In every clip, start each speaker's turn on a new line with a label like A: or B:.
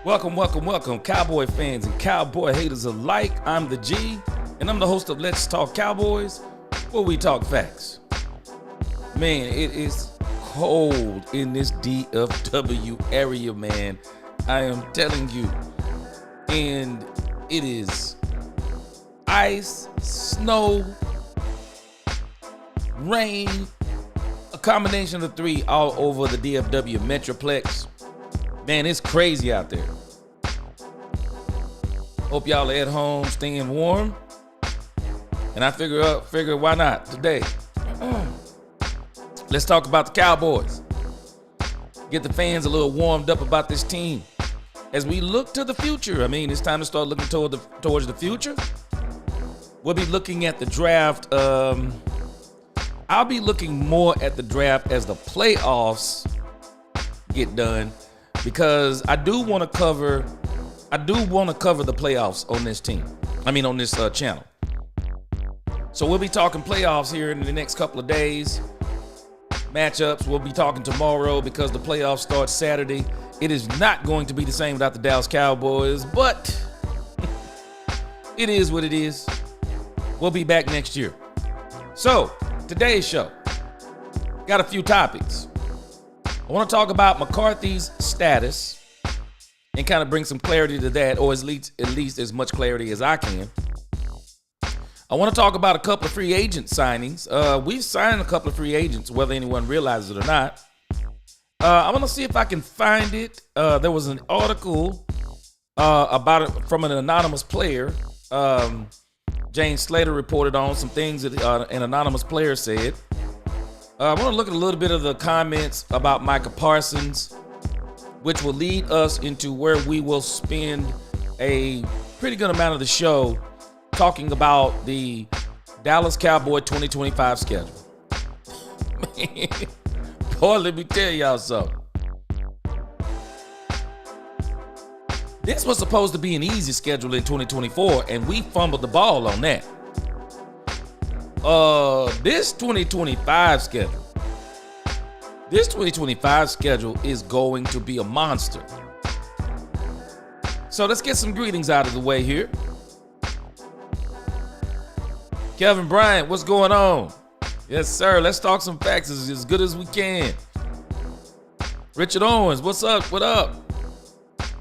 A: Welcome, Cowboy fans and Cowboy haters alike. I'm the G, and I'm the host of Let's Talk Cowboys, where we talk facts. Man, it is cold in this DFW area, man. I am telling you. And it is ice, snow, rain, a combination of the three all over the DFW Metroplex. Man, it's crazy out there. Hope y'all are at home staying warm. And I figure why not today? Let's talk about the Cowboys. Get the fans a little warmed up about this team. As we look to the future, I mean, it's time to start looking towards the future. We'll be looking at the draft. I'll be looking more at the draft as the playoffs get done, because I do want to cover the playoffs on this team. On this channel. So we'll be talking playoffs here in the next couple of days. Matchups, we'll be talking tomorrow because the playoffs start Saturday. It is not going to be the same without the Dallas Cowboys, but it is what it is. We'll be back next year. So, today's show, got a few topics. I want to talk about McCarthy's status and kind of bring some clarity to that, or at least as much clarity as I can. I want to talk about a couple of free agent signings. We've signed a couple of free agents, whether anyone realizes it or not. I want to see if I can find it. There was an article about it from an anonymous player. James Slater reported on some things that an anonymous player said. I want to look at a little bit of the comments about Micah Parsons, which will lead us into where we will spend a pretty good amount of the show talking about the Dallas Cowboy 2025 schedule. Man, boy, let me tell y'all something. This was supposed to be an easy schedule in 2024, and we fumbled the ball on that. This 2025 schedule is going to be a monster. So let's get some greetings out of the way here. Kevin Bryant, what's going on? Yes, sir. Let's talk some facts as good as we can. Richard Owens, what's up? What up?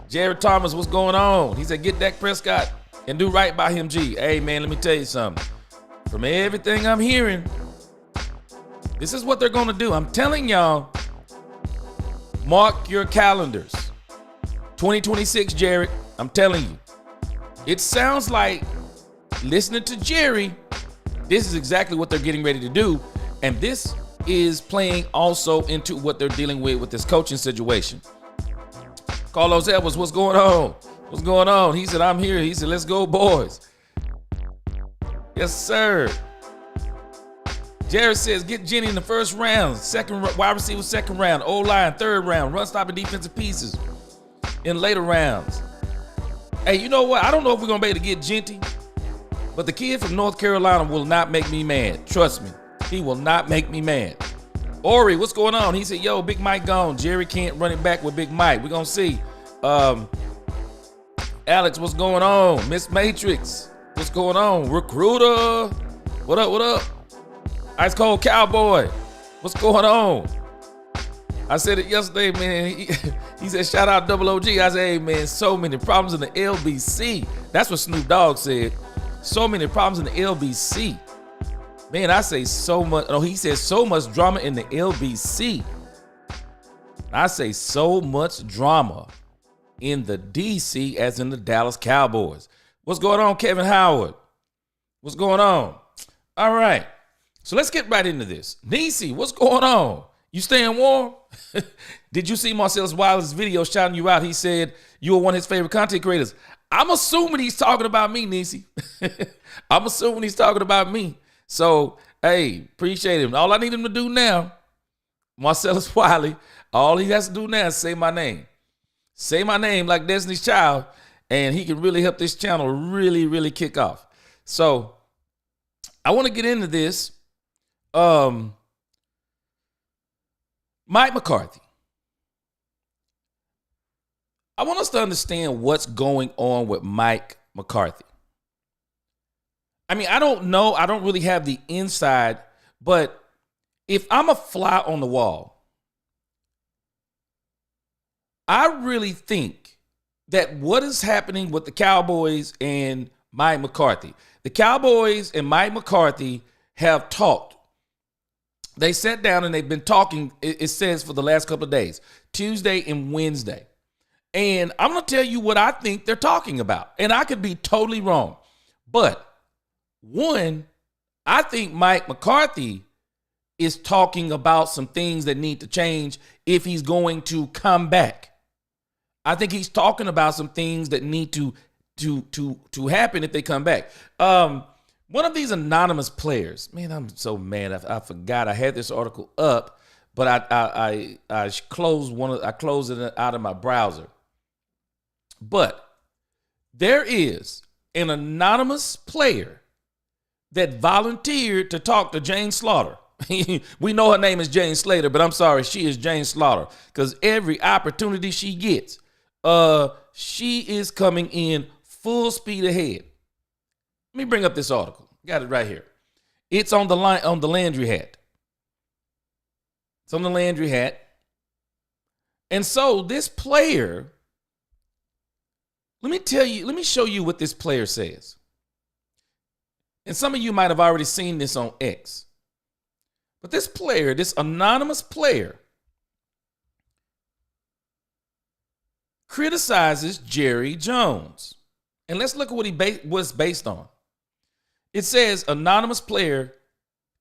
A: Jared Thomas, what's going on? He said, get Dak Prescott and do right by him, G. Hey, man, let me tell you something. From everything I'm hearing, this is what they're going to do. I'm telling y'all, mark your calendars. 2026, Jared, I'm telling you. It sounds like, listening to Jerry, this is exactly what they're getting ready to do. And this is playing also into what they're dealing with this coaching situation. Carlos Edwards, what's going on? What's going on? He said, I'm here. He said, let's go, boys. Yes, sir. Jared says, get Jenny in the first round. Second wide receiver, second round. O-line, third round. Run stopping defensive pieces in later rounds. Hey, you know what? I don't know if we're going to be able to get Genty, but the kid from North Carolina will not make me mad. Trust me. He will not make me mad. Ori, what's going on? He said, yo, Big Mike gone. Jerry can't run it back with Big Mike. We're going to see. Alex, what's going on? Miss Matrix, what's going on? Recruiter, what up? Ice Cold Cowboy, what's going on? I said it yesterday, man. He said, shout out Double OG. I said, hey, man, so many problems in the LBC. That's what Snoop Dogg said. So many problems in the LBC. Man, I say so much. Oh, he said so much drama in the LBC. I say so much drama in the DC as in the Dallas Cowboys. What's going on, Kevin Howard? What's going on? All right. So let's get right into this. Nisi, what's going on? You staying warm? Did you see Marcellus Wilder's video shouting you out? He said you were one of his favorite content creators. I'm assuming he's talking about me, Nisi. I'm assuming he's talking about me. So, hey, appreciate him. All I need him to do now, Marcellus Wiley, all he has to do now is say my name. Say my name like Destiny's Child, and he can really help this channel really, really kick off. So, I want to get into this. Mike McCarthy. I want us to understand what's going on with Mike McCarthy. I mean, I don't know. I don't really have the inside, but if I'm a fly on the wall, I really think that what is happening with the Cowboys and Mike McCarthy, the Cowboys and Mike McCarthy have talked. They sat down and they've been talking, it says, for the last couple of days, Tuesday and Wednesday. And I'm going to tell you what I think they're talking about. And I could be totally wrong. But one, I think Mike McCarthy is talking about some things that need to change if he's going to come back. I think he's talking about some things that need to happen if they come back. One of these anonymous players, man, I'm so mad. I forgot I had this article up, but I closed it out of my browser. But there is an anonymous player that volunteered to talk to Jane Slaughter. We know her name is Jane Slater, but I'm sorry, she is Jane Slaughter, because every opportunity she gets, she is coming in full speed ahead. Let me bring up this article. Got it right here. It's on the line on the Landry hat. It's on the Landry hat. And so this player, let me show you what this player says. And some of you might have already seen this on X. But this player, this anonymous player, criticizes Jerry Jones. And let's look at what he was based on. It says anonymous player,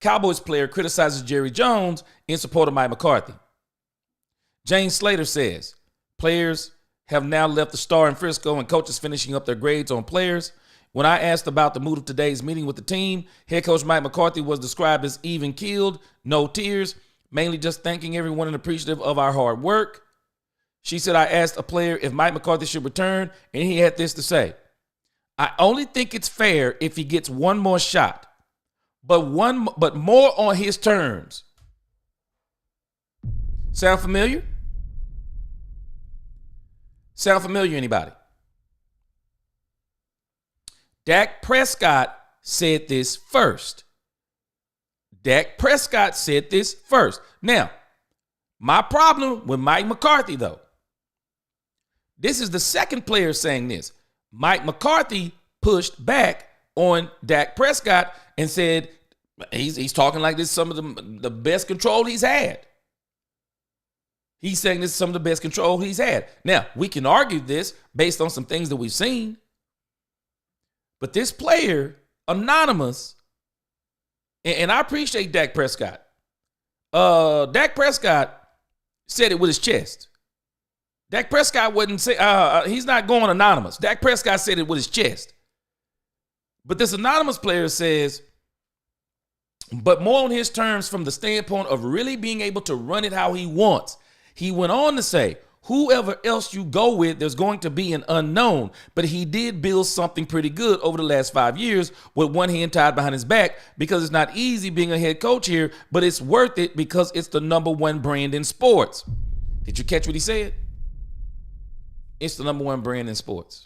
A: Cowboys player criticizes Jerry Jones in support of Mike McCarthy. Jane Slater says players have now left the Star in Frisco and coaches finishing up their grades on players. When I asked about the mood of today's meeting with the team, head coach Mike McCarthy was described as even keeled, no tears, mainly just thanking everyone and appreciative of our hard work. She said, I asked a player if Mike McCarthy should return, and he had this to say. I only think it's fair if he gets one more shot, but more on his terms. Sound familiar? Sound familiar, anybody? Dak Prescott said this first. Now, my problem with Mike McCarthy, though, this is the second player saying this. Mike McCarthy pushed back on Dak Prescott and said he's talking like this is some of the best control he's had. He's saying this is some of the best control he's had. Now, we can argue this based on some things that we've seen. But this player, anonymous, and I appreciate Dak Prescott. Dak Prescott said it with his chest. Dak Prescott wouldn't say, he's not going anonymous. Dak Prescott said it with his chest. But this anonymous player says, but more on his terms from the standpoint of really being able to run it how he wants. He went on to say, whoever else you go with, there's going to be an unknown. But he did build something pretty good over the last 5 years with one hand tied behind his back, because it's not easy being a head coach here, but it's worth it because it's the number one brand in sports. Did you catch what he said? It's the number one brand in sports.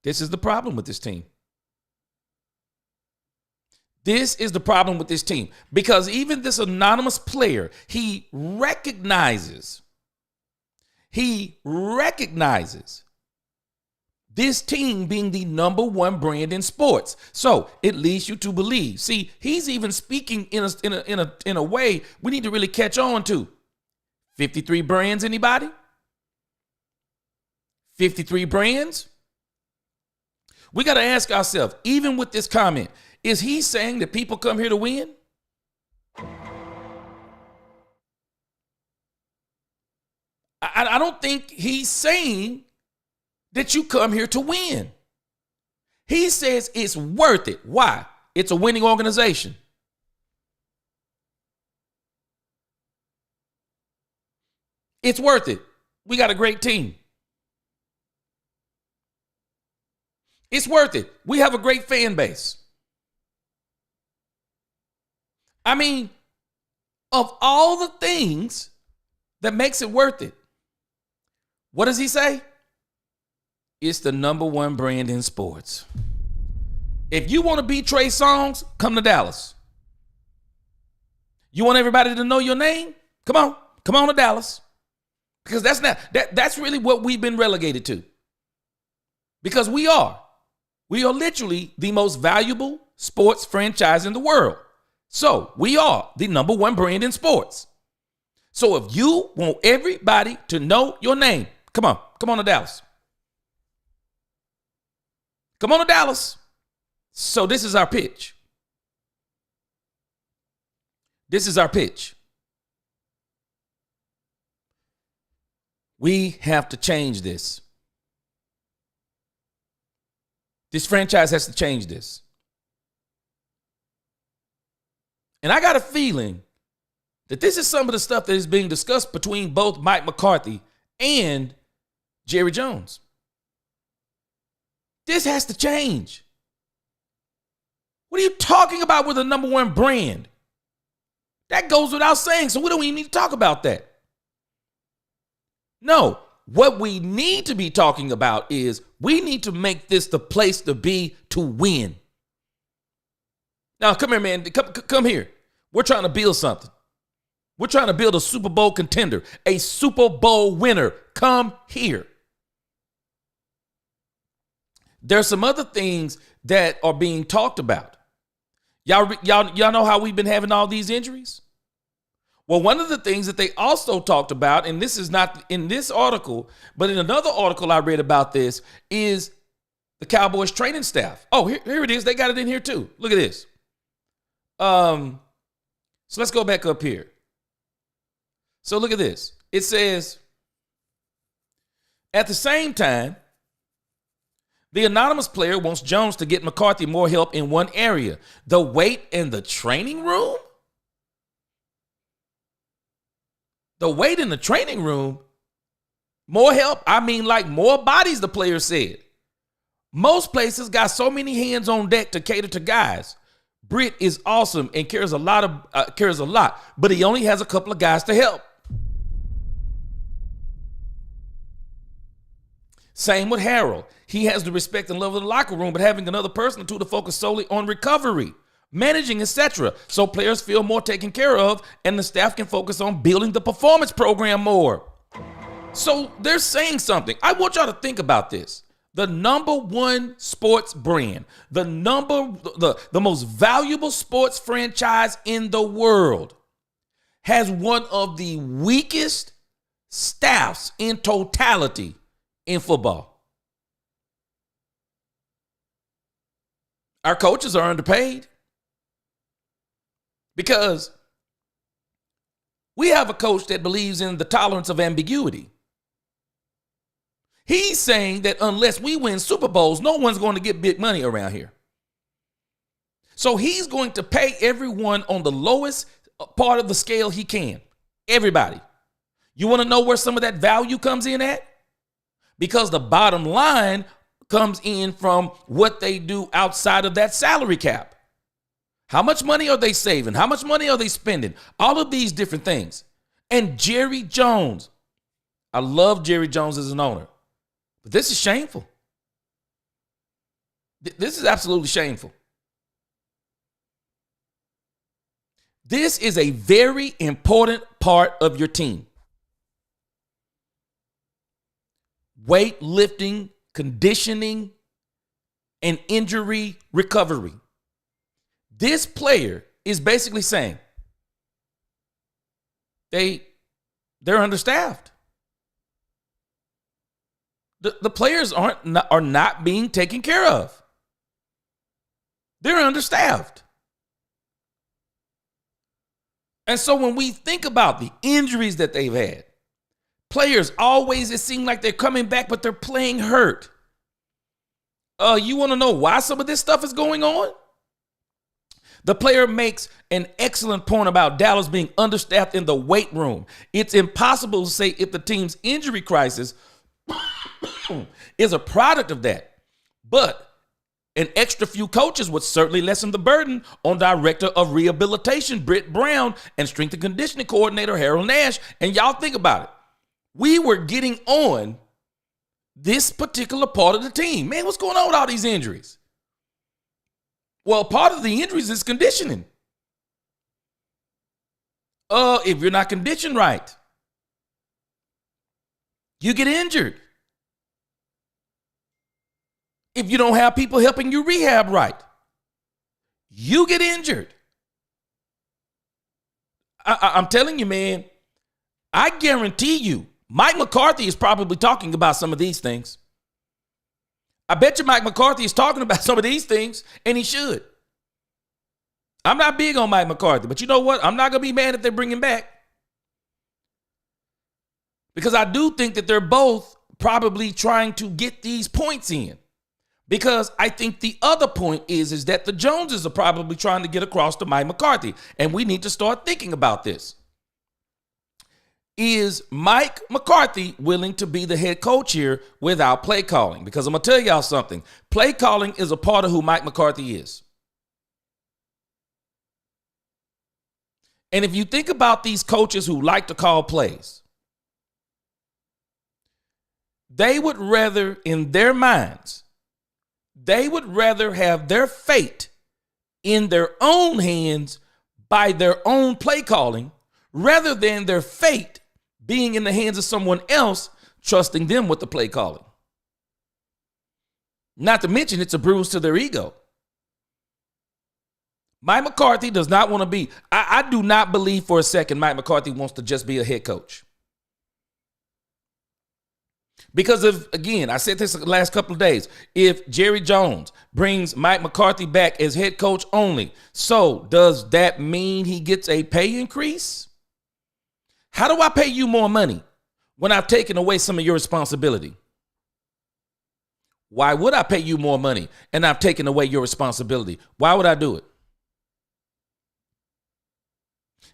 A: This is the problem with this team. This is the problem with this team, because even this anonymous player, he recognizes this team being the number one brand in sports. So it leads you to believe. See, he's even speaking in a way we need to really catch on to. 53 brands, anybody? 53 brands? We got to ask ourselves, even with this comment, is he saying that people come here to win? I don't think he's saying that you come here to win. He says it's worth it. Why? It's a winning organization. It's worth it. We got a great team. It's worth it. We have a great fan base. I mean, of all the things that makes it worth it, What does he say? It's the number one brand in sports. If you want to be Trey Songz, come to Dallas. You want everybody to know your name? Come on to Dallas. Because that's really what we've been relegated to. Because we are literally the most valuable sports franchise in the world. So we are the number one brand in sports. So if you want everybody to know your name, come on to Dallas. Come on to Dallas. So this is our pitch. This is our pitch. We have to change this. This franchise has to change this. And I got a feeling that this is some of the stuff that is being discussed between both Mike McCarthy and Jerry Jones. This has to change. What are you talking about with the number one brand? That goes without saying, so we don't even need to talk about that. No, what we need to be talking about is we need to make this the place to be to win. Now, come here, man. Come here. We're trying to build something. We're trying to build a Super Bowl contender, a Super Bowl winner. Come here. There's some other things that are being talked about. Y'all know how we've been having all these injuries? Well, one of the things that they also talked about, and this is not in this article, but in another article I read about this, is the Cowboys training staff. Oh, here it is. They got it in here too. Look at this. So let's go back up here. So look at this. It says, at the same time, the anonymous player wants Jones to get McCarthy more help in one area, the weight in the training room. The weight in the training room, more help. I mean, like more bodies, the player said. Most places got so many hands on deck to cater to guys. Britt is awesome and cares a lot, but he only has a couple of guys to help. Same with Harold. He has the respect and love of the locker room, but having another person or two to focus solely on recovery, managing, etc. So players feel more taken care of and the staff can focus on building the performance program more. So they're saying something. I want y'all to think about this. The number one sports brand, the most valuable sports franchise in the world, has one of the weakest staffs in totality in football. Our coaches are underpaid because we have a coach that believes in the tolerance of ambiguity. He's saying that unless we win Super Bowls, no one's going to get big money around here. So he's going to pay everyone on the lowest part of the scale he can. Everybody. You want to know where some of that value comes in at? Because the bottom line comes in from what they do outside of that salary cap. How much money are they saving? How much money are they spending? All of these different things. And Jerry Jones. I love Jerry Jones as an owner. But this is shameful. This is absolutely shameful. This is a very important part of your team. Weightlifting, conditioning, and injury recovery. This player is basically saying they're understaffed. The players are not being taken care of. They're understaffed. And so when we think about the injuries that they've had, players always, it seems like they're coming back, but they're playing hurt. You want to know why some of this stuff is going on? The player makes an excellent point about Dallas being understaffed in the weight room. It's impossible to say if the team's injury crisis is a product of that. But an extra few coaches would certainly lessen the burden on Director of Rehabilitation Britt Brown and Strength and Conditioning Coordinator Harold Nash. And y'all think about it. We were getting on this particular part of the team. Man, what's going on with all these injuries? Well, part of the injuries is conditioning. If you're not conditioned right, you get injured. If you don't have people helping you rehab right, you get injured. I'm telling you, man, I guarantee you, Mike McCarthy is probably talking about some of these things. I bet you Mike McCarthy is talking about some of these things, and he should. I'm not big on Mike McCarthy, but you know what? I'm not going to be mad if they bring him back. Because I do think that they're both probably trying to get these points in. Because I think the other point is that the Joneses are probably trying to get across to Mike McCarthy. And we need to start thinking about this. Is Mike McCarthy willing to be the head coach here without play calling? Because I'm going to tell y'all something. Play calling is a part of who Mike McCarthy is. And if you think about these coaches who like to call plays, they would rather, in their minds, they would rather have their fate in their own hands by their own play calling rather than their fate being in the hands of someone else trusting them with the play calling. Not to mention it's a bruise to their ego. Mike McCarthy does not want to be, I do not believe for a second Mike McCarthy wants to just be a head coach. Because if, again, I said this the last couple of days, if Jerry Jones brings Mike McCarthy back as head coach only, so does that mean he gets a pay increase? How do I pay you more money when I've taken away some of your responsibility? Why would I pay you more money and I've taken away your responsibility? Why would I do it?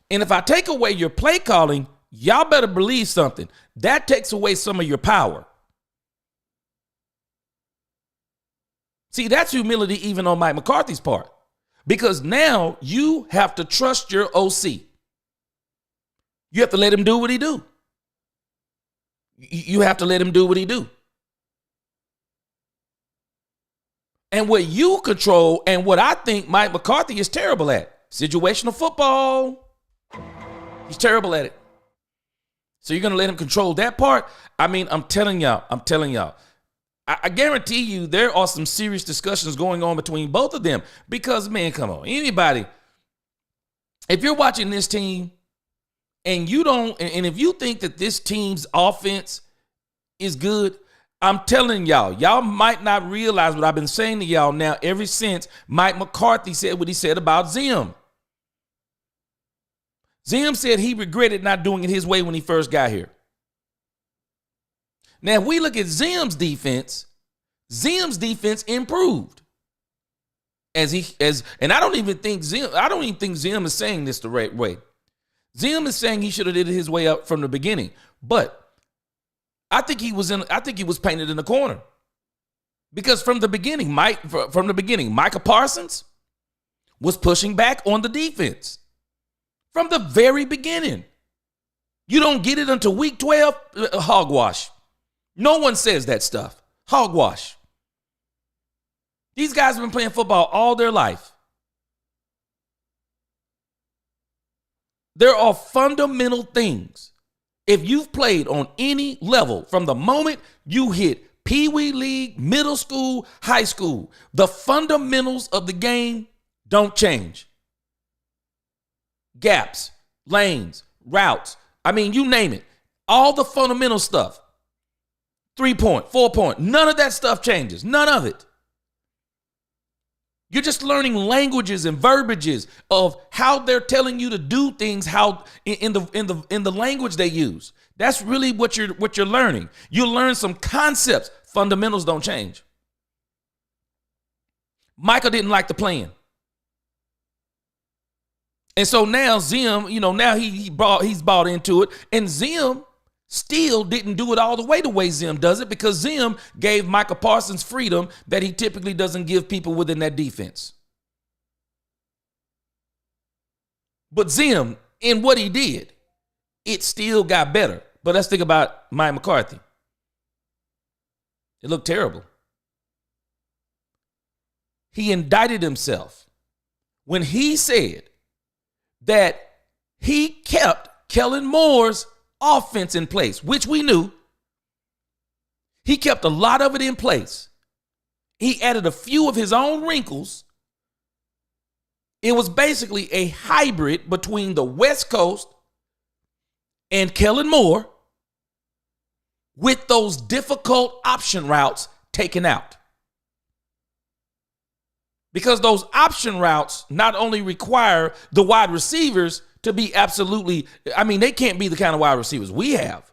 A: And if I take away your play calling, y'all better believe something. That takes away some of your power. See, that's humility even on Mike McCarthy's part. Because now you have to trust your OC. You have to let him do what he do. You have to let him do what he do. And what you control and what I think Mike McCarthy is terrible at, situational football. He's terrible at it. So you're going to let him control that part? I mean, I'm telling y'all. I guarantee you there are some serious discussions going on between both of them because, man, come on. Anybody, if you're watching this team and you don't, and if you think that this team's offense is good, I'm telling y'all might not realize what I've been saying to y'all now ever since Mike McCarthy said what he said about Zim. Zim said he regretted not doing it his way when he first got here. Now, if we look at Zim's defense improved. And I don't even think Zim is saying this the right way. Zim is saying he should have did it his way up from the beginning. But I think he was painted in the corner. Because from the beginning, Micah Parsons was pushing back on the defense. From the very beginning. You don't get it until week 12, hogwash. No one says that stuff. Hogwash. These guys have been playing football all their life. There are fundamental things. If you've played on any level from the moment you hit Pee Wee League, middle school, high school, the fundamentals of the game don't change. Gaps, lanes, routes. I mean, you name it. All the fundamental stuff. 3-point, 4-point. None of that stuff changes. None of it. You're just learning languages and verbiages of how they're telling you to do things, how in the language they use. That's really what you're learning. You learn some concepts. Fundamentals don't change. Michael didn't like the plan. And so now Zim, now he's bought into it. And Zim still didn't do it all the way Zim does it because Zim gave Micah Parsons freedom that he typically doesn't give people within that defense. But Zim, in what he did, it still got better. But let's think about Mike McCarthy. It looked terrible. He indicted himself when he said that he kept Kellen Moore's offense in place, which we knew. He kept a lot of it in place. He added a few of his own wrinkles. It was basically a hybrid between the West Coast and Kellen Moore with those difficult option routes taken out. Because those option routes not only require the wide receivers to be absolutely, they can't be the kind of wide receivers we have.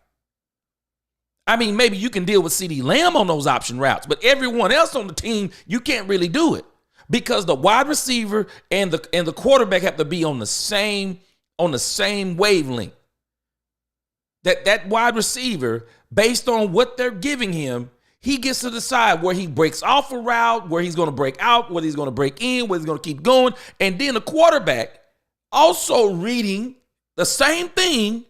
A: Maybe you can deal with CeeDee Lamb on those option routes, but everyone else on the team, you can't really do it because the wide receiver and the quarterback have to be on the same wavelength. That wide receiver, based on what they're giving him, he gets to decide where he breaks off a route, where he's going to break out, whether he's going to break in, whether he's going to keep going. And then the quarterback also reading the same thing.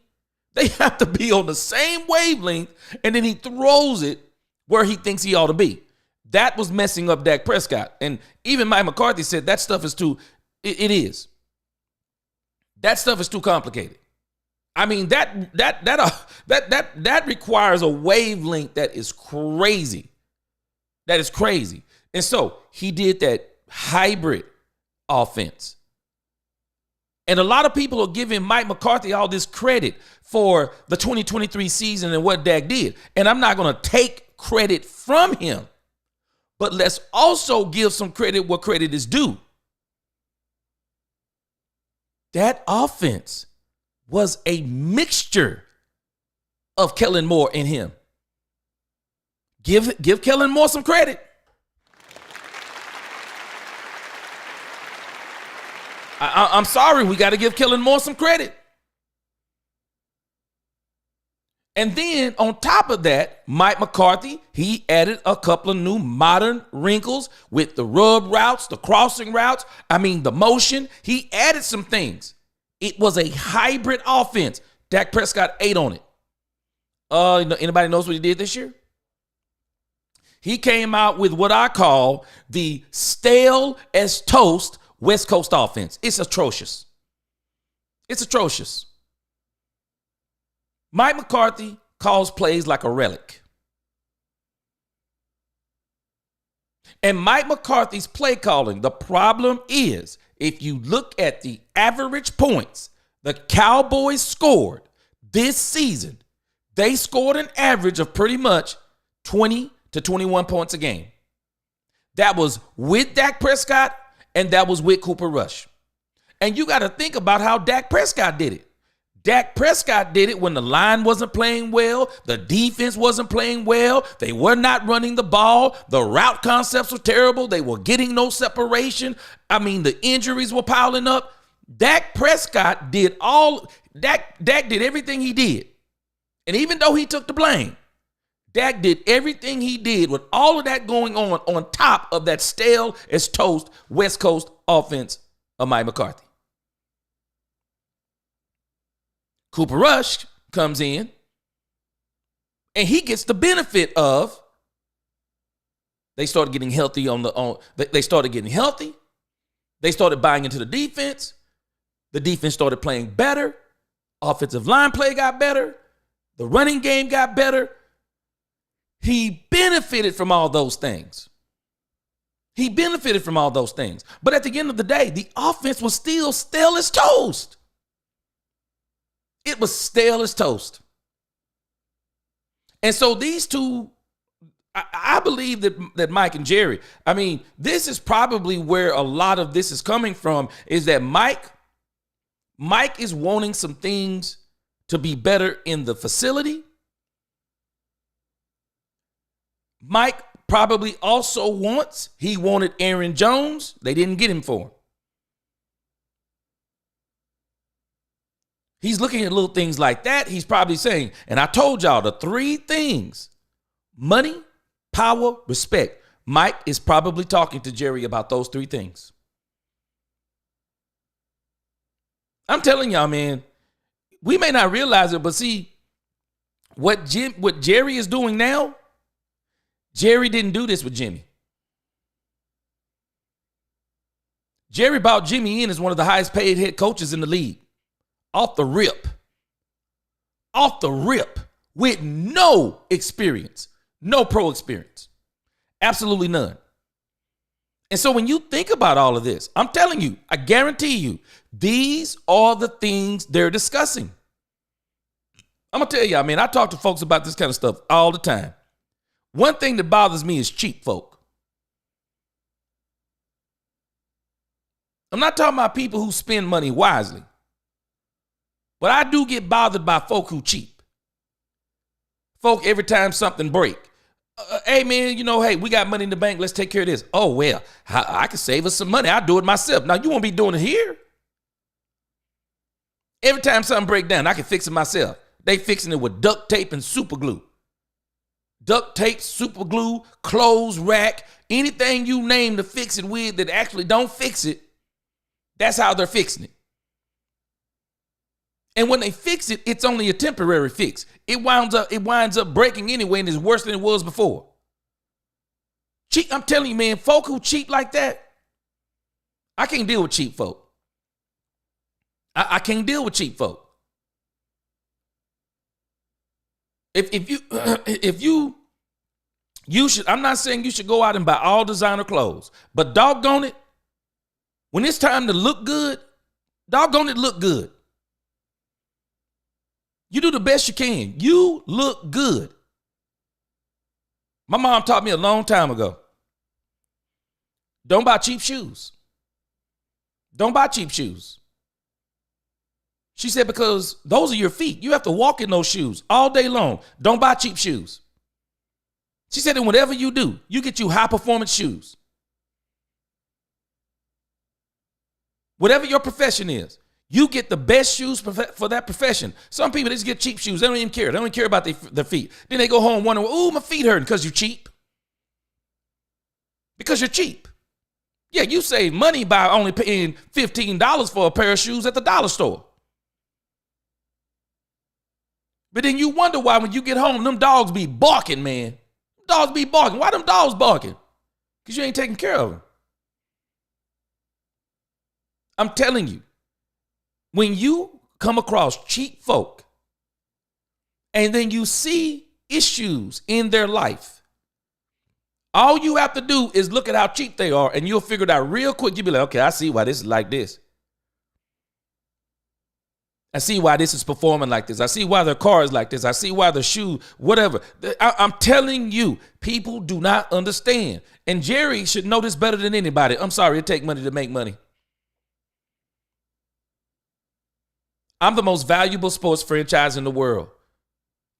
A: They have to be on the same wavelength, and then he throws it where he thinks he ought to be. That was messing up Dak Prescott. And even Mike McCarthy said that stuff is it is. That stuff is too complicated. That requires a wavelength that is crazy. That is crazy. And so he did that hybrid offense. And a lot of people are giving Mike McCarthy all this credit for the 2023 season and what Dak did. And I'm not going to take credit from him. But let's also give some credit where credit is due. That offense was a mixture of Kellen Moore and him. Give Kellen Moore some credit. I'm sorry, we got to give Kellen Moore some credit. And then on top of that, Mike McCarthy, he added a couple of new modern wrinkles with the rub routes, the crossing routes, the motion. He added some things. It was a hybrid offense. Dak Prescott ate on it. Anybody knows what he did this year? He came out with what I call the stale as toast West Coast offense. It's atrocious. It's atrocious. Mike McCarthy calls plays like a relic. And Mike McCarthy's play calling, the problem is, if you look at the average points the Cowboys scored this season, they scored an average of pretty much 20 to 21 points a game. That was with Dak Prescott, and that was with Cooper Rush. And you got to think about how Dak Prescott did it. Dak Prescott did it when the line wasn't playing well, the defense wasn't playing well, they were not running the ball, the route concepts were terrible, they were getting no separation. The injuries were piling up. Dak Prescott did Dak did everything he did. And even though he took the blame, Dak did everything he did with all of that going on top of that stale as toast West Coast offense of Mike McCarthy. Cooper Rush comes in, and he gets the benefit of they started getting healthy they started getting healthy. They started buying into the defense. The defense started playing better. Offensive line play got better. The running game got better. He benefited from all those things. But at the end of the day, the offense was still stale as toast. It was stale as toast. And so these two, I believe that Mike and Jerry, this is probably where a lot of this is coming from, is that Mike is wanting some things to be better in the facility. Mike probably also wanted Aaron Jones. They didn't get him for him. He's looking at little things like that. He's probably saying, and I told y'all the three things: money, power, respect. Mike is probably talking to Jerry about those three things. I'm telling y'all, man, we may not realize it, but see, what Jerry is doing now, Jerry didn't do this with Jimmy. Jerry brought Jimmy in as one of the highest paid head coaches in the league. Off the rip. Off the rip. With no experience. No pro experience. Absolutely none. And so when you think about all of this, I'm telling you, I guarantee you, these are the things they're discussing. I'm going to tell you, I talk to folks about this kind of stuff all the time. One thing that bothers me is cheap folk. I'm not talking about people who spend money wisely. But I do get bothered by folk who cheap. Folk, every time something break. Hey, man, hey, we got money in the bank. Let's take care of this. Oh, well, I can save us some money. I'll do it myself. Now, you won't be doing it here. Every time something break down, I can fix it myself. They fixing it with duct tape and super glue. Duct tape, super glue, clothes rack, anything you name to fix it with that actually don't fix it, that's how they're fixing it. And when they fix it, it's only a temporary fix. It winds up breaking anyway and is worse than it was before. Cheap, I'm telling you, man, folk who cheap like that, I can't deal with cheap folk. I can't deal with cheap folk. If you should, I'm not saying you should go out and buy all designer clothes, but doggone it, when it's time to look good, doggone it, look good. You do the best you can. You look good. My mom taught me a long time ago. Don't buy cheap shoes. Don't buy cheap shoes. She said, because those are your feet. You have to walk in those shoes all day long. Don't buy cheap shoes. She said, and whatever you do, you get you high performance shoes. Whatever your profession is, you get the best shoes for that profession. Some people, they just get cheap shoes. They don't even care. They don't even care about their feet. Then they go home wondering, oh, my feet hurting because you're cheap. Because you're cheap. Yeah, you save money by only paying $15 for a pair of shoes at the dollar store. But then you wonder why when you get home, them dogs be barking, man. Dogs be barking. Why them dogs barking? Because you ain't taking care of them. I'm telling you. When you come across cheap folk and then you see issues in their life, all you have to do is look at how cheap they are and you'll figure it out real quick. You'll be like, okay, I see why this is like this. I see why this is performing like this. I see why their car is like this. I see why their shoe, whatever. I'm telling you, people do not understand. And Jerry should know this better than anybody. I'm sorry, it takes money to make money. I'm the most valuable sports franchise in the world.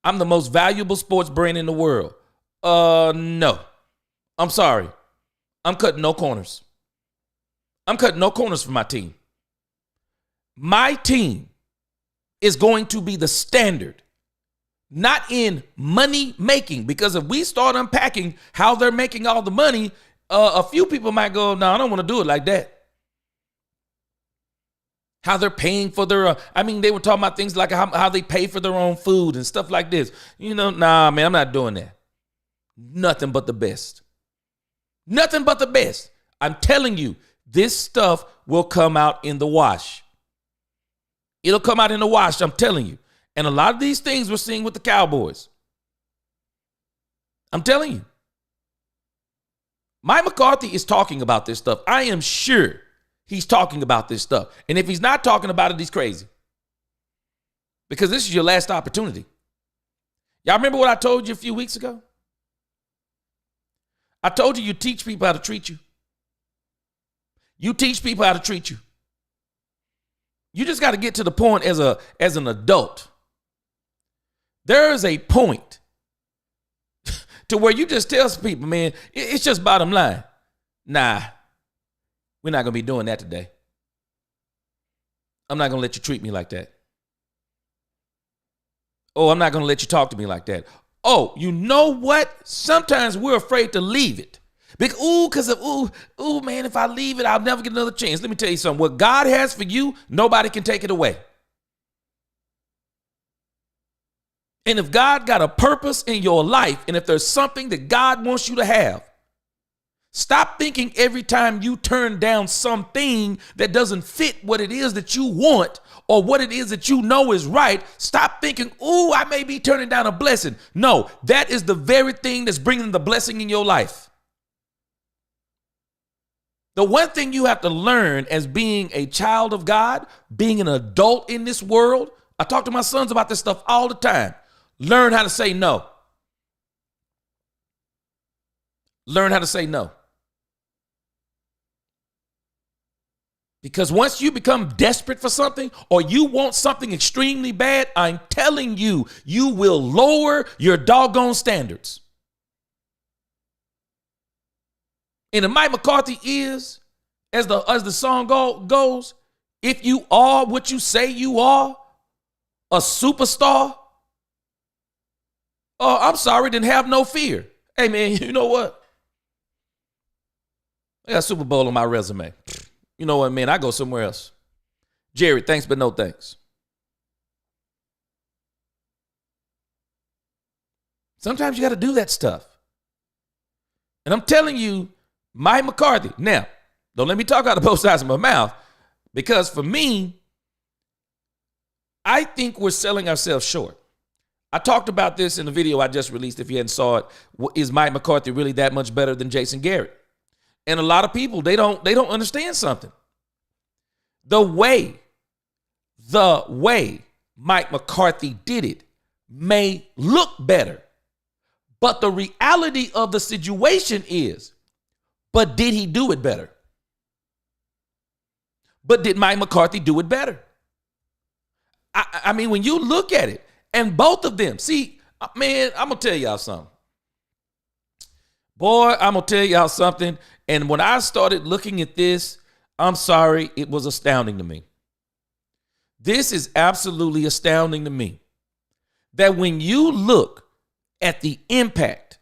A: I'm the most valuable sports brand in the world. No. I'm sorry. I'm cutting no corners. I'm cutting no corners for my team. My team is going to be the standard, not in money making, because if we start unpacking how they're making all the money, a few people might go, no, I don't want to do it like that. How they're paying for their, they were talking about things like how they pay for their own food and stuff like this. Nah, man, I'm not doing that. Nothing but the best. Nothing but the best. I'm telling you, this stuff will come out in the wash. It'll come out in the wash, I'm telling you. And a lot of these things we're seeing with the Cowboys. I'm telling you. Mike McCarthy is talking about this stuff. I am sure he's talking about this stuff. And if he's not talking about it, he's crazy. Because this is your last opportunity. Y'all remember what I told you a few weeks ago? I told you teach people how to treat you. You teach people how to treat you. You just got to get to the point as an adult. There is a point to where you just tell some people, man, it's just bottom line. Nah, we're not going to be doing that today. I'm not going to let you treat me like that. Oh, I'm not going to let you talk to me like that. Oh, you know what? Sometimes we're afraid to leave it. Because man, if I leave it, I'll never get another chance. Let me tell you something. What God has for you, nobody can take it away. And if God got a purpose in your life, and if there's something that God wants you to have, stop thinking every time you turn down something that doesn't fit what it is that you want or what it is that you know is right. Stop thinking, ooh, I may be turning down a blessing. No, that is the very thing that's bringing the blessing in your life. The one thing you have to learn as being a child of God, being an adult in this world, I talk to my sons about this stuff all the time. Learn how to say no. Learn how to say no. Because once you become desperate for something or you want something extremely bad, I'm telling you, you will lower your doggone standards. And Mike McCarthy is, as the song goes, if you are what you say you are, a superstar, oh, I'm sorry, then have no fear. Hey, man, you know what? I got a Super Bowl on my resume. You know what, man? I go somewhere else. Jerry, thanks, but no thanks. Sometimes you got to do that stuff. And I'm telling you, Mike McCarthy. Now, don't let me talk out of both sides of my mouth, because for me, I think we're selling ourselves short. I talked about this in the video I just released. If you hadn't saw it, is Mike McCarthy really that much better than Jason Garrett? And a lot of people, they don't understand something. The way Mike McCarthy did it may look better, but the reality of the situation is, but did he do it better? But did Mike McCarthy do it better? I mean, when you look at it, and both of them, see, man, I'm going to tell y'all something. Boy, I'm going to tell y'all something. And when I started looking at this, I'm sorry, it was astounding to me. This is absolutely astounding to me. That when you look at the impact,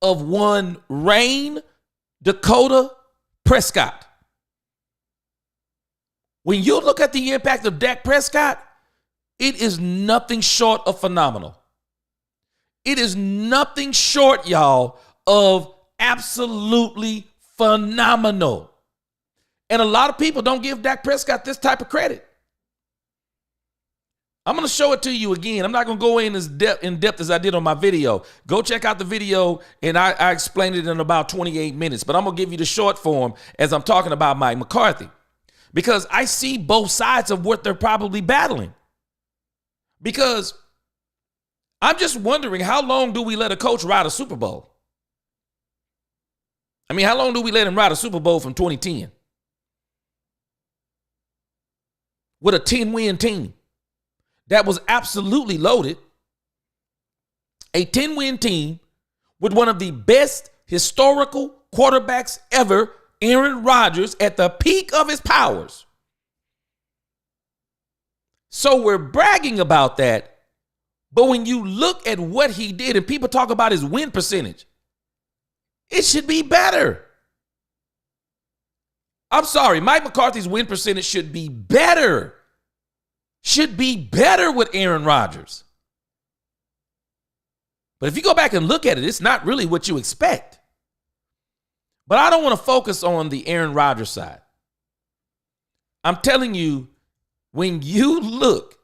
A: of one Rain Dakota Prescott, when you look at the impact of Dak Prescott, it is nothing short of phenomenal. It is nothing short, y'all, of absolutely phenomenal. And a lot of people don't give Dak Prescott this type of credit. I'm going to show it to you again. I'm not going to go in as depth as I did on my video. Go check out the video, and I explained it in about 28 minutes. But I'm going to give you the short form as I'm talking about Mike McCarthy, because I see both sides of what they're probably battling. Because I'm just wondering, how long do we let a coach ride a Super Bowl? I mean, how long do we let him ride a Super Bowl from 2010? With a 10-win team that was absolutely loaded. A 10-win team with one of the best historical quarterbacks ever, Aaron Rodgers, at the peak of his powers. So we're bragging about that. But when you look at what he did, and people talk about his win percentage, it should be better. I'm sorry, Mike McCarthy's win percentage should be better. Should be better with Aaron Rodgers. But if you go back and look at it, it's not really what you expect. But I don't want to focus on the Aaron Rodgers side. I'm telling you, when you look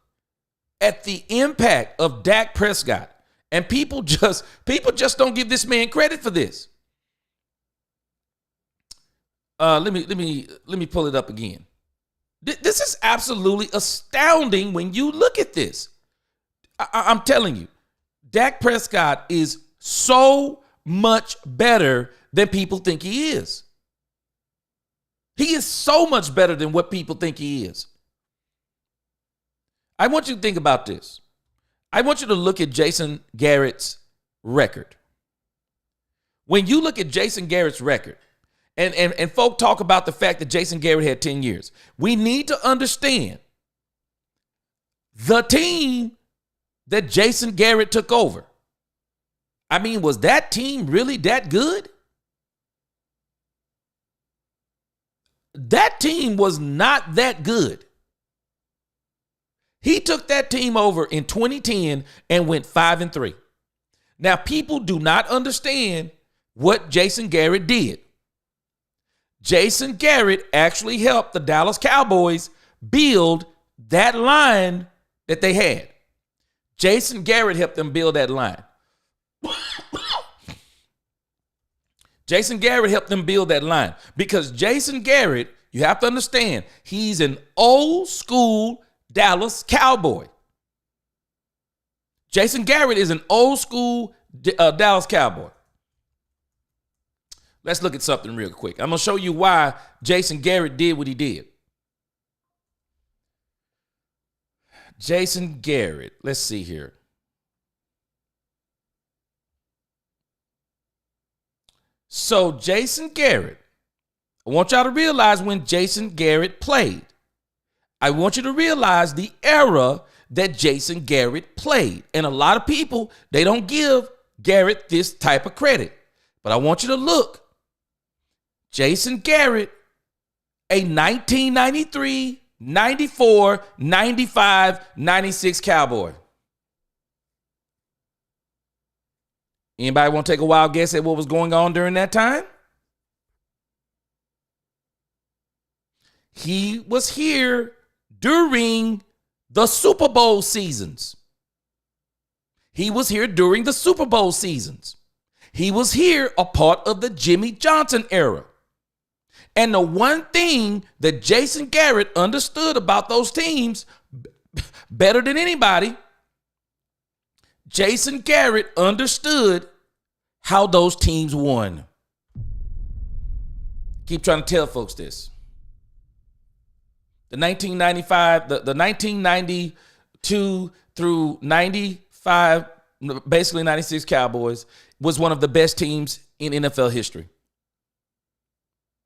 A: at the impact of Dak Prescott, and people just don't give this man credit for this. Let me pull it up again. This is absolutely astounding when you look at this. I'm telling you, Dak Prescott is so much better than people think he is. He is so much better than what people think he is. I want you to think about this. I want you to look at Jason Garrett's record. When you look at Jason Garrett's record, and folk talk about the fact that Jason Garrett had 10 years, we need to understand the team that Jason Garrett took over. I mean, was that team really that good? That team was not that good. He took that team over in 2010 and went 5-3. Now, people do not understand what Jason Garrett did. Jason Garrett actually helped the Dallas Cowboys build that line that they had. Jason Garrett helped them build that line. Jason Garrett helped them build that line because Jason Garrett, you have to understand, he's an old school Dallas Cowboy. Jason Garrett is an old school Dallas Cowboy. Let's look at something real quick. I'm going to show you why Jason Garrett did what he did. Jason Garrett, let's see here. So Jason Garrett, I want y'all to realize when Jason Garrett played. I want you to realize the era that Jason Garrett played. And a lot of people, they don't give Garrett this type of credit. But I want you to look. Jason Garrett, a 1993, 94, 95, 96 Cowboy. Anybody want to take a wild guess at what was going on during that time? He was here during the Super Bowl seasons. He was here during the Super Bowl seasons. He was here a part of the Jimmy Johnson era. And the one thing that Jason Garrett understood about those teams better than anybody, Jason Garrett understood how those teams won. Keep trying to tell folks this. The 1995, the 1992 through 95, basically 96 Cowboys was one of the best teams in NFL history.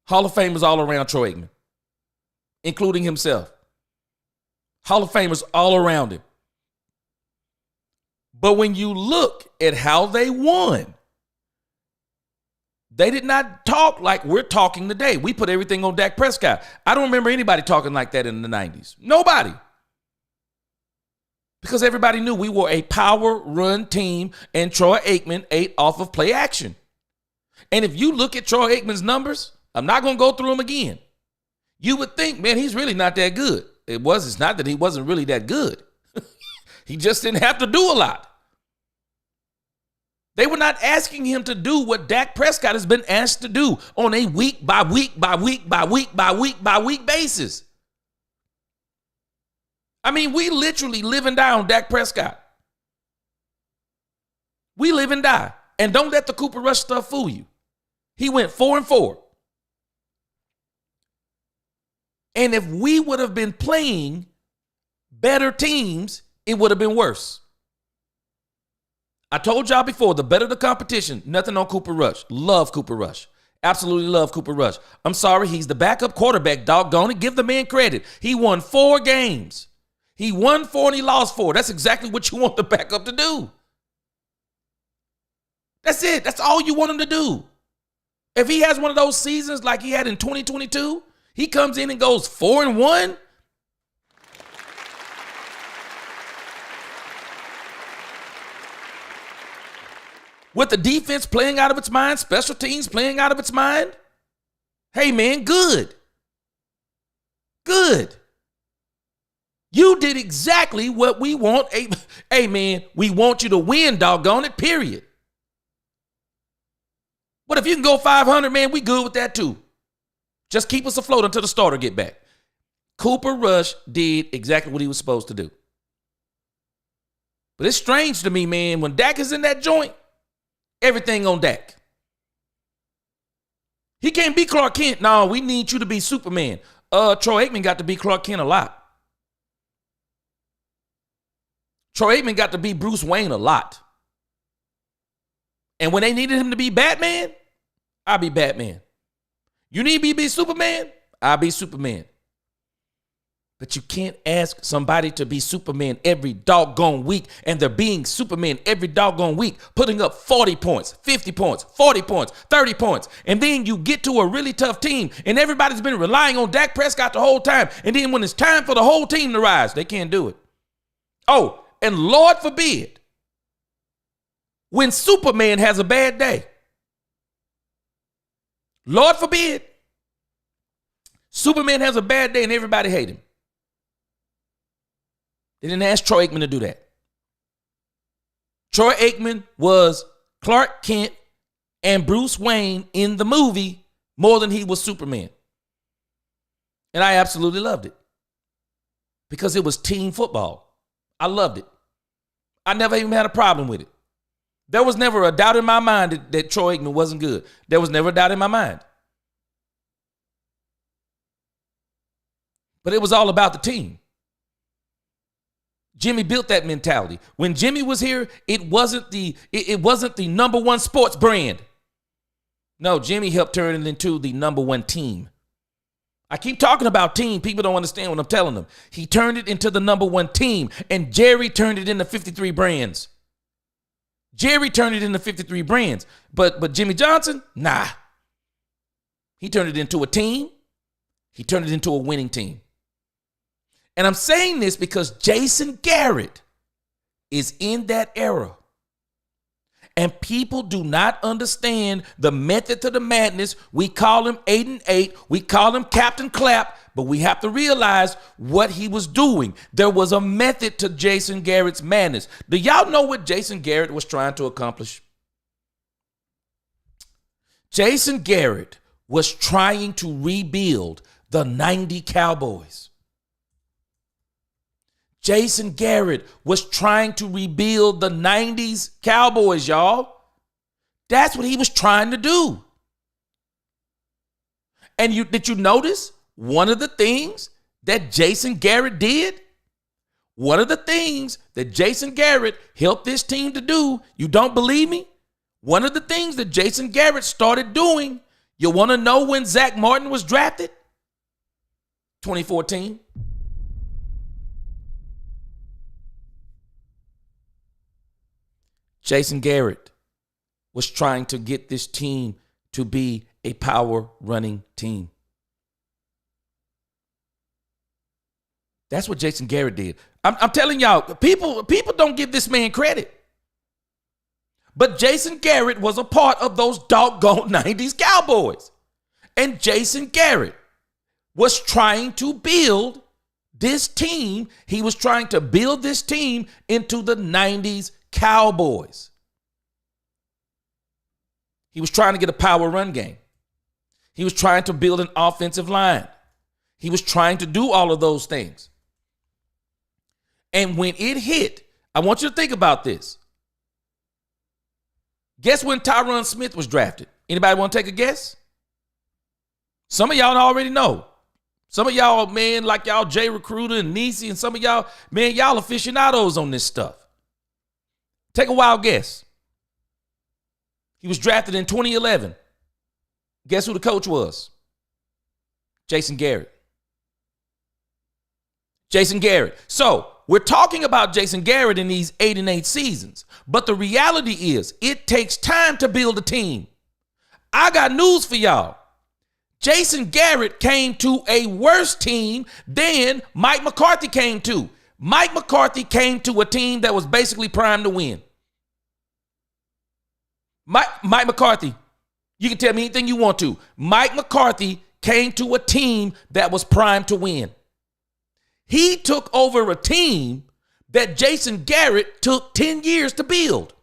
A: Hall of Famers all around Troy Aikman, including himself. Hall of Famers all around him. But when you look at how they won, they did not talk like we're talking today. We put everything on Dak Prescott. I don't remember anybody talking like that in the 90s. Nobody. Because everybody knew we were a power run team and Troy Aikman ate off of play action. And if you look at Troy Aikman's numbers, I'm not going to go through them again. You would think, man, he's really not that good. It's not that he wasn't really that good. He just didn't have to do a lot. They were not asking him to do what Dak Prescott has been asked to do on a week by week basis. I mean, we literally live and die on Dak Prescott. We live and die. And don't let the Cooper Rush stuff fool you. He went 4-4. And if we would have been playing better teams, it would have been worse. I told y'all before, the better the competition, nothing on Cooper Rush. Love Cooper Rush. Absolutely love Cooper Rush. I'm sorry, he's the backup quarterback, doggone it. Give the man credit. He won 4 games. He won 4 and he lost 4. That's exactly what you want the backup to do. That's it. That's all you want him to do. If he has one of those seasons like he had in 2022, he comes in and goes 4-1. With the defense playing out of its mind, special teams playing out of its mind. Hey, man, good. Good. You did exactly what we want. Hey, man, we want you to win, doggone it, period. But if you can go 500, man, we good with that too. Just keep us afloat until the starter get back. Cooper Rush did exactly what he was supposed to do. But it's strange to me, man, when Dak is in that joint, everything on Dak. He can't be Clark Kent. No, we need you to be Superman. Troy Aikman got to be Clark Kent a lot. Troy Aikman got to be Bruce Wayne a lot. And when they needed him to be Batman, I'll be Batman. You need me to be Superman? I'll be Superman. But you can't ask somebody to be Superman every doggone week, and they're being Superman every doggone week, putting up 40 points, 50 points, 40 points, 30 points. And then you get to a really tough team, and everybody's been relying on Dak Prescott the whole time. And then when it's time for the whole team to rise, they can't do it. Oh, and Lord forbid, when Superman has a bad day, Lord forbid, Superman has a bad day and everybody hate him. They didn't ask Troy Aikman to do that. Troy Aikman was Clark Kent and Bruce Wayne in the movie more than he was Superman. And I absolutely loved it because it was team football. I loved it. I never even had a problem with it. There was never a doubt in my mind that Troy Aikman wasn't good. There was never a doubt in my mind. But it was all about the team. Jimmy built that mentality. When Jimmy was here, it wasn't the number one sports brand. No, Jimmy helped turn it into the number one team. I keep talking about team. People don't understand what I'm telling them. He turned it into the number one team, and Jerry turned it into 53 brands. Jerry turned it into 53 brands, but Jimmy Johnson, nah. He turned it into a team. He turned it into a winning team. And I'm saying this because Jason Garrett is in that era. And people do not understand the method to the madness. We call him 8-8. We call him Captain Clap. But we have to realize what he was doing. There was a method to Jason Garrett's madness. Do y'all know what Jason Garrett was trying to accomplish? Jason Garrett was trying to rebuild the 90 Cowboys. Jason Garrett was trying to rebuild the 90s Cowboys, y'all. That's what he was trying to do. And did you notice one of the things that Jason Garrett did? One of the things that Jason Garrett helped this team to do, you don't believe me? One of the things that Jason Garrett started doing, you want to know when Zach Martin was drafted? 2014. Jason Garrett was trying to get this team to be a power running team. That's what Jason Garrett did. I'm telling y'all, people don't give this man credit. But Jason Garrett was a part of those doggone 90s Cowboys. And Jason Garrett was trying to build this team. He was trying to build this team into the 90s Cowboys. He was trying to get a power run game. He was trying to build an offensive line. He was trying to do all of those things. And when it hit, I want you to think about this. Guess when Tyron Smith was drafted? Anybody want to take a guess? Some of y'all already know. Some of y'all, man, like y'all Jay Recruiter and Nisi, and some of y'all, man, y'all aficionados on this stuff. Take a wild guess. He was drafted in 2011. Guess who the coach was? Jason Garrett. Jason Garrett. So we're talking about Jason Garrett in these 8-8 seasons. But the reality is it takes time to build a team. I got news for y'all. Jason Garrett came to a worse team than Mike McCarthy came to. Mike McCarthy came to a team that was basically primed to win. Mike McCarthy, you can tell me anything you want to. Mike McCarthy came to a team that was primed to win. He took over a team that Jason Garrett took 10 years to build.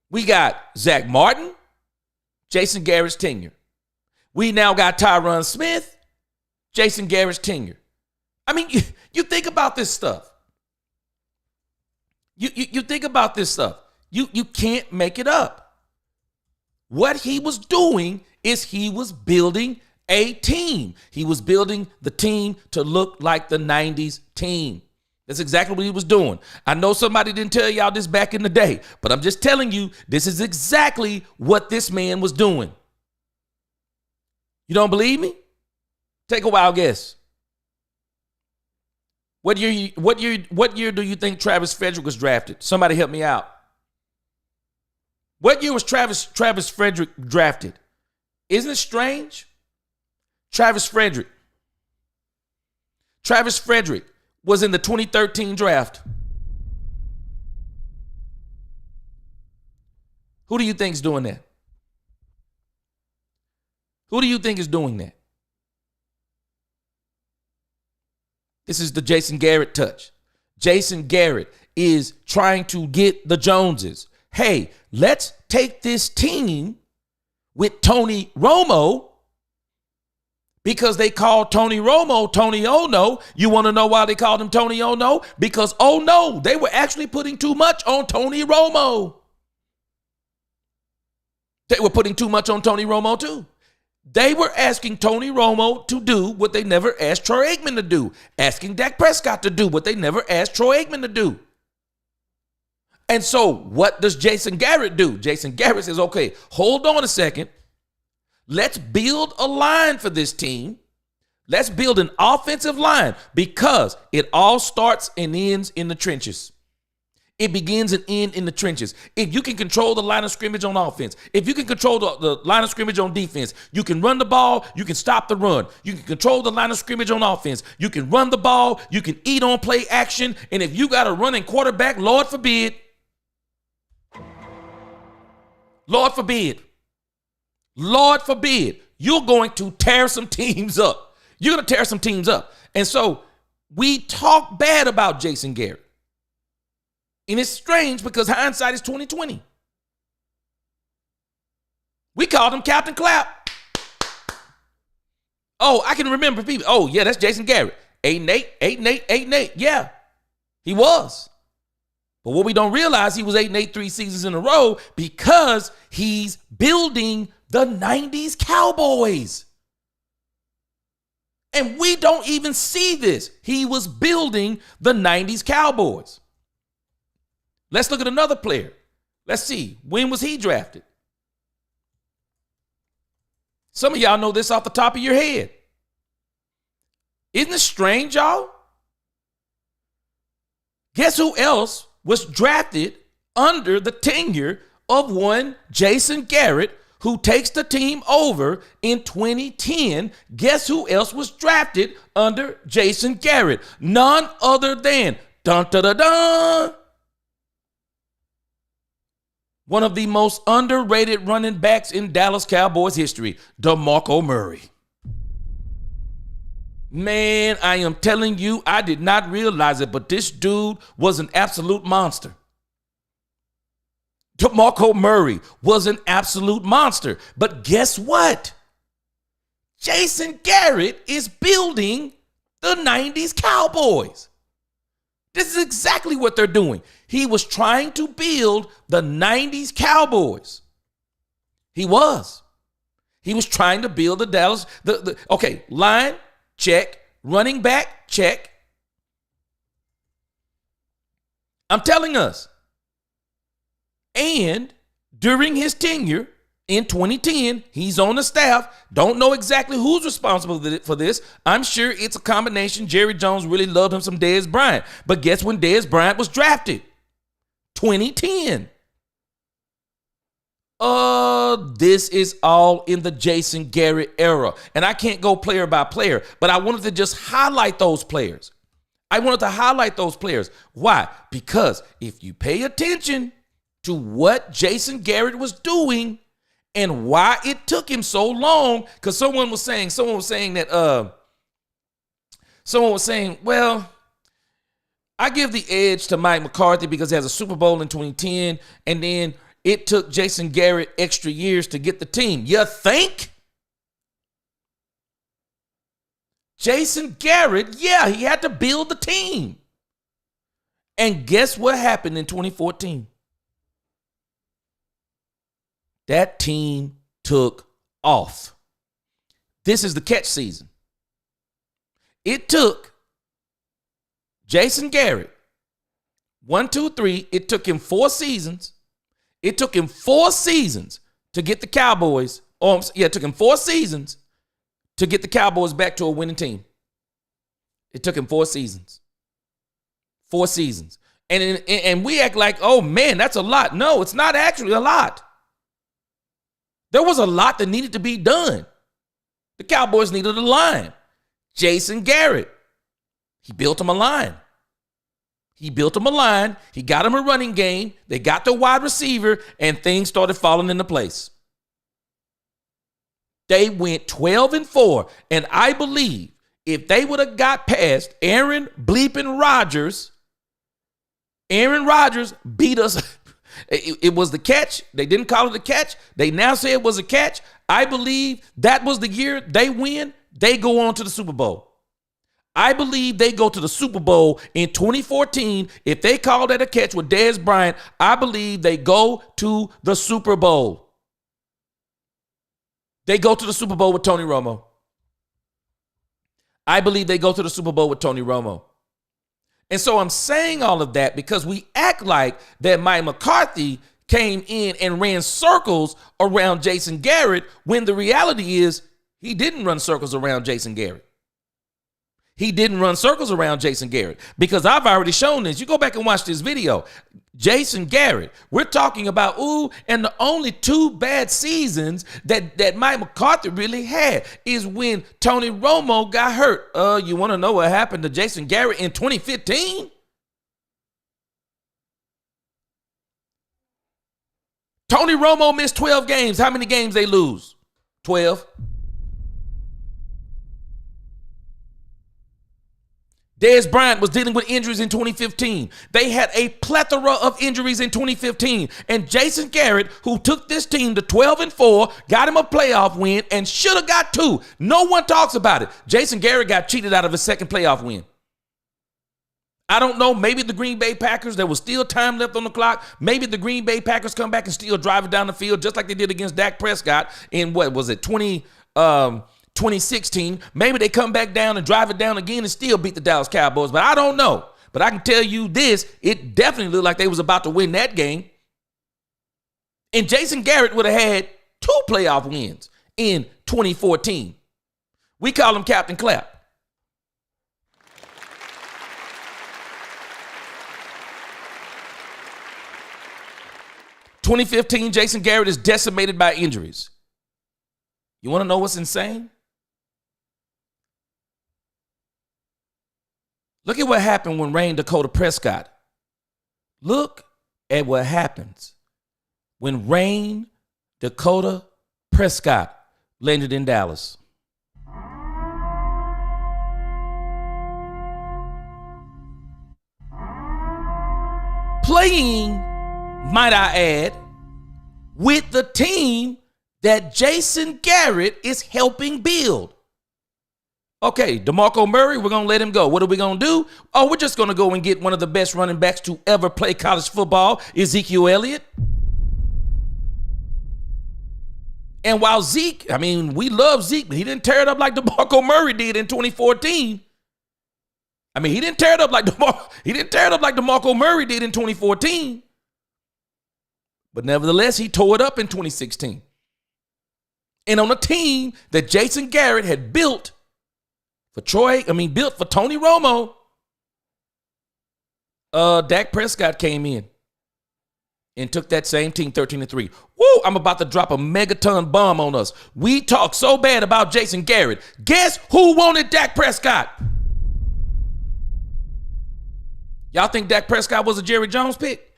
A: We got Zach Martin, Jason Garrett's tenure. We now got Tyron Smith, Jason Garrett's tenure. I mean, you think about this stuff. You think about this stuff. You can't make it up. What he was doing is he was building a team. He was building the team to look like the 90s team. That's exactly what he was doing. I know somebody didn't tell y'all this back in the day, but I'm just telling you, this is exactly what this man was doing. You don't believe me? Take a wild guess. What year do you think Travis Frederick was drafted? Somebody help me out. What year was Travis Frederick drafted? Isn't it strange? Travis Frederick was in the 2013 draft. Who do you think is doing that? Who do you think is doing that? This is the Jason Garrett touch. Jason Garrett is trying to get the Joneses. Hey, let's take this team with Tony Romo, because they called Tony Romo Tony Oh No. You want to know why they called him Tony Oh No? Because, oh no, they were actually putting too much on Tony Romo. They were putting too much on Tony Romo too. They were asking Tony Romo to do what they never asked Troy Aikman to do. Asking Dak Prescott to do what they never asked Troy Aikman to do. And so what does Jason Garrett do? Jason Garrett says, okay, hold on a second. Let's build a line for this team. Let's build an offensive line, because it all starts and ends in the trenches. It begins and ends in the trenches. If you can control the line of scrimmage on offense, if you can control the line of scrimmage on defense, you can run the ball, you can stop the run. You can control the line of scrimmage on offense. You can run the ball, you can eat on play action. And if you got a running quarterback, Lord forbid, Lord forbid, you're going to tear some teams up. You're going to tear some teams up. And so we talk bad about Jason Garrett. And it's strange because hindsight is 2020. We called him Captain Clap. Oh, I can remember people. Oh, yeah, that's Jason Garrett. 8-8, 8-8, 8-8. Yeah, he was. But what we don't realize, he was 8-8 3 seasons in a row because he's building the 90s Cowboys. And we don't even see this. He was building the 90s Cowboys. Let's look at another player. Let's see. When was he drafted? Some of y'all know this off the top of your head. Isn't it strange, y'all? Guess who else was drafted under the tenure of one Jason Garrett, who takes the team over in 2010? Guess who else was drafted under Jason Garrett? None other than dun dun dun dun, one of the most underrated running backs in Dallas Cowboys history, DeMarco Murray. Man, I am telling you, I did not realize it, but this dude was an absolute monster. DeMarco Murray was an absolute monster. But guess what? Jason Garrett is building the 90s Cowboys. This is exactly what they're doing. He was trying to build the 90s Cowboys. He was. He was trying to build the Dallas, okay, line, check. Running back, check. I'm telling us. And during his tenure in 2010, he's on the staff. Don't know exactly who's responsible for this. I'm sure it's a combination. Jerry Jones really loved him some Dez Bryant. But guess when Dez Bryant was drafted? 2010. This is all in the Jason Garrett era. And I can't go player by player, but I wanted to just highlight those players. Why? Because if you pay attention to what Jason Garrett was doing and why it took him so long, because someone was saying, well, I give the edge to Mike McCarthy because he has a Super Bowl in 2010, and then it took Jason Garrett extra years to get the team. You think? Jason Garrett, yeah, he had to build the team. And guess what happened in 2014? That team took off. This is the catch season. It took Jason Garrett, 1, 2, 3. It took him 4 seasons. It took him 4 seasons to get the Cowboys. It took him 4 seasons to get the Cowboys back to a winning team. It took him 4 seasons. 4 seasons. And we act like, oh man, that's a lot. No, it's not actually a lot. There was a lot that needed to be done. The Cowboys needed a line. Jason Garrett. He built him a line. He built him a line. He got him a running game. They got the wide receiver, and things started falling into place. They went 12-4, and I believe if they would have got past Aaron bleeping Rodgers, Aaron Rodgers beat us. It was the catch. They didn't call it a catch. They now say it was a catch. I believe that was the year they win. They go on to the Super Bowl. I believe they go to the Super Bowl in 2014. If they call that a catch with Dez Bryant, I believe they go to the Super Bowl. They go to the Super Bowl with Tony Romo. I believe they go to the Super Bowl with Tony Romo. And so I'm saying all of that because we act like that Mike McCarthy came in and ran circles around Jason Garrett when the reality is he didn't run circles around Jason Garrett. He didn't run circles around Jason Garrett because I've already shown this. You go back and watch this video. Jason Garrett, we're talking about, and the only two bad seasons that Mike McCarthy really had is when Tony Romo got hurt. You want to know what happened to Jason Garrett in 2015? Tony Romo missed 12 games. How many games they lose? 12. Dez Bryant was dealing with injuries in 2015. They had a plethora of injuries in 2015. And Jason Garrett, who took this team to 12-4, got him a playoff win and should have got 2. No one talks about it. Jason Garrett got cheated out of his second playoff win. I don't know. Maybe the Green Bay Packers, there was still time left on the clock. Maybe the Green Bay Packers come back and still drive it down the field just like they did against Dak Prescott in 2016. Maybe they come back down and drive it down again and still beat the Dallas Cowboys, but I don't know. But I can tell you this, it definitely looked like they was about to win that game. And Jason Garrett would have had 2 playoff wins in 2014. We call him Captain Clap. (2015) Jason Garrett is decimated by injuries. You want to know what's insane? Look at what happened when Rayne Dakota Prescott. Look at what happens when Rayne Dakota Prescott landed in Dallas. Playing, might I add, with the team that Jason Garrett is helping build. Okay, DeMarco Murray, we're going to let him go. What are we going to do? Oh, we're just going to go and get one of the best running backs to ever play college football, Ezekiel Elliott. And while Zeke, we love Zeke, but he didn't tear it up like DeMarco Murray did in 2014. He didn't tear it up like DeMarco Murray did in 2014. But nevertheless, he tore it up in 2016. And on a team that Jason Garrett had built for built for Tony Romo, Dak Prescott came in and took that same team 13-3. Woo, I'm about to drop a megaton bomb on us. We talk so bad about Jason Garrett. Guess who wanted Dak Prescott? Y'all think Dak Prescott was a Jerry Jones pick?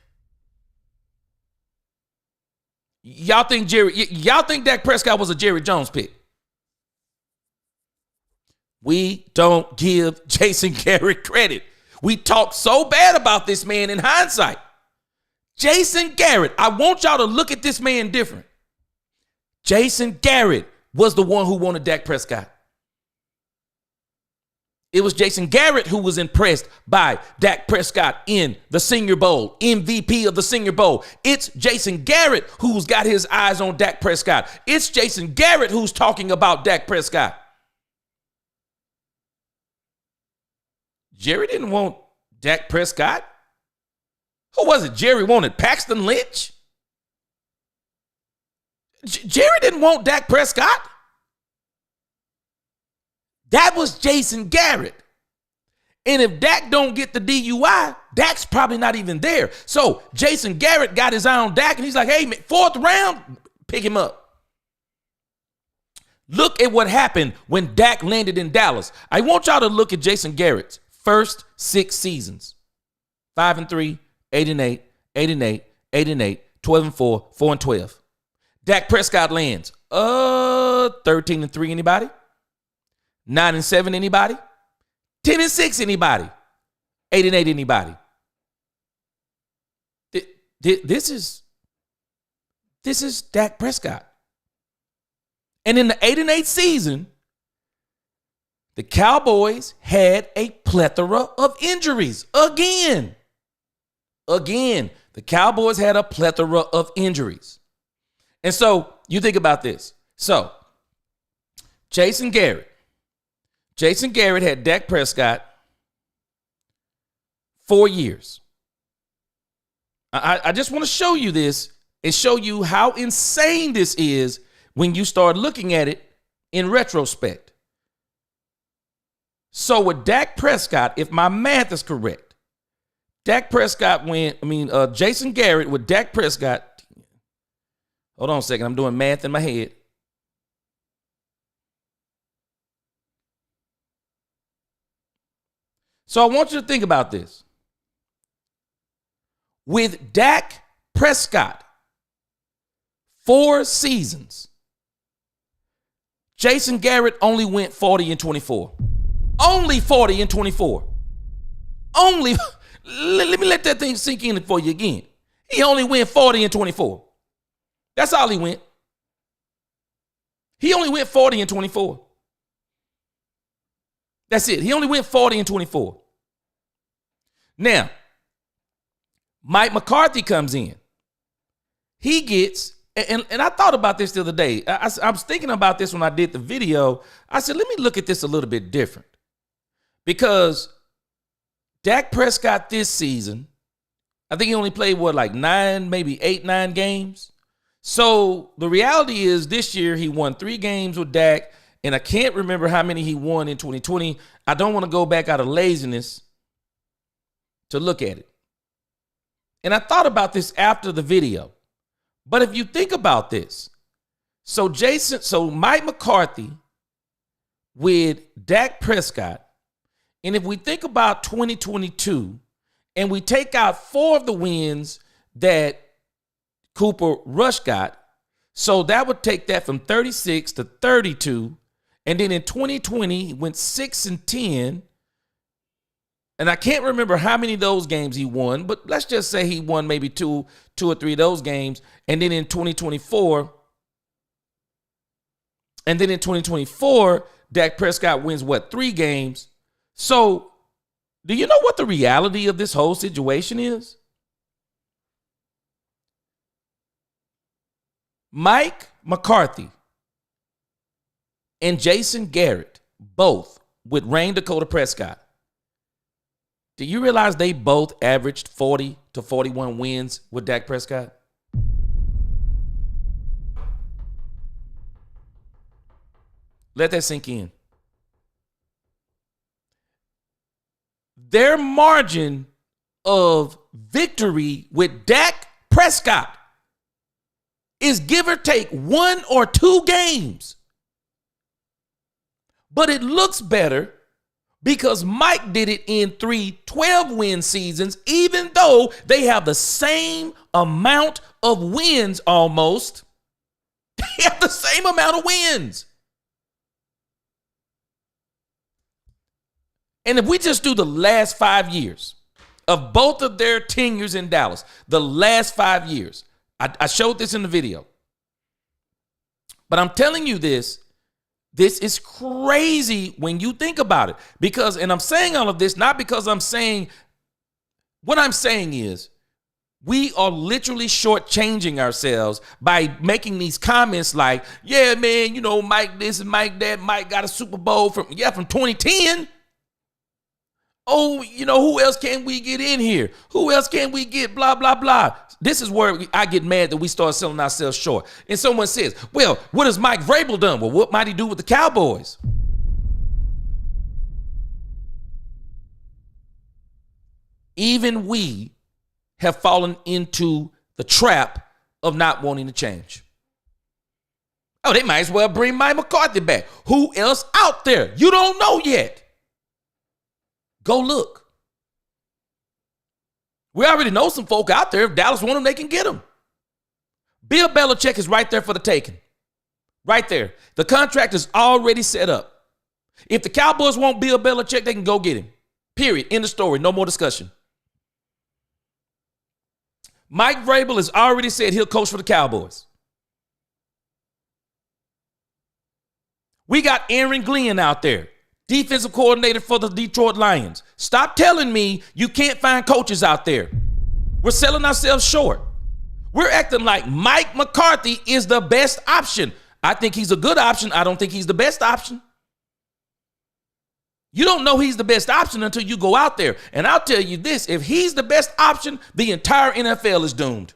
A: Y'all think Dak Prescott was a Jerry Jones pick? We don't give Jason Garrett credit. We talk so bad about this man in hindsight. Jason Garrett, I want y'all to look at this man different. Jason Garrett was the one who wanted Dak Prescott. It was Jason Garrett who was impressed by Dak Prescott in the Senior Bowl, MVP of the Senior Bowl. It's Jason Garrett who's got his eyes on Dak Prescott. It's Jason Garrett who's talking about Dak Prescott. Jerry didn't want Dak Prescott. Who was it? Jerry wanted Paxton Lynch. Jerry didn't want Dak Prescott. That was Jason Garrett. And if Dak don't get the DUI, Dak's probably not even there. So Jason Garrett got his eye on Dak, and he's like, hey, 4th round, pick him up. Look at what happened when Dak landed in Dallas. I want y'all to look at Jason Garrett's first 6 seasons. 5-3, 8-8, 8-8, 8-8, 12-4, 4-12. Dak Prescott lands 13-3, anybody? 9-7, anybody? 10-6, anybody? 8-8, anybody? This is Dak Prescott. And in the 8-8 season, the Cowboys had a plethora of injuries. Again, the Cowboys had a plethora of injuries. And so you think about this. So Jason Garrett had Dak Prescott 4 years. I just want to show you this and show you how insane this is when you start looking at it in retrospect. So with Dak Prescott, if my math is correct, Jason Garrett with Dak Prescott. Hold on a second. I'm doing math in my head. So I want you to think about this. With Dak Prescott, 4 seasons, Jason Garrett only went 40-24. Only 40-24. Only, let me let that thing sink in for you again. He only went 40-24. That's all he went. He only went 40-24. That's it. He only went 40-24. Now, Mike McCarthy comes in. He gets, and I thought about this the other day. I was thinking about this when I did the video. I said, let me look at this a little bit different. Because Dak Prescott this season, I think he only played, 9, maybe 8, 9 games. So the reality is this year he won 3 games with Dak, and I can't remember how many he won in 2020. I don't want to go back out of laziness to look at it. And I thought about this after the video. But if you think about this, so Mike McCarthy with Dak Prescott, and if we think about 2022 and we take out 4 of the wins that Cooper Rush got, so that would take that from 36 to 32. And then in 2020, he went 6-10. And I can't remember how many of those games he won, but let's just say he won maybe two or 3 of those games. And then in 2024, Dak Prescott wins 3 games. So do you know what the reality of this whole situation is? Mike McCarthy and Jason Garrett, both with Rain Dakota Prescott. Do you realize they both averaged 40 to 41 wins with Dak Prescott? Let that sink in. Their margin of victory with Dak Prescott is give or take 1 or 2 games. But it looks better because Mike did it in 3 12-win seasons, even though they have the same amount of wins almost. They have the same amount of wins. And if we just do the last 5 years of both of their tenures in Dallas, the last 5 years, I showed this in the video. But I'm telling you this is crazy when you think about it. Because, and I'm saying all of this, not because I'm saying, what I'm saying is, we are literally shortchanging ourselves by making these comments like, yeah, man, Mike this and Mike that. Mike got a Super Bowl from 2010. Oh, who else can we get in here? Who else can we get? Blah, blah, blah. This is where I get mad that we start selling ourselves short. And someone says, well, what has Mike Vrabel done? Well, what might he do with the Cowboys? Even we have fallen into the trap of not wanting to change. Oh, they might as well bring Mike McCarthy back. Who else out there? You don't know yet. Go look. We already know some folk out there. If Dallas want them, they can get them. Bill Belichick is right there for the taking. Right there. The contract is already set up. If the Cowboys want Bill Belichick, they can go get him. Period. End of story. No more discussion. Mike Vrabel has already said he'll coach for the Cowboys. We got Aaron Glenn out there, defensive coordinator for the Detroit Lions. Stop telling me you can't find coaches out there. We're selling ourselves short. We're acting like Mike McCarthy is the best option. I think he's a good option. I don't think he's the best option. You don't know he's the best option until you go out there. And I'll tell you this, if he's the best option, the entire NFL is doomed.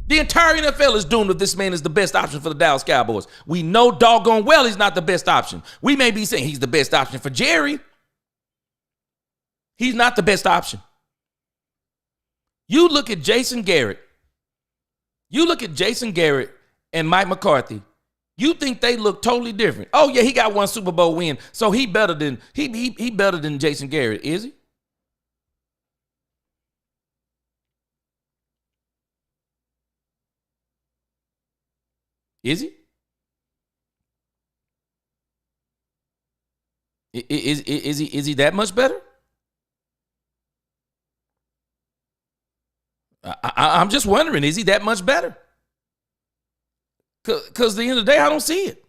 A: The entire NFL is doomed if this man is the best option for the Dallas Cowboys. We know doggone well he's not the best option. We may be saying he's the best option for Jerry. He's not the best option. You look at Jason Garrett. You look at Jason Garrett and Mike McCarthy. You think they look totally different. Oh, yeah, he got one Super Bowl win, so he better than he better than Jason Garrett, is he? Is he? Is he that much better? I'm just wondering, is he that much better? Because at the end of the day, I don't see it.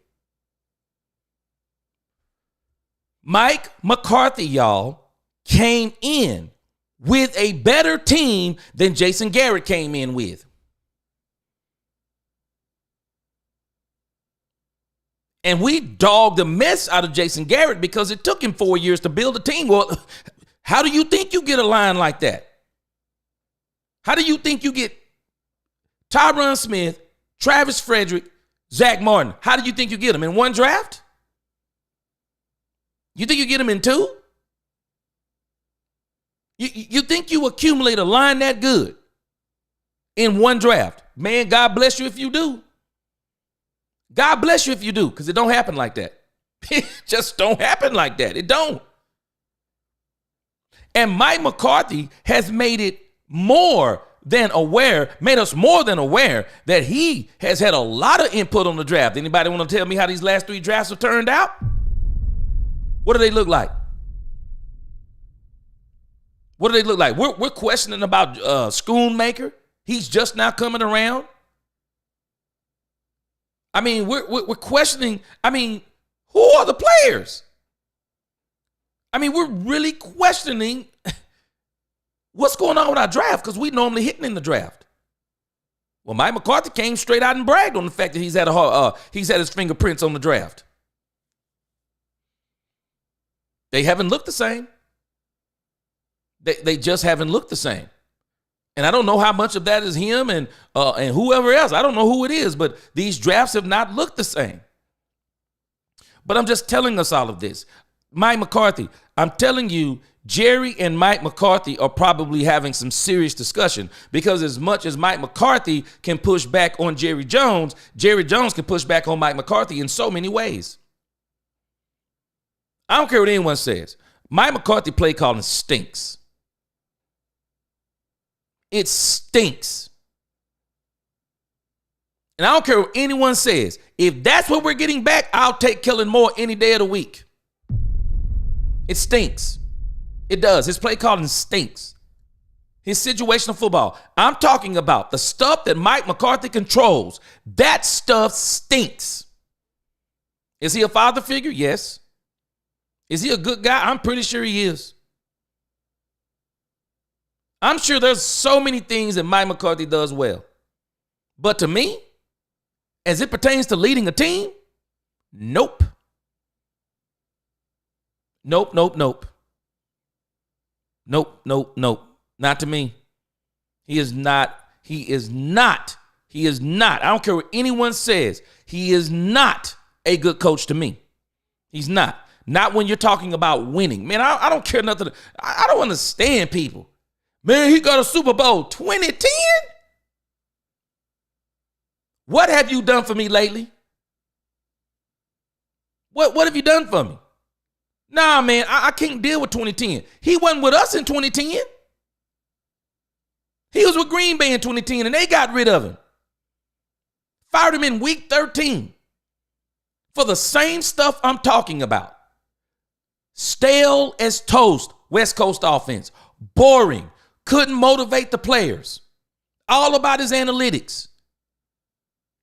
A: Mike McCarthy, y'all, came in with a better team than Jason Garrett came in with. And we dogged the mess out of Jason Garrett because it took him 4 years to build a team. Well, how do you think you get a line like that? How do you think you get Tyron Smith, Travis Frederick, Zach Martin? How do you think you get them? In one draft? You think you get them in two? You think you accumulate a line that good in one draft? Man, God bless you if you do. God bless you if you do, because it don't happen like that. It just don't happen like that. It don't. And Mike McCarthy has made us more than aware that he has had a lot of input on the draft. Anybody want to tell me how these last 3 drafts have turned out? What do they look like? What do they look like? We're questioning about Schoonmaker. He's just now coming around. I mean, we're questioning. I mean, who are the players? I mean, we're really questioning what's going on with our draft because we normally hitting in the draft. Well, Mike McCarthy came straight out and bragged on the fact that he's had his fingerprints on the draft. They haven't looked the same. They just haven't looked the same. And I don't know how much of that is him and whoever else. I don't know who it is, but these drafts have not looked the same. But I'm just telling us all of this. Mike McCarthy, I'm telling you, Jerry and Mike McCarthy are probably having some serious discussion because as much as Mike McCarthy can push back on Jerry Jones can push back on Mike McCarthy in so many ways. I don't care what anyone says. Mike McCarthy play calling stinks. It stinks. And I don't care what anyone says. If that's what we're getting back, I'll take Kellen Moore any day of the week. It stinks. It does. His play calling stinks. His situational football. I'm talking about the stuff that Mike McCarthy controls. That stuff stinks. Is he a father figure? Yes. Is he a good guy? I'm pretty sure he is. I'm sure there's so many things that Mike McCarthy does well. But to me, as it pertains to leading a team, nope. Nope. Not to me. He is not. I don't care what anyone says. He is not a good coach to me. He's not. Not when you're talking about winning. Man, I don't care nothing. I don't understand people. Man, he got a Super Bowl 2010? What have you done for me lately? What have you done for me? Nah, man, I can't deal with 2010. He wasn't with us in 2010. He was with Green Bay in 2010, and they got rid of him. Fired him in week 13 for the same stuff I'm talking about. Stale as toast, West Coast offense. Boring. Couldn't motivate the players. All about his analytics.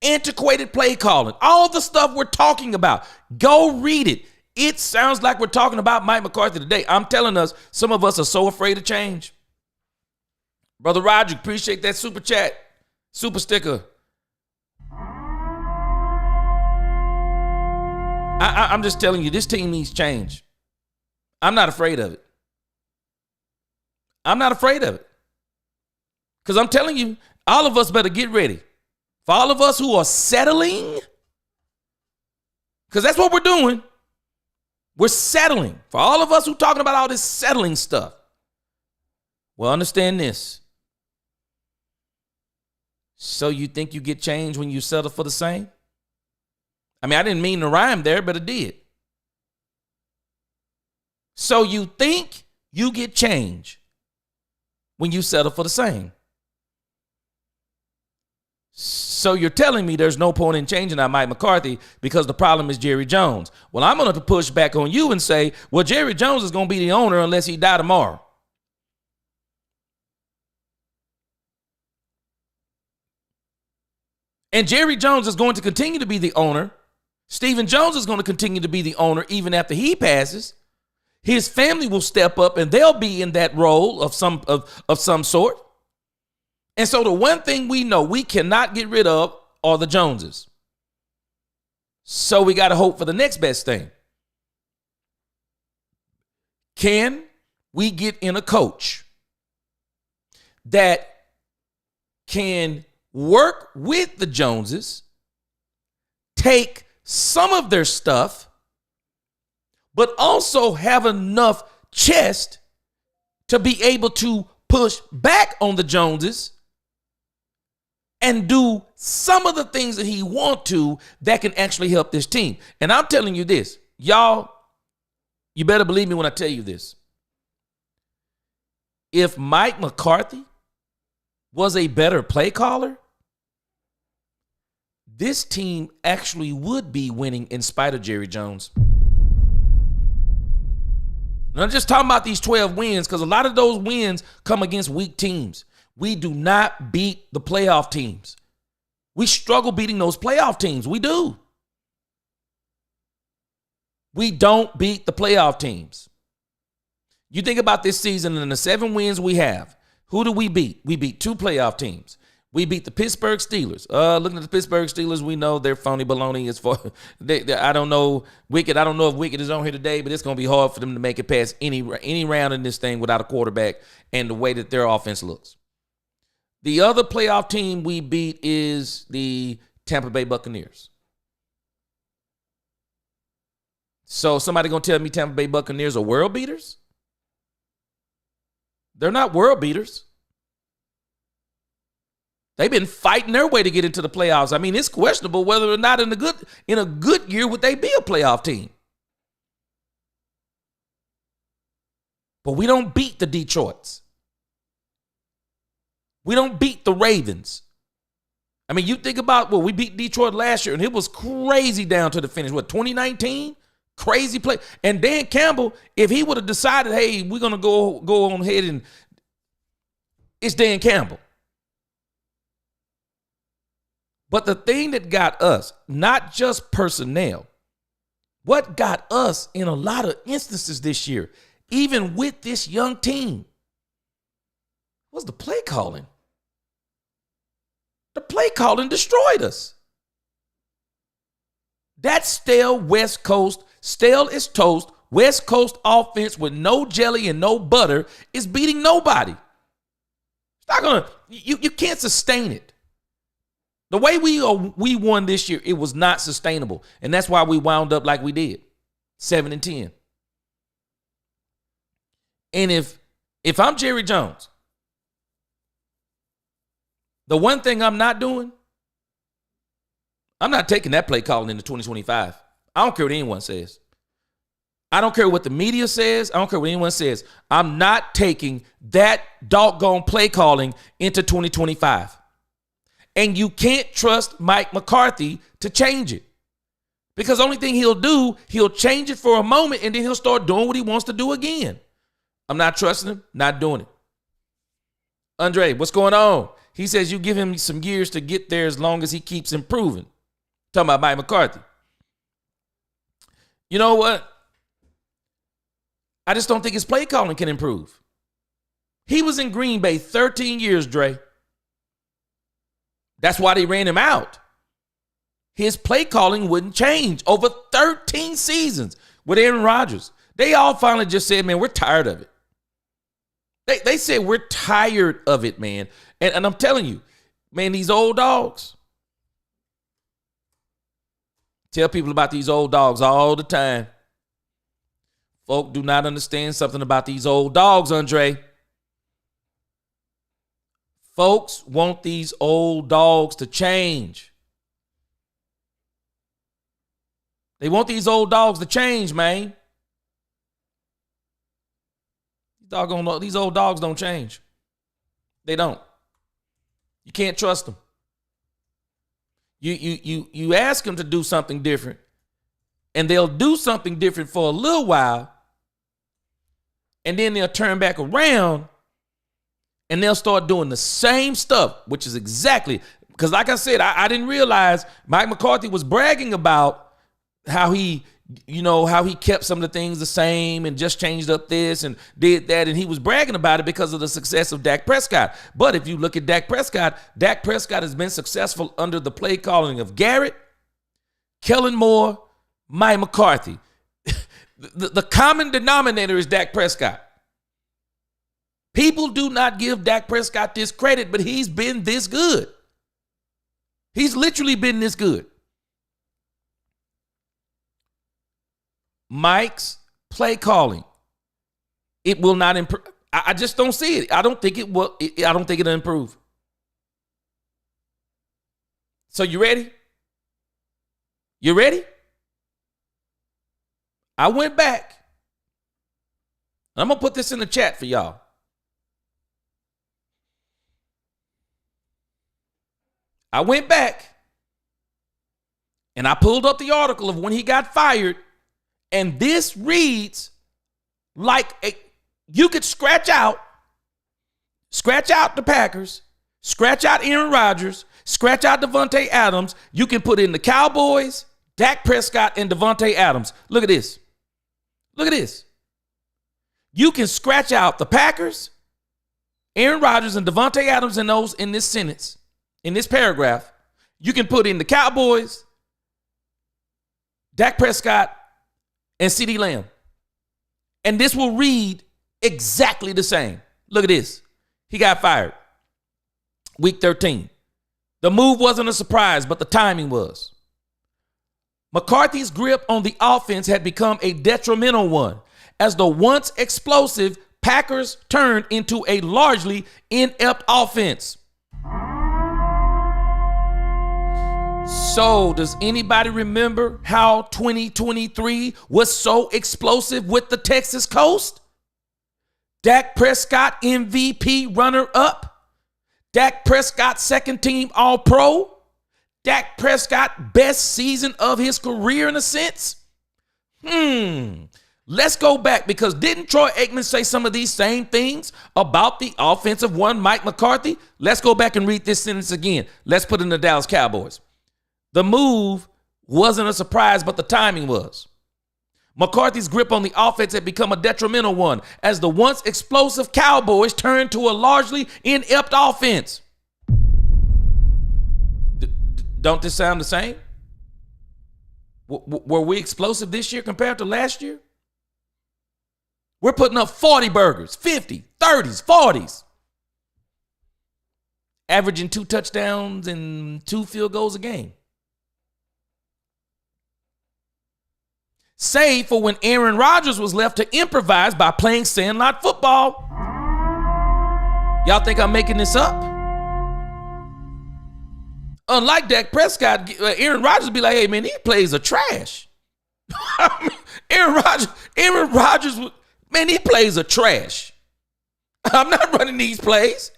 A: Antiquated play calling. All the stuff we're talking about. Go read it. It sounds like we're talking about Mike McCarthy today. I'm telling us, some of us are so afraid of change. Brother Roger, appreciate that super chat, super sticker. I'm just telling you, this team needs change. I'm not afraid of it. I'm not afraid of it. Because I'm telling you, all of us better get ready. For all of us who are settling, because that's what we're doing. We're settling. For all of us who talking about all this settling stuff. Well, understand this. So you think you get change when you settle for the same? I mean, I didn't mean to rhyme there, but it did. So you think you get change when you settle for the same? So you're telling me there's no point in changing out Mike McCarthy because the problem is Jerry Jones. Well, I'm going to push back on you and say, well, Jerry Jones is going to be the owner unless he die tomorrow. And Jerry Jones is going to continue to be the owner. Stephen Jones is going to continue to be the owner even after he passes. His family will step up and they'll be in that role of some sort. And so the one thing we know we cannot get rid of are the Joneses. So we got to hope for the next best thing. Can we get in a coach that can work with the Joneses, take some of their stuff, but also have enough chest to be able to push back on the Joneses and do some of the things that he want to that can actually help this team. And I'm telling you this, y'all, you better believe me when I tell you this. If Mike McCarthy was a better play caller, this team actually would be winning in spite of Jerry Jones. And I'm just talking about these 12 wins because a lot of those wins come against weak teams. We do not beat the playoff teams. We struggle beating those playoff teams. We do. We don't beat the playoff teams. You think about this season and the 7 wins we have. Who do we beat? We beat 2 playoff teams. We beat the Pittsburgh Steelers. Looking at the Pittsburgh Steelers, we know they're phony baloney as far. I don't know Wicked. I don't know if Wicked is on here today, but it's going to be hard for them to make it past any round in this thing without a quarterback and the way that their offense looks. The other playoff team we beat is the Tampa Bay Buccaneers. So somebody going to tell me Tampa Bay Buccaneers are world beaters? They're not world beaters. They've been fighting their way to get into the playoffs. I mean, it's questionable whether or not in a good year would they be a playoff team. But we don't beat the Detroits. We don't beat the Ravens. I mean, you think about, well, we beat Detroit last year, and it was crazy down to the finish. What, 2019? Crazy play. And Dan Campbell, if he would have decided, hey, we're going to go on ahead and it's Dan Campbell. But the thing that got us, not just personnel, what got us in a lot of instances this year, even with this young team, was the play calling. The play calling destroyed us. That stale West Coast, stale as toast, West Coast offense with no jelly and no butter is beating nobody. It's not gonna, you can't sustain it. The way we won this year, it was not sustainable. And that's why we wound up like we did, 7-10. And if I'm Jerry Jones, the one thing I'm not doing, I'm not taking that play calling into 2025. I don't care what anyone says. I don't care what the media says. I don't care what anyone says. I'm not taking that doggone play calling into 2025. And you can't trust Mike McCarthy to change it. Because the only thing he'll do, he'll change it for a moment and then he'll start doing what he wants to do again. I'm not trusting him, not doing it. Andre, what's going on? He says you give him some years to get there as long as he keeps improving. Talking about Mike McCarthy. You know what? I just don't think his play calling can improve. He was in Green Bay 13 years, Dre. That's why they ran him out. His play calling wouldn't change over 13 seasons with Aaron Rodgers. They all finally just said, man, we're tired of it. They said we're tired of it, man. And I'm telling you, man, these old dogs. Tell people about these old dogs all the time. Folk do not understand something about these old dogs, Andre. Folks want these old dogs to change. They want these old dogs to change, man. These old dogs don't change. They don't. You can't trust them. You ask them to do something different, and they'll do something different for a little while, and then they'll turn back around, and they'll start doing the same stuff, which is exactly, because like I said, I didn't realize Mike McCarthy was bragging about how he kept some of the things the same and just changed up this and did that. And he was bragging about it because of the success of Dak Prescott. But if you look at Dak Prescott has been successful under the play calling of Garrett, Kellen Moore, Mike McCarthy. The common denominator is Dak Prescott. People do not give Dak Prescott this credit, but he's been this good. He's literally been this good. Mike's play calling, it will not improve. I just don't see it. I don't think it will. I don't think it'll improve. So you ready? You ready? I went back. I'm going to put this in the chat for y'all. I went back and I pulled up the article of when he got fired. And this reads like you could scratch out the Packers, scratch out Aaron Rodgers, scratch out Davante Adams. You can put in the Cowboys, Dak Prescott, and Davante Adams. Look at this. Look at this. You can scratch out the Packers, Aaron Rodgers, and Davante Adams in this sentence, in this paragraph. You can put in the Cowboys, Dak Prescott, and CeeDee Lamb. And this will read exactly the same. Look at this. He got fired. Week 13. The move wasn't a surprise, but the timing was. McCarthy's grip on the offense had become a detrimental one as the once explosive Packers turned into a largely inept offense. So, does anybody remember how 2023 was so explosive with the Texas Coast? Dak Prescott MVP runner-up. Dak Prescott second team All-Pro. Dak Prescott best season of his career in a sense. Let's go back, because didn't Troy Aikman say some of these same things about the offensive one, Mike McCarthy? Let's go back and read this sentence again. Let's put in the Dallas Cowboys. The move wasn't a surprise, but the timing was. McCarthy's grip on the offense had become a detrimental one as the once explosive Cowboys turned to a largely inept offense. Don't this sound the same? Were we explosive this year compared to last year? We're putting up 40 burgers, 50, 30s, 40s. Averaging 2 touchdowns and 2 field goals a game. Save for when Aaron Rodgers was left to improvise by playing sandlot football. Y'all think I'm making this up? Unlike Dak Prescott, Aaron Rodgers be like, hey, man, these plays are trash. Aaron Aaron Rodgers, man, these plays are trash. I'm not running these plays.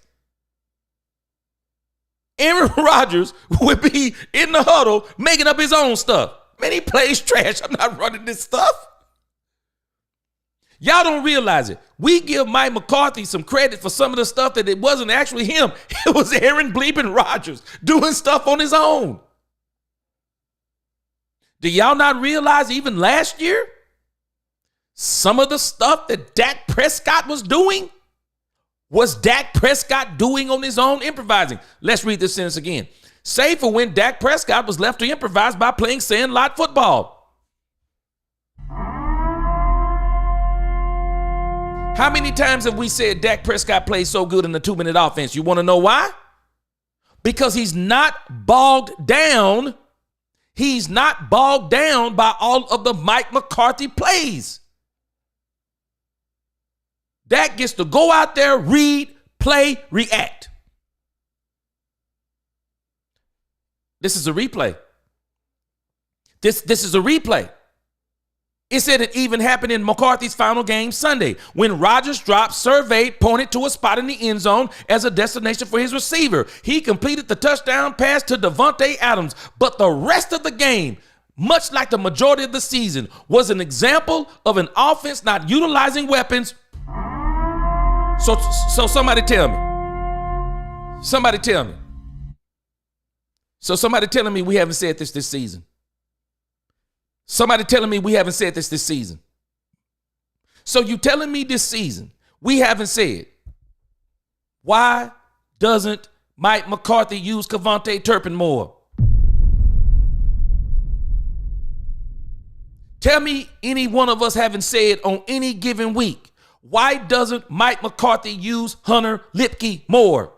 A: Aaron Rodgers would be in the huddle making up his own stuff. Man, he plays trash. I'm not running this stuff. Y'all don't realize it. We give Mike McCarthy some credit for some of the stuff that it wasn't actually him. It was Aaron bleeping Rodgers doing stuff on his own. Do y'all not realize even last year, some of the stuff that Dak Prescott was doing was Dak Prescott doing on his own, improvising? Let's read this sentence again. Save for when Dak Prescott was left to improvise by playing sandlot football. How many times have we said Dak Prescott plays so good in the 2-minute offense? You want to know why? Because he's not bogged down. He's not bogged down by all of the Mike McCarthy plays. Dak gets to go out there, read, play, react. This is a replay. This is a replay. It said it even happened in McCarthy's final game Sunday when Rodgers dropped, surveyed, pointed to a spot in the end zone as a destination for his receiver. He completed the touchdown pass to Davante Adams, but the rest of the game, much like the majority of the season, was an example of an offense not utilizing weapons. So somebody tell me. Somebody tell me. So somebody telling me we haven't said this season. Somebody telling me we haven't said this season. So you telling me this season we haven't said, why doesn't Mike McCarthy use Kevontae Turpin more? Tell me any one of us haven't said on any given week, why doesn't Mike McCarthy use Hunter Lipke more?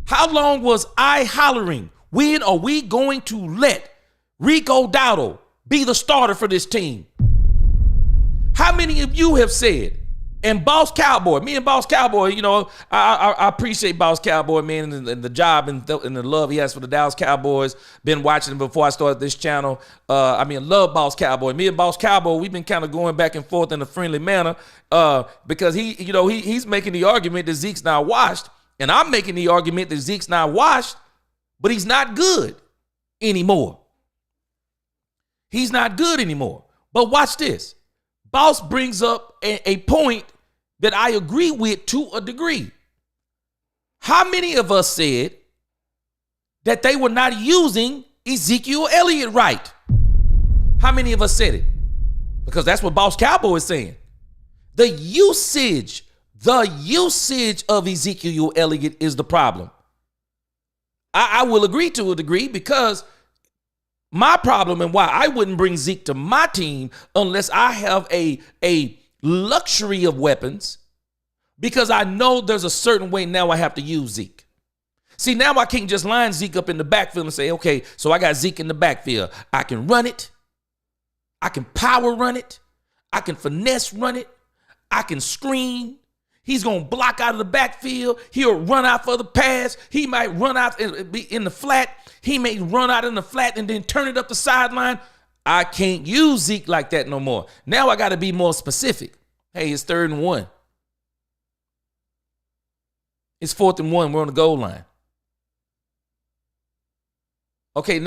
A: How long was I hollering, when are we going to let Rico Dowdle be the starter for this team? How many of you have said, and Boss Cowboy, me and Boss Cowboy, you know, I appreciate Boss Cowboy, man, and the job and the love he has for the Dallas Cowboys. Been watching him before I started this channel. Love Boss Cowboy. Me and Boss Cowboy, we've been kind of going back and forth in a friendly manner because he's making the argument that Zeke's not washed, and I'm making the argument that Zeke's not washed, but he's not good anymore. He's not good anymore. But watch this. Boss brings up a point that I agree with to a degree. How many of us said that they were not using Ezekiel Elliott right? How many of us said it? Because that's what Boss Cowboy is saying. The usage of Ezekiel Elliott is the problem. I will agree to a degree, because my problem and why I wouldn't bring Zeke to my team unless I have a luxury of weapons, because I know there's a certain way now I have to use Zeke. See, now I can't just line Zeke up in the backfield and say, okay, so I got Zeke in the backfield. I can run it. I can power run it. I can finesse run it. I can screen. He's going to block out of the backfield. He'll run out for the pass. He might run out in the flat. He may run out in the flat and then turn it up the sideline. I can't use Zeke like that no more. Now I got to be more specific. Hey, it's 3rd and 1. It's 4th and 1. We're on the goal line. Okay,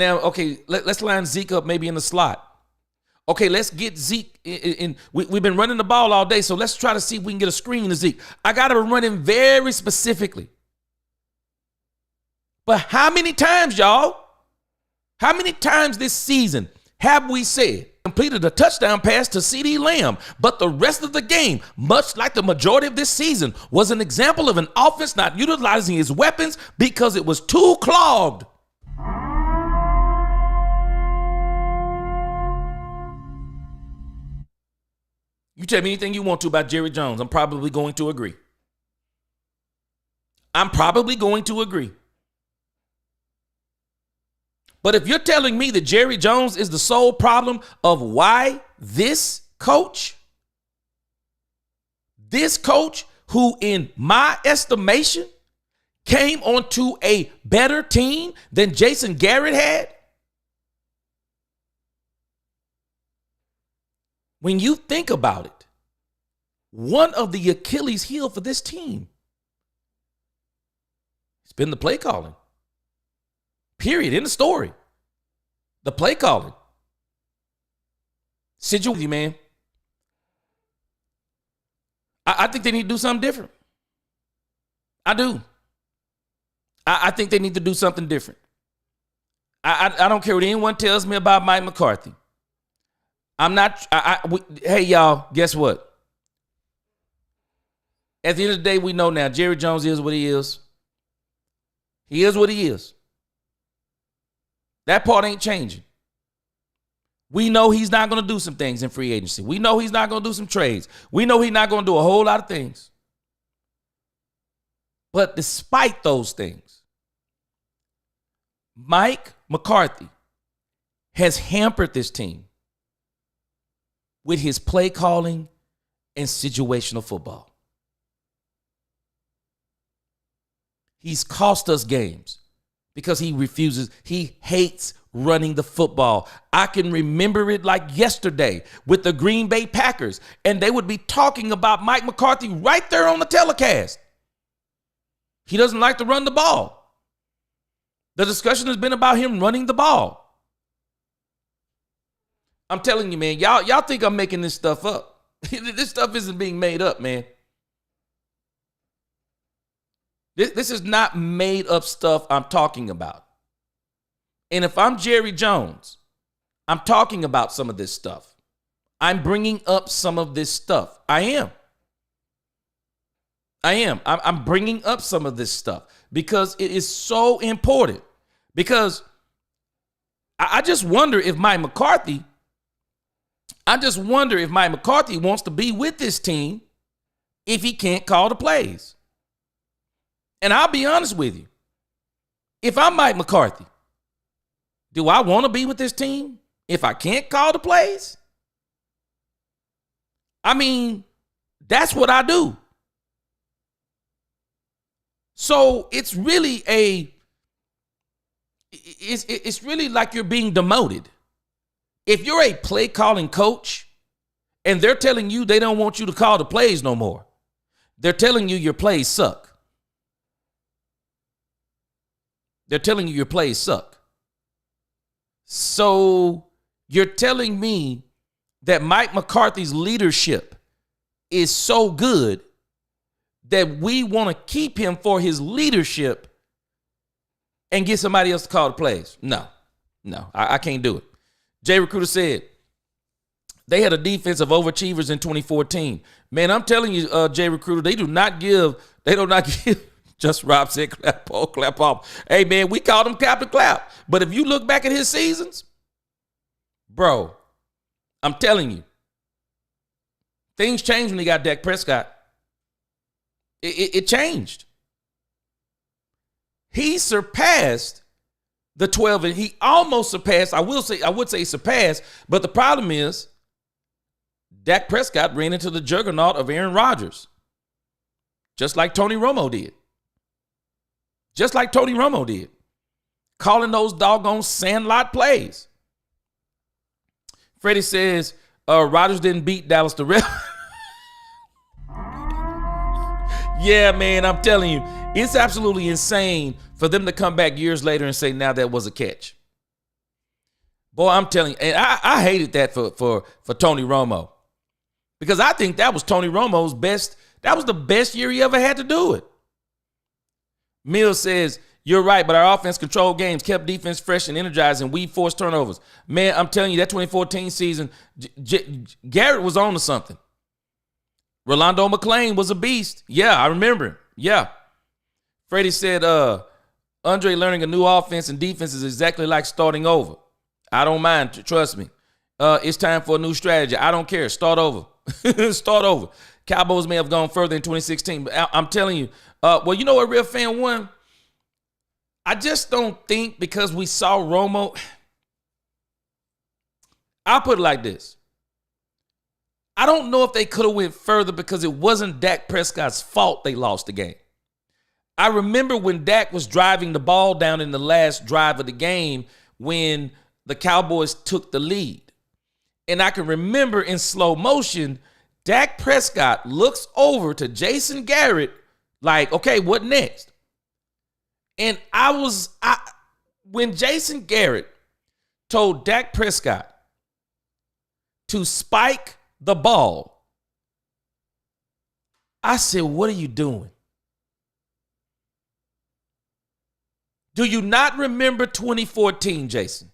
A: let's line Zeke up maybe in the slot. Okay, let's get Zeke in. We've been running the ball all day, so let's try to see if we can get a screen to Zeke. I got to run him very specifically. But how many times, y'all? How many times this season have we said, completed a touchdown pass to CeeDee Lamb, but the rest of the game, much like the majority of this season, was an example of an offense not utilizing its weapons because it was too clogged? You tell me anything you want to about Jerry Jones, I'm probably going to agree. But if you're telling me that Jerry Jones is the sole problem of why this coach who in my estimation came onto a better team than Jason Garrett had, When you think about it, one of the Achilles heel for this team, it's been the play calling. Period. In the story. The play calling. Situation, man. I think they need to do something different. I do. I think they need to do something different. I don't care what anyone tells me about Mike McCarthy. I'm not. Hey, y'all, guess what? At the end of the day, we know now Jerry Jones is what he is. He is what he is. That part ain't changing. We know he's not going to do some things in free agency. We know he's not going to do some trades. We know he's not going to do a whole lot of things. But despite those things, Mike McCarthy has hampered this team with his play calling and situational football. He's cost us games because he refuses. He hates running the football. I can remember it like yesterday with the Green Bay Packers, and they would be talking about Mike McCarthy right there on the telecast. He doesn't like to run the ball. The discussion has been about him running the ball. I'm telling you, man, y'all think I'm making this stuff up. This stuff isn't being made up, man. This is not made up stuff I'm talking about. And if I'm Jerry Jones, I'm talking about some of this stuff. I'm bringing up some of this stuff. I am. I'm bringing up some of this stuff because it is so important. Because I just wonder if Mike McCarthy wants to be with this team if he can't call the plays. And I'll be honest with you. If I'm Mike McCarthy, do I want to be with this team if I can't call the plays? I mean, that's what I do. So it's really it's really like you're being demoted. If you're a play calling coach and they're telling you they don't want you to call the plays no more, they're telling you your plays suck. They're telling you your plays suck. So you're telling me that Mike McCarthy's leadership is so good that we want to keep him for his leadership and get somebody else to call the plays? No, I can't do it. Jay Recruiter said they had a defense of overachievers in 2014. Man, I'm telling you, Jay Recruiter, they do not give. Just Rob said, clap off. Hey, man, we called him Captain Clap. But if you look back at his seasons, bro, I'm telling you, things changed when he got Dak Prescott. It changed. He surpassed the 12, and he almost surpassed. I would say surpassed, but the problem is Dak Prescott ran into the juggernaut of Aaron Rodgers, just like Tony Romo did. Calling those doggone sandlot plays. Freddie says, Rodgers didn't beat Dallas the rest. Yeah, man, I'm telling you, it's absolutely insane for them to come back years later and say, now that was a catch. Boy, I'm telling you, and I hated that for Tony Romo. Because I think that was Tony Romo's best. That was the best year he ever had to do it. Mills says, you're right, but our offense controlled games, kept defense fresh and energized, and we forced turnovers. Man, I'm telling you, that 2014 season, Garrett was on to something. Rolando McClain was a beast. Yeah, I remember him. Yeah. Freddie said, Andre learning a new offense and defense is exactly like starting over. I don't mind. Trust me. It's time for a new strategy. I don't care. Start over. Start over. Cowboys may have gone further in 2016, but I'm telling you, well, you know what, Real Fan One? I just don't think because we saw Romo. I'll put it like this. I don't know if they could have went further because it wasn't Dak Prescott's fault they lost the game. I remember when Dak was driving the ball down in the last drive of the game when the Cowboys took the lead. And I can remember in slow motion, Dak Prescott looks over to Jason Garrett like, okay, what next? And when Jason Garrett told Dak Prescott to spike the ball, I said, what are you doing? Do you not remember 2014, Jason?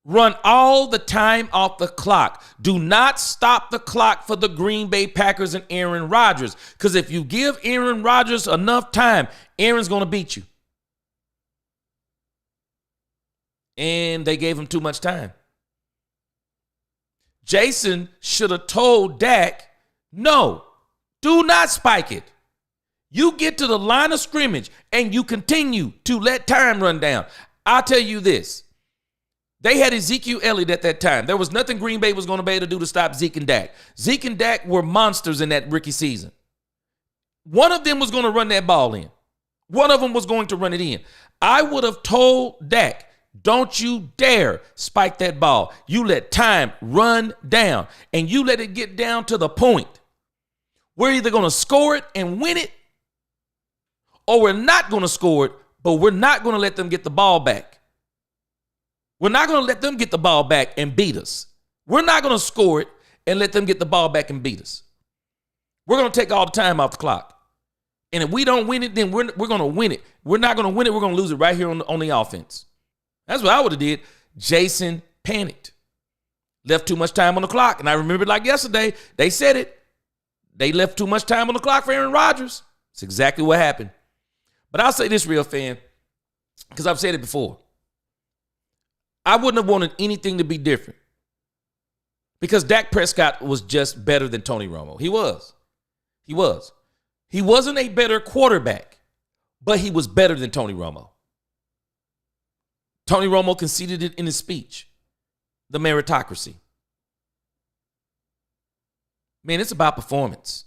A: Run all the time off the clock. Do not stop the clock for the Green Bay Packers and Aaron Rodgers. Because if you give Aaron Rodgers enough time, Aaron's going to beat you. And they gave him too much time. Jason should have told Dak, no, do not spike it. You get to the line of scrimmage and you continue to let time run down. I'll tell you this. They had Ezekiel Elliott at that time. There was nothing Green Bay was going to be able to do to stop Zeke and Dak. Zeke and Dak were monsters in that rookie season. One of them was going to run that ball in. One of them was going to run it in. I would have told Dak, don't you dare spike that ball. You let time run down, and you let it get down to the point. We're either going to score it and win it, or we're not going to score it, but we're not going to let them get the ball back. We're not going to let them get the ball back and beat us. We're not going to score it and let them get the ball back and beat us. We're going to take all the time off the clock. And if we don't win it, then we're going to win it. We're not going to win it. We're going to lose it right here on the offense. That's what I would have did. Jason panicked. Left too much time on the clock. And I remember like yesterday, they said it. They left too much time on the clock for Aaron Rodgers. It's exactly what happened. But I'll say this, real fan, because I've said it before. I wouldn't have wanted anything to be different because Dak Prescott was just better than Tony Romo. He was. He wasn't a better quarterback, but he was better than Tony Romo. Tony Romo conceded it in his speech, the meritocracy. Man, it's about performance.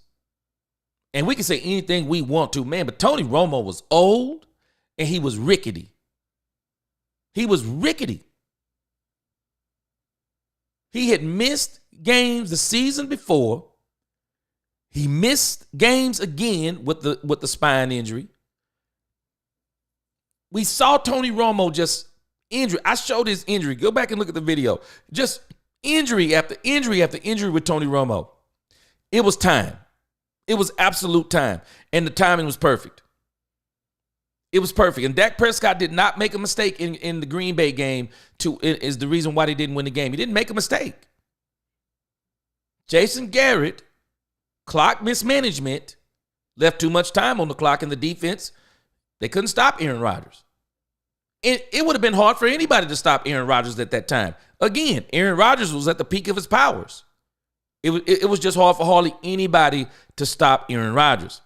A: And we can say anything we want to, man, but Tony Romo was old and he was rickety. He was rickety. He had missed games the season before. He missed games again with the spine injury. We saw Tony Romo just injury. I showed his injury. Go back and look at the video. Just injury after injury after injury with Tony Romo. It was time. It was absolute time. And the timing was perfect. It was perfect. And Dak Prescott did not make a mistake in the Green Bay game is the reason why they didn't win the game. He didn't make a mistake. Jason Garrett, clock mismanagement, left too much time on the clock in the defense. They couldn't stop Aaron Rodgers. It would have been hard for anybody to stop Aaron Rodgers at that time. Again, Aaron Rodgers was at the peak of his powers. It was just hard for hardly anybody to stop Aaron Rodgers.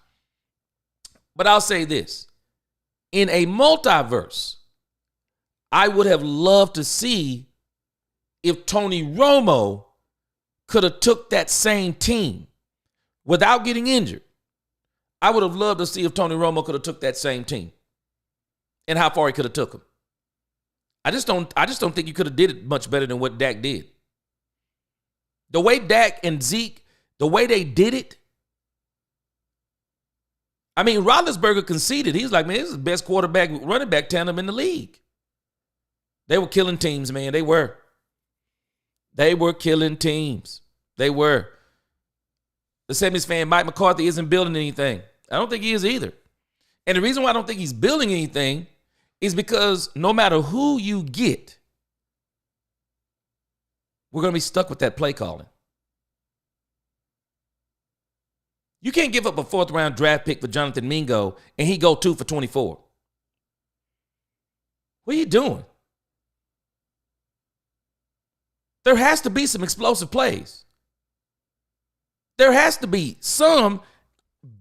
A: But I'll say this. In a multiverse, I would have loved to see if Tony Romo could have took that same team without getting injured. I would have loved to see if Tony Romo could have took that same team and how far he could have took them. I just don't think you could have did it much better than what Dak did. The way Dak and Zeke, the way they did it, I mean, Roethlisberger conceded. He was like, man, this is the best quarterback, running back tandem in the league. They were killing teams, man. They were. They were killing teams. They were. The 70s fan, Mike McCarthy, isn't building anything. I don't think he is either. And the reason why I don't think he's building anything is because no matter who you get, we're going to be stuck with that play calling. You can't give up a 4th round draft pick for Jonathan Mingo and he go 2 for 24. What are you doing? There has to be some explosive plays. There has to be some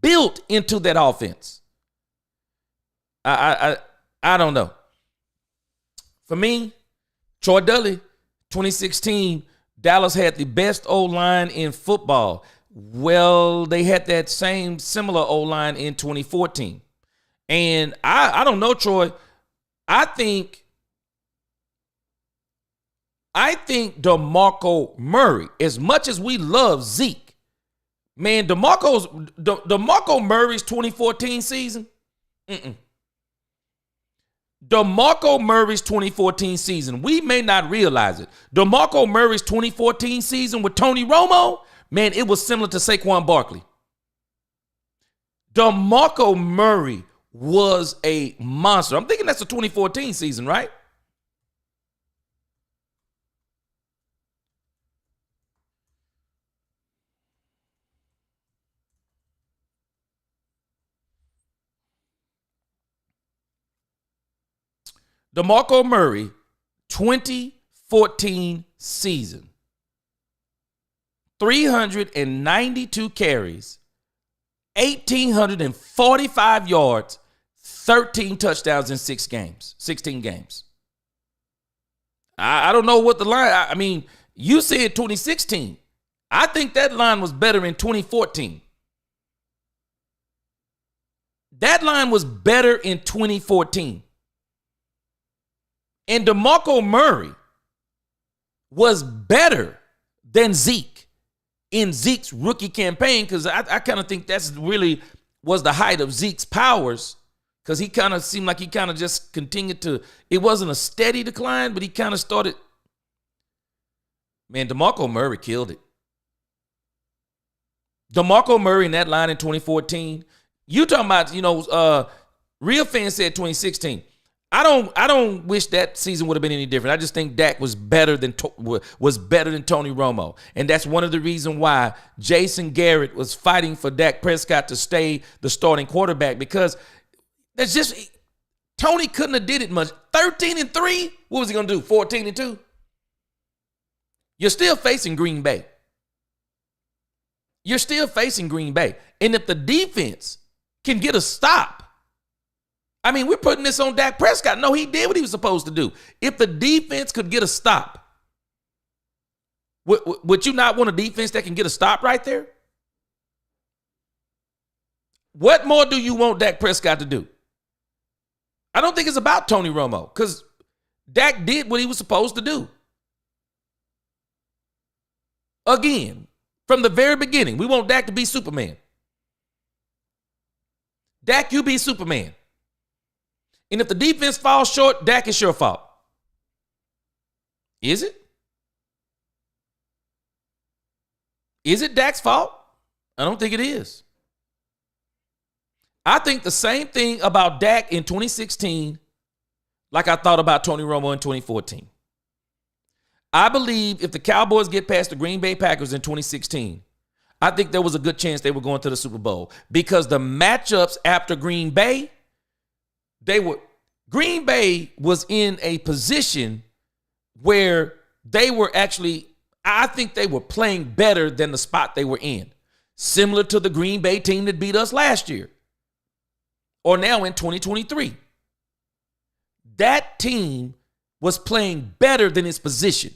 A: built into that offense. I don't know. For me, Troy Dudley, 2016, Dallas had the best O-line in football. Well, they had that same similar O-line in 2014. And I don't know, Troy. I think I think DeMarco Murray, as much as we love Zeke, man, DeMarco Murray's 2014 season, DeMarco Murray's 2014 season, we may not realize it. DeMarco Murray's 2014 season with Tony Romo, man, it was similar to Saquon Barkley. DeMarco Murray was a monster. I'm thinking that's the 2014 season, right? DeMarco Murray, 2014 season. 392 carries, 1,845 yards, 13 touchdowns in 16 games. I don't know what the line, I mean, you said 2016. I think that line was better in 2014. That line was better in 2014. And DeMarco Murray was better than Zeke in Zeke's rookie campaign, because I kind of think that's really was the height of Zeke's powers, because he kind of seemed like he kind of just continued to, it wasn't a steady decline, but he kind of started. Man, DeMarco Murray killed it. DeMarco Murray in that line in 2014. You talking about, real fans said 2016. I don't wish that season would have been any different. I just think Dak was better than Tony Romo, and that's one of the reasons why Jason Garrett was fighting for Dak Prescott to stay the starting quarterback, because that's just Tony couldn't have did it much. 13-3, what was he gonna do? 14-2. You're still facing Green Bay. You're still facing Green Bay, and if the defense can get a stop. I mean, we're putting this on Dak Prescott. No, he did what he was supposed to do. If the defense could get a stop, would you not want a defense that can get a stop right there? What more do you want Dak Prescott to do? I don't think it's about Tony Romo, because Dak did what he was supposed to do. Again, from the very beginning, we want Dak to be Superman. Dak, you be Superman. And if the defense falls short, Dak, is your fault. Is it? Is it Dak's fault? I don't think it is. I think the same thing about Dak in 2016 like I thought about Tony Romo in 2014. I believe if the Cowboys get past the Green Bay Packers in 2016, I think there was a good chance they were going to the Super Bowl, because the matchups after Green Bay, Green Bay was in a position where they were actually, I think they were playing better than the spot they were in. Similar to the Green Bay team that beat us last year, or now in 2023. That team was playing better than its position.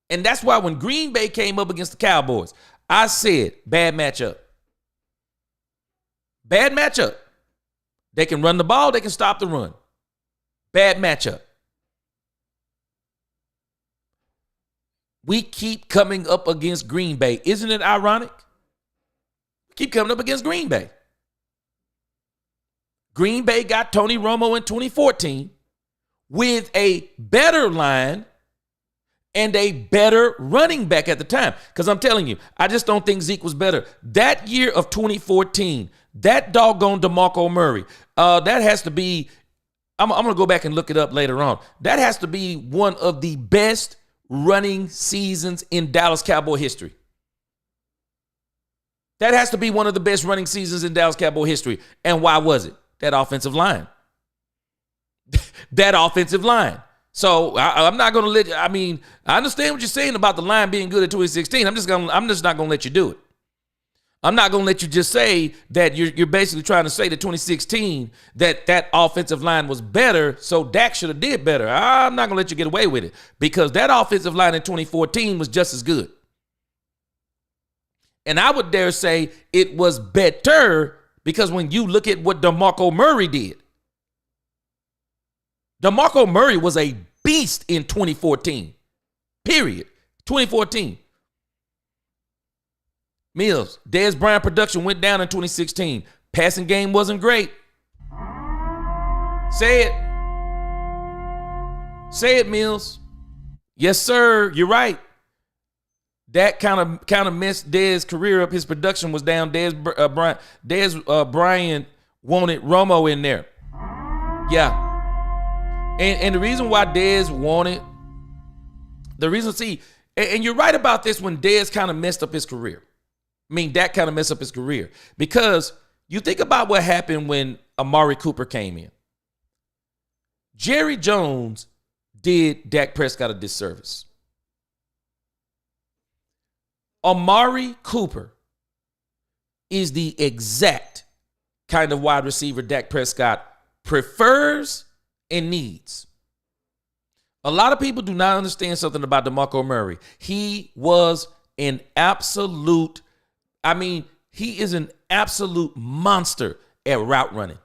A: And that's why when Green Bay came up against the Cowboys, I said, bad matchup. Bad matchup. They can run the ball, they can stop the run. Bad matchup. We keep coming up against Green Bay. Isn't it ironic? Keep coming up against Green Bay. Green Bay got Tony Romo in 2014 with a better line and a better running back at the time. Because I'm telling you, I just don't think Zeke was better. That year of 2014, that doggone DeMarco Murray, that has to be, I'm going to go back and look it up later on. That has to be one of the best running seasons in Dallas Cowboy history. That has to be one of the best running seasons in Dallas Cowboy history. And why was it? That offensive line. That offensive line. So I'm not going to let you, I mean, I understand what you're saying about the line being good at 2016. I'm just not going to let you do it. I'm not going to let you just say that you're basically trying to say that 2016, that offensive line was better, so Dak should have did better. I'm not going to let you get away with it, because that offensive line in 2014 was just as good. And I would dare say it was better, because when you look at what DeMarco Murray did, DeMarco Murray was a beast in 2014. Period. 2014. Mills, Dez Bryant production went down in 2016. Passing game wasn't great. Say it. Say it, Mills. Yes, sir. You're right. That kind of messed Dez's career up. His production was down. Dez Bryant wanted Romo in there. Yeah. And the reason why Dez wanted, and you're right about this when Dez kind of messed up his career. I mean, Dak kind of messed up his career. Because you think about what happened when Amari Cooper came in. Jerry Jones did Dak Prescott a disservice. Amari Cooper is the exact kind of wide receiver Dak Prescott prefers and needs. A lot of people do not understand something about DeMarco Murray. He was an absolute, he is an absolute monster at route running.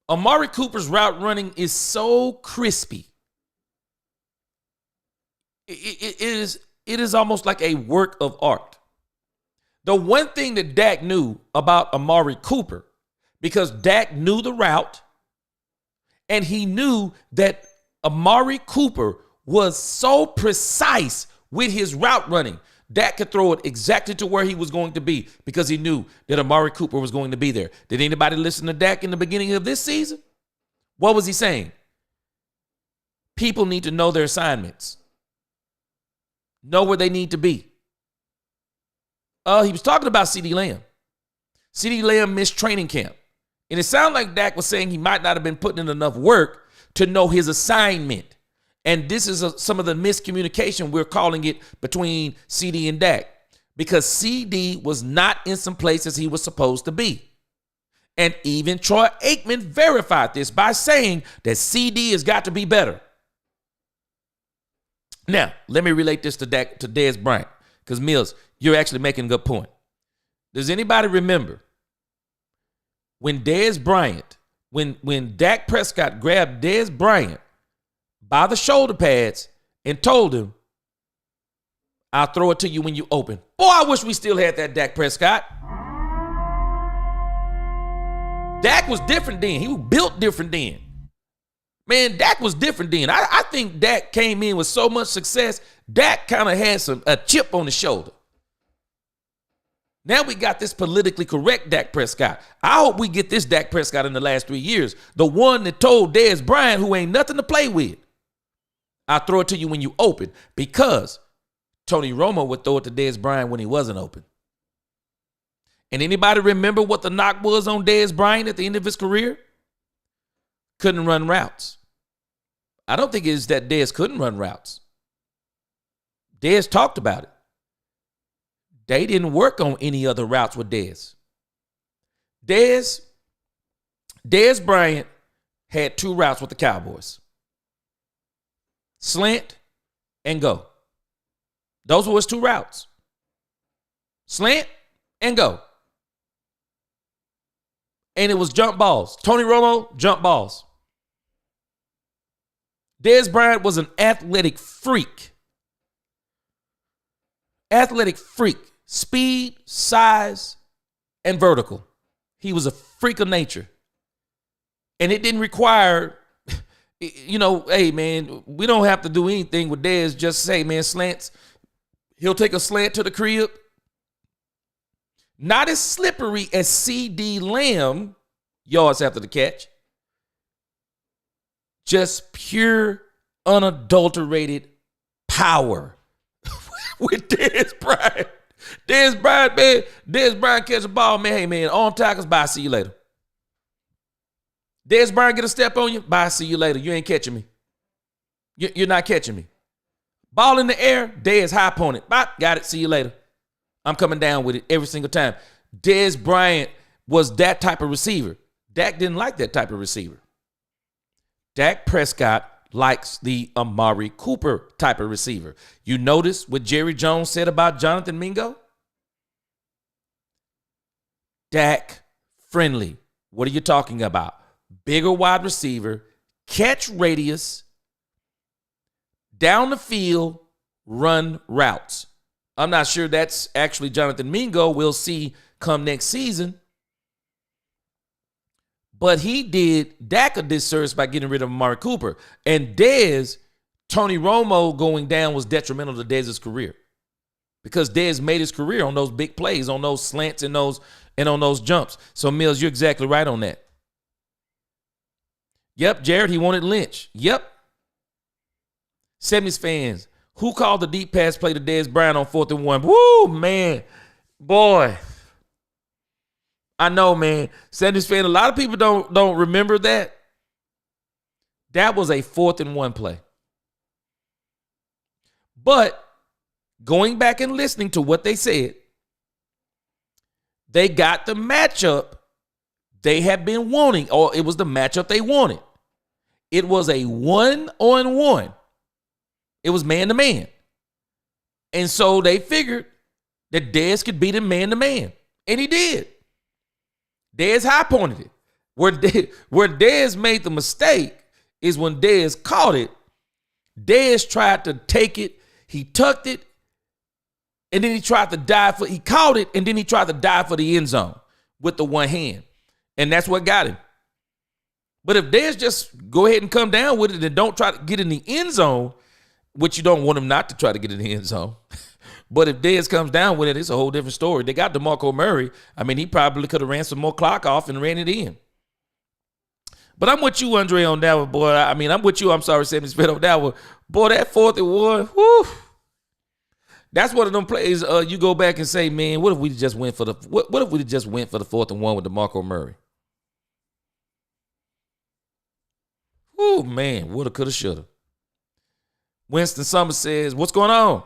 A: Amari Cooper's route running is so crispy. It is almost like a work of art. The one thing that Dak knew about Amari Cooper, because Dak knew the route, and he knew that Amari Cooper was so precise with his route running. Dak could throw it exactly to where he was going to be because he knew that Amari Cooper was going to be there. Did anybody listen to Dak in the beginning of this season? What was he saying? People need to know their assignments. Know where they need to be. He was talking about CeeDee Lamb. CeeDee Lamb missed training camp. And it sounded like Dak was saying he might not have been putting in enough work to know his assignment. And this is some of the miscommunication we're calling it between CD and Dak, because CD was not in some places he was supposed to be. And even Troy Aikman verified this by saying that CD has got to be better. Now, let me relate this to Dez Bryant, because Mills, you're actually making a good point. Does anybody remember when Dez Bryant, when Dak Prescott grabbed Dez Bryant by the shoulder pads and told him, I'll throw it to you when you open. Boy, I wish we still had that Dak Prescott. Dak was different then. He was built different then. Man, Dak was different then. I think Dak came in with so much success, Dak kind of had a chip on his shoulder. Now we got this politically correct Dak Prescott. I hope we get this Dak Prescott in the last 3 years. The one that told Dez Bryant, who ain't nothing to play with, I'll throw it to you when you open, because Tony Romo would throw it to Dez Bryant when he wasn't open. And anybody remember what the knock was on Dez Bryant at the end of his career? Couldn't run routes. I don't think it's that Dez couldn't run routes. Dez talked about it. They didn't work on any other routes with Dez. Dez Bryant had 2 routes with the Cowboys. Slant and go. Those were his 2 routes. Slant and go. And it was jump balls. Tony Romo, jump balls. Dez Bryant was an athletic freak. Athletic freak. Speed, size, and vertical. He was a freak of nature. And it didn't require, hey, man, we don't have to do anything with Dez. Just say, man, slants. He'll take a slant to the crib. Not as slippery as CeeDee Lamb yards after the catch. Just pure, unadulterated power with Dez Bryant. Dez Bryant, man. Dez Bryant catch a ball, man. Hey, man, on tackles, bye, see you later. Dez Bryant get a step on you, bye, see you later. You ain't catching me. You're not catching me. Ball in the air, Dez high opponent. Bye, got it, see you later. I'm coming down with it every single time. Dez Bryant was that type of receiver. Dak didn't like that type of receiver. Dak Prescott likes the Amari Cooper type of receiver. You notice what Jerry Jones said about Jonathan Mingo? Dak friendly. What are you talking about? Bigger wide receiver, catch radius, down the field, run routes. I'm not sure that's actually Jonathan Mingo. We'll see come next season. But he did Dak a disservice by getting rid of Amari Cooper. And Dez, Tony Romo going down was detrimental to Dez's career. Because Dez made his career on those big plays, on those slants and on those jumps. So, Mills, you're exactly right on that. Yep, Jared, he wanted Lynch. Yep. 70s fans, who called the deep pass play to Dez Bryant on 4th and 1? Woo, man. Boy. I know, man. 70s fan, a lot of people don't remember that. That was a 4th and 1 play. But going back and listening to what they said, they got the matchup they had been wanting, or it was the matchup they wanted. It was a 1-on-1. It was man-to-man. And so they figured that Dez could beat him man-to-man. And he did. Dez high-pointed it. Where Dez made the mistake is when Dez caught it. Dez tried to take it. He tucked it. And then he caught it, and then he tried to dive for the end zone with the one hand. And that's what got him. But if Dez just go ahead and come down with it and don't try to get in the end zone, which you don't want him not to try to get in the end zone. But if Dez comes down with it, it's a whole different story. They got DeMarco Murray. I mean, he probably could have ran some more clock off and ran it in. But I'm with you, Andre, on that one, boy. I mean, I'm with you. I'm sorry, 70 Spit on that one. Boy, that 4th and 1, whew. That's one of them plays you go back and say, man, what if we just went for the 4th and 1 with DeMarco Murray? Oh, man, woulda, coulda, shoulda. Winston Summers says, what's going on?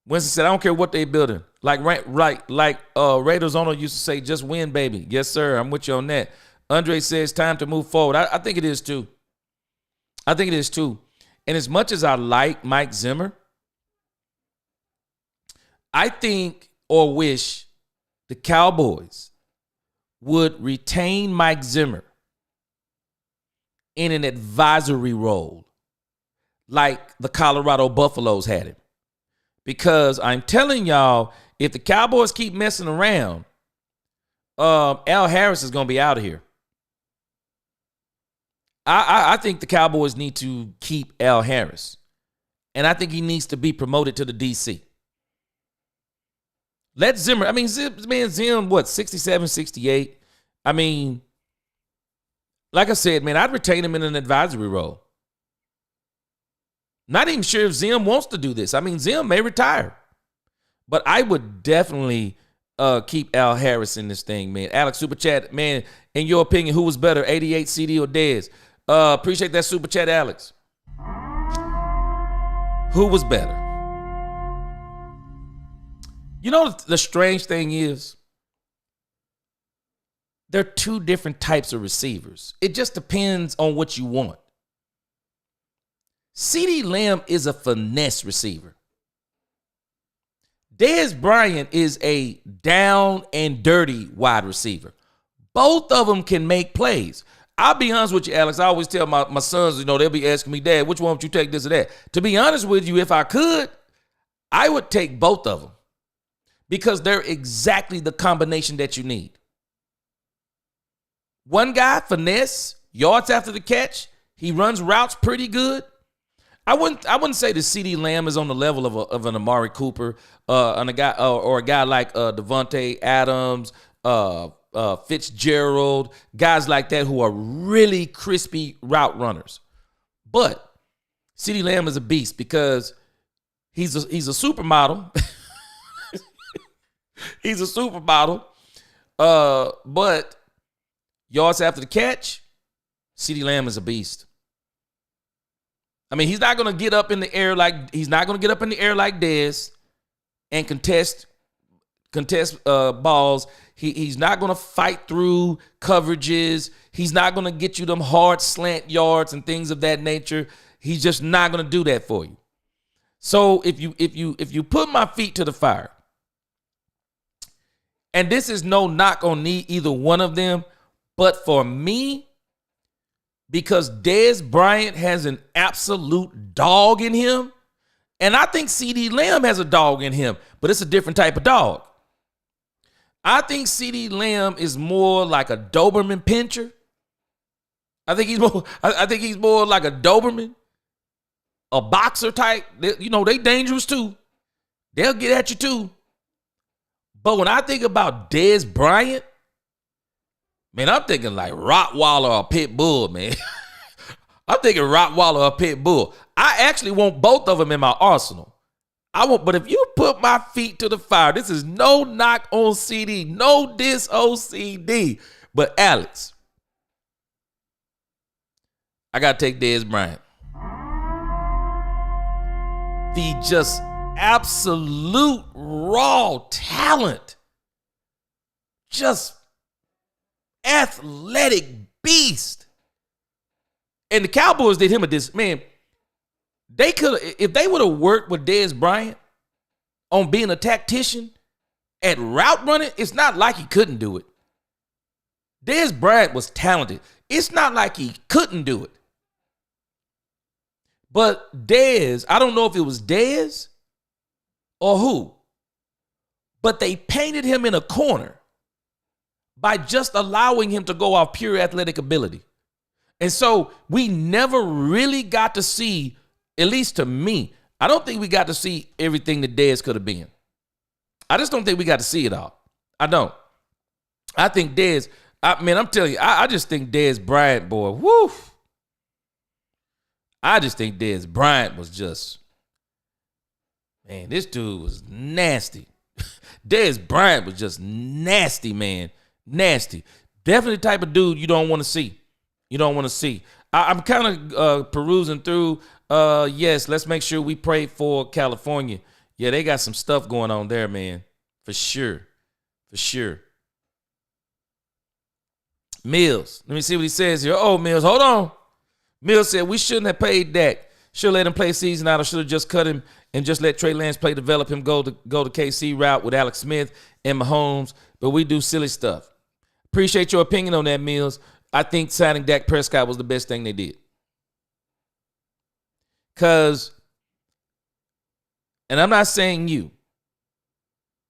A: Winston said, I don't care what they building. Like Raiders owner used to say, just win, baby. Yes, sir. I'm with you on that. Andre says, time to move forward. I think it is too. And as much as I like Mike Zimmer, I think or wish the Cowboys would retain Mike Zimmer in an advisory role like the Colorado Buffaloes had him. Because I'm telling y'all, if the Cowboys keep messing around, Al Harris is going to be out of here. I think the Cowboys need to keep Al Harris. And I think he needs to be promoted to the DC. Let Zimmer, I mean, Zim, what, 67, 68? I mean, like I said, man, I'd retain him in an advisory role. Not even sure if Zim wants to do this. I mean, Zim may retire. But I would definitely keep Al Harris in this thing, man. Alex, Super Chat, man, in your opinion, who was better, 88, CD, or Dez? Appreciate that Super Chat, Alex. Who was better? You know, the strange thing is, there are two different types of receivers. It just depends on what you want. CeeDee Lamb is a finesse receiver. Dez Bryant is a down and dirty wide receiver. Both of them can make plays. I'll be honest with you, Alex. I always tell my sons, you know, they'll be asking me, Dad, which one would you take, this or that? To be honest with you, if I could, I would take both of them because they're exactly the combination that you need. One guy, finesse, yards after the catch. He runs routes pretty good. I wouldn't say that CeeDee Lamb is on the level of an Amari Cooper, or a guy like Devontae Adams, Fitzgerald, guys like that who are really crispy route runners. But CeeDee Lamb is a beast because he's a supermodel. He's a supermodel. But yards after the catch, CeeDee Lamb is a beast. I mean, he's not going to get up in the air like Dez and contest balls. He's not going to fight through coverages. He's not going to get you them hard slant yards and things of that nature. He's just not going to do that for you. So if you put my feet to the fire, and this is no knock on either one of them, but for me, because Dez Bryant has an absolute dog in him. And I think CeeDee Lamb has a dog in him, but it's a different type of dog. I think CeeDee Lamb is more like a Doberman pincher. I think he's more like a Doberman, a boxer type. They dangerous too. They'll get at you too. But when I think about Dez Bryant, man, I'm thinking like Rottweiler or Pit Bull, man. I'm thinking Rottweiler or Pit Bull. I actually want both of them in my arsenal. But if you put my feet to the fire, this is no knock on CD, no diss on CD. But Alex, I got to take Dez Bryant. The just absolute raw talent. Just athletic beast. And the Cowboys did him a diss. Man, they could, if they would have worked with Dez Bryant on being a tactician at route running, it's not like he couldn't do it. Dez Bryant was talented. It's not like he couldn't do it. But Dez, I don't know if it was Dez or who, but they painted him in a corner by just allowing him to go off pure athletic ability. And so we never really got to see, at least to me, I don't think we got to see everything that Dez could have been. I just don't think we got to see it all. I don't. I think Dez, I'm telling you, I just think Dez Bryant, boy, woo. I just think Dez Bryant was just, man, this dude was nasty. Dez Bryant was just nasty, man. Nasty. Definitely the type of dude you don't want to see. You don't want to see. I'm kind of perusing through. Yes, let's make sure we pray for California. Yeah, they got some stuff going on there, man. For sure. For sure. Mills. Let me see what he says here. Oh, Mills, hold on. Mills said we shouldn't have paid Dak. Should have let him play season out, or should have just cut him and just let Trey Lance play, develop him, go to KC route with Alex Smith and Mahomes. But we do silly stuff. Appreciate your opinion on that, Mills. I think signing Dak Prescott was the best thing they did. Because, and I'm not saying you,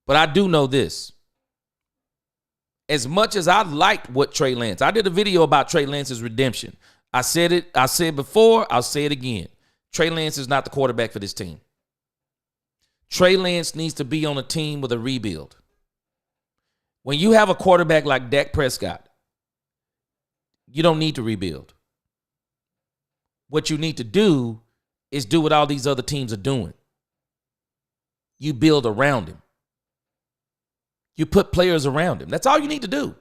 A: but I do know this. As much as I liked what Trey Lance, I did a video about Trey Lance's redemption. I said before, I'll say it again. Trey Lance is not the quarterback for this team. Trey Lance needs to be on a team with a rebuild. When you have a quarterback like Dak Prescott, you don't need to rebuild. What you need to do is do what all these other teams are doing. You build around him. You put players around him. That's all you need to do.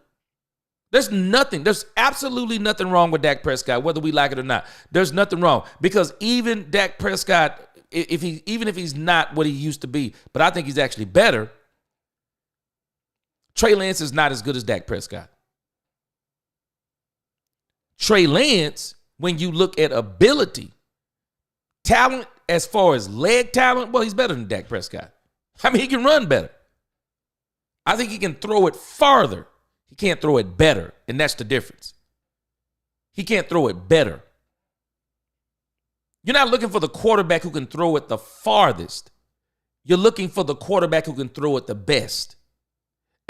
A: There's absolutely nothing wrong with Dak Prescott, whether we like it or not. There's nothing wrong, because even Dak Prescott, even if he's not what he used to be, but I think he's actually better, Trey Lance is not as good as Dak Prescott. Trey Lance, when you look at ability, talent, as far as leg talent, well, he's better than Dak Prescott. I mean, he can run better. I think he can throw it farther. He can't throw it better, and that's the difference. He can't throw it better. You're not looking for the quarterback who can throw it the farthest. You're looking for the quarterback who can throw it the best.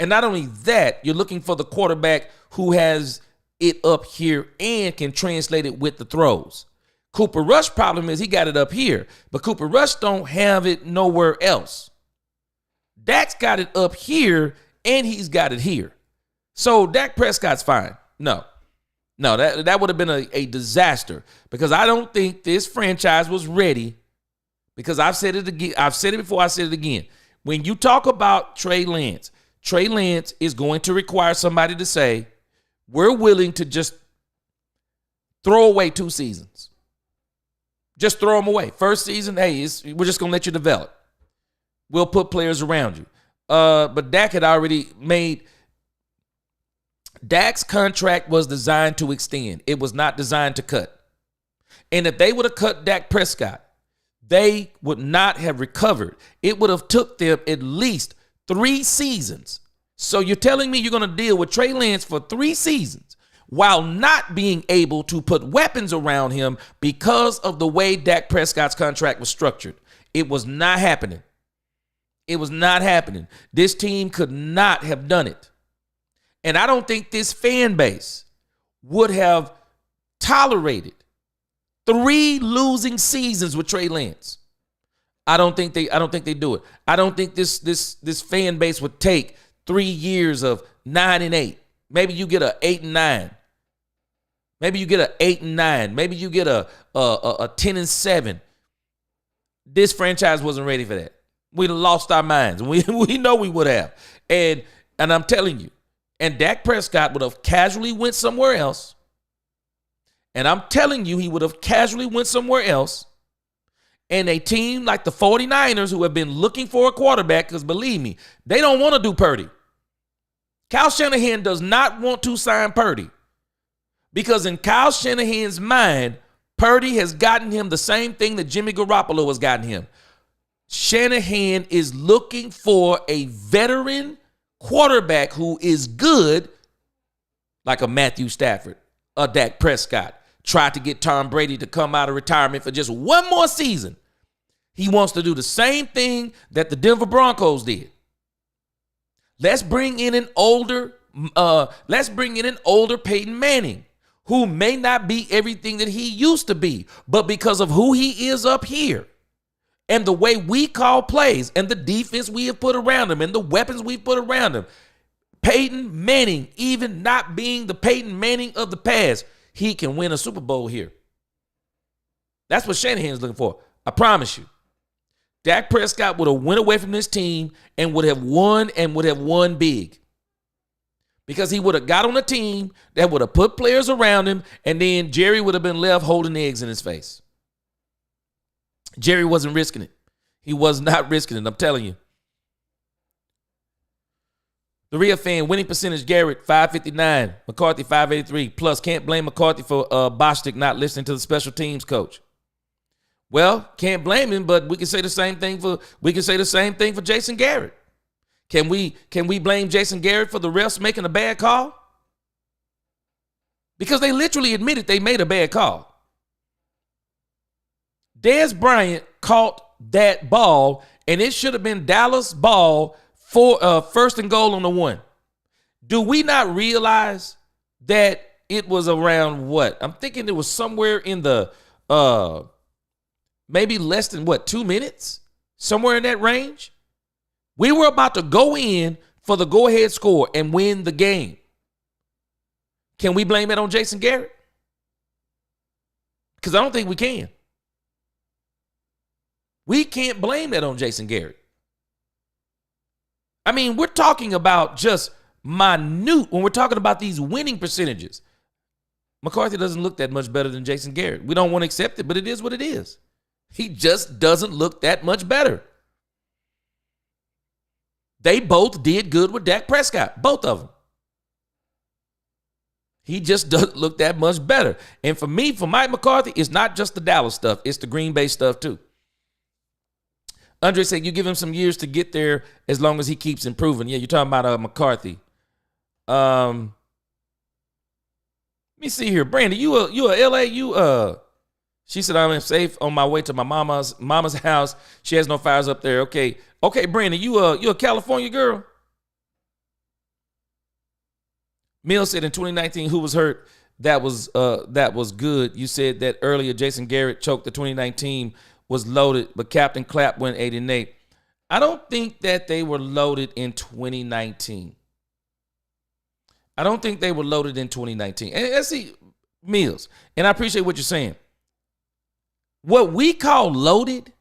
A: And not only that, you're looking for the quarterback who has it up here and can translate it with the throws. Cooper Rush's problem is he got it up here, but Cooper Rush don't have it nowhere else. Dak's got it up here and he's got it here. So Dak Prescott's fine. No, that would have been a disaster, because I don't think this franchise was ready, because I've said it again. I've said it before. I said it again. When you talk about Trey Lance is going to require somebody to say, we're willing to just throw away 2 seasons. Just throw them away. First season, hey, we're just going to let you develop. We'll put players around you. But Dak had already made – Dak's contract was designed to extend. It was not designed to cut. And if they would have cut Dak Prescott, they would not have recovered. It would have took them at least 3 seasons. So you're telling me you're going to deal with Trey Lance for 3 seasons while not being able to put weapons around him because of the way Dak Prescott's contract was structured. It was not happening. It was not happening. This team could not have done it. And I don't think this fan base would have tolerated 3 losing seasons with Trey Lance. I don't think they do it. I don't think this fan base would take 3 years of 9-8. Maybe you get a 8-9. Maybe you get a 8-9. Maybe you get a 10-7. This franchise wasn't ready for that. We'd have lost our minds. We know we would have. And I'm telling you, and Dak Prescott would have casually went somewhere else. And I'm telling you, he would have casually went somewhere else. And a team like the 49ers, who have been looking for a quarterback, because believe me, they don't want to do Purdy. Kyle Shanahan does not want to sign Purdy. Because in Kyle Shanahan's mind, Purdy has gotten him the same thing that Jimmy Garoppolo has gotten him. Shanahan is looking for a veteran quarterback who is good, like a Matthew Stafford, a Dak Prescott. Tried to get Tom Brady to come out of retirement for just one more season. He wants to do the same thing that the Denver Broncos did. Let's bring in an older Peyton Manning, who may not be everything that he used to be, but because of who he is up here and the way we call plays and the defense we have put around him and the weapons we've put around him, Peyton Manning, even not being the Peyton Manning of the past, he can win a Super Bowl here. That's what Shanahan's looking for. I promise you. Dak Prescott would have went away from this team and would have won big. Because he would have got on a team that would have put players around him, and then Jerry would have been left holding eggs in his face. Jerry wasn't risking it. He was not risking it, I'm telling you. The real fan, winning percentage, Garrett, 559. McCarthy, 583. Plus, can't blame McCarthy for Bostic not listening to the special teams coach. Well, can't blame him, but we can say the same thing for Jason Garrett. Can we blame Jason Garrett for the refs making a bad call? Because they literally admitted they made a bad call. Dez Bryant caught that ball, and it should have been Dallas ball for first and goal on the 1. Do we not realize that it was around what? I'm thinking it was somewhere in the maybe less than 2 minutes? Somewhere in that range? We were about to go in for the go-ahead score and win the game. Can we blame it on Jason Garrett? Because I don't think we can. We can't blame that on Jason Garrett. I mean, we're talking about just minute when we're talking about these winning percentages. McCarthy doesn't look that much better than Jason Garrett. We don't want to accept it, but it is what it is. He just doesn't look that much better. They both did good with Dak Prescott, both of them. He just doesn't look that much better. And for me, for Mike McCarthy, it's not just the Dallas stuff. It's the Green Bay stuff too. Andre said, you give him some years to get there as long as he keeps improving. Yeah, you're talking about McCarthy. Let me see here. Brandon, you a LA? She said, I'm safe on my way to my mama's house. She has no fires up there. Okay, Brandon, you a California girl? Mill said in 2019, who was hurt? That was good. You said that earlier. Jason Garrett choked the 2019 was loaded, but Captain Clapp went 8-8. I don't think that they were loaded in 2019. I don't think they were loaded in 2019. And let's see, Mills, and I appreciate what you're saying. What we call loaded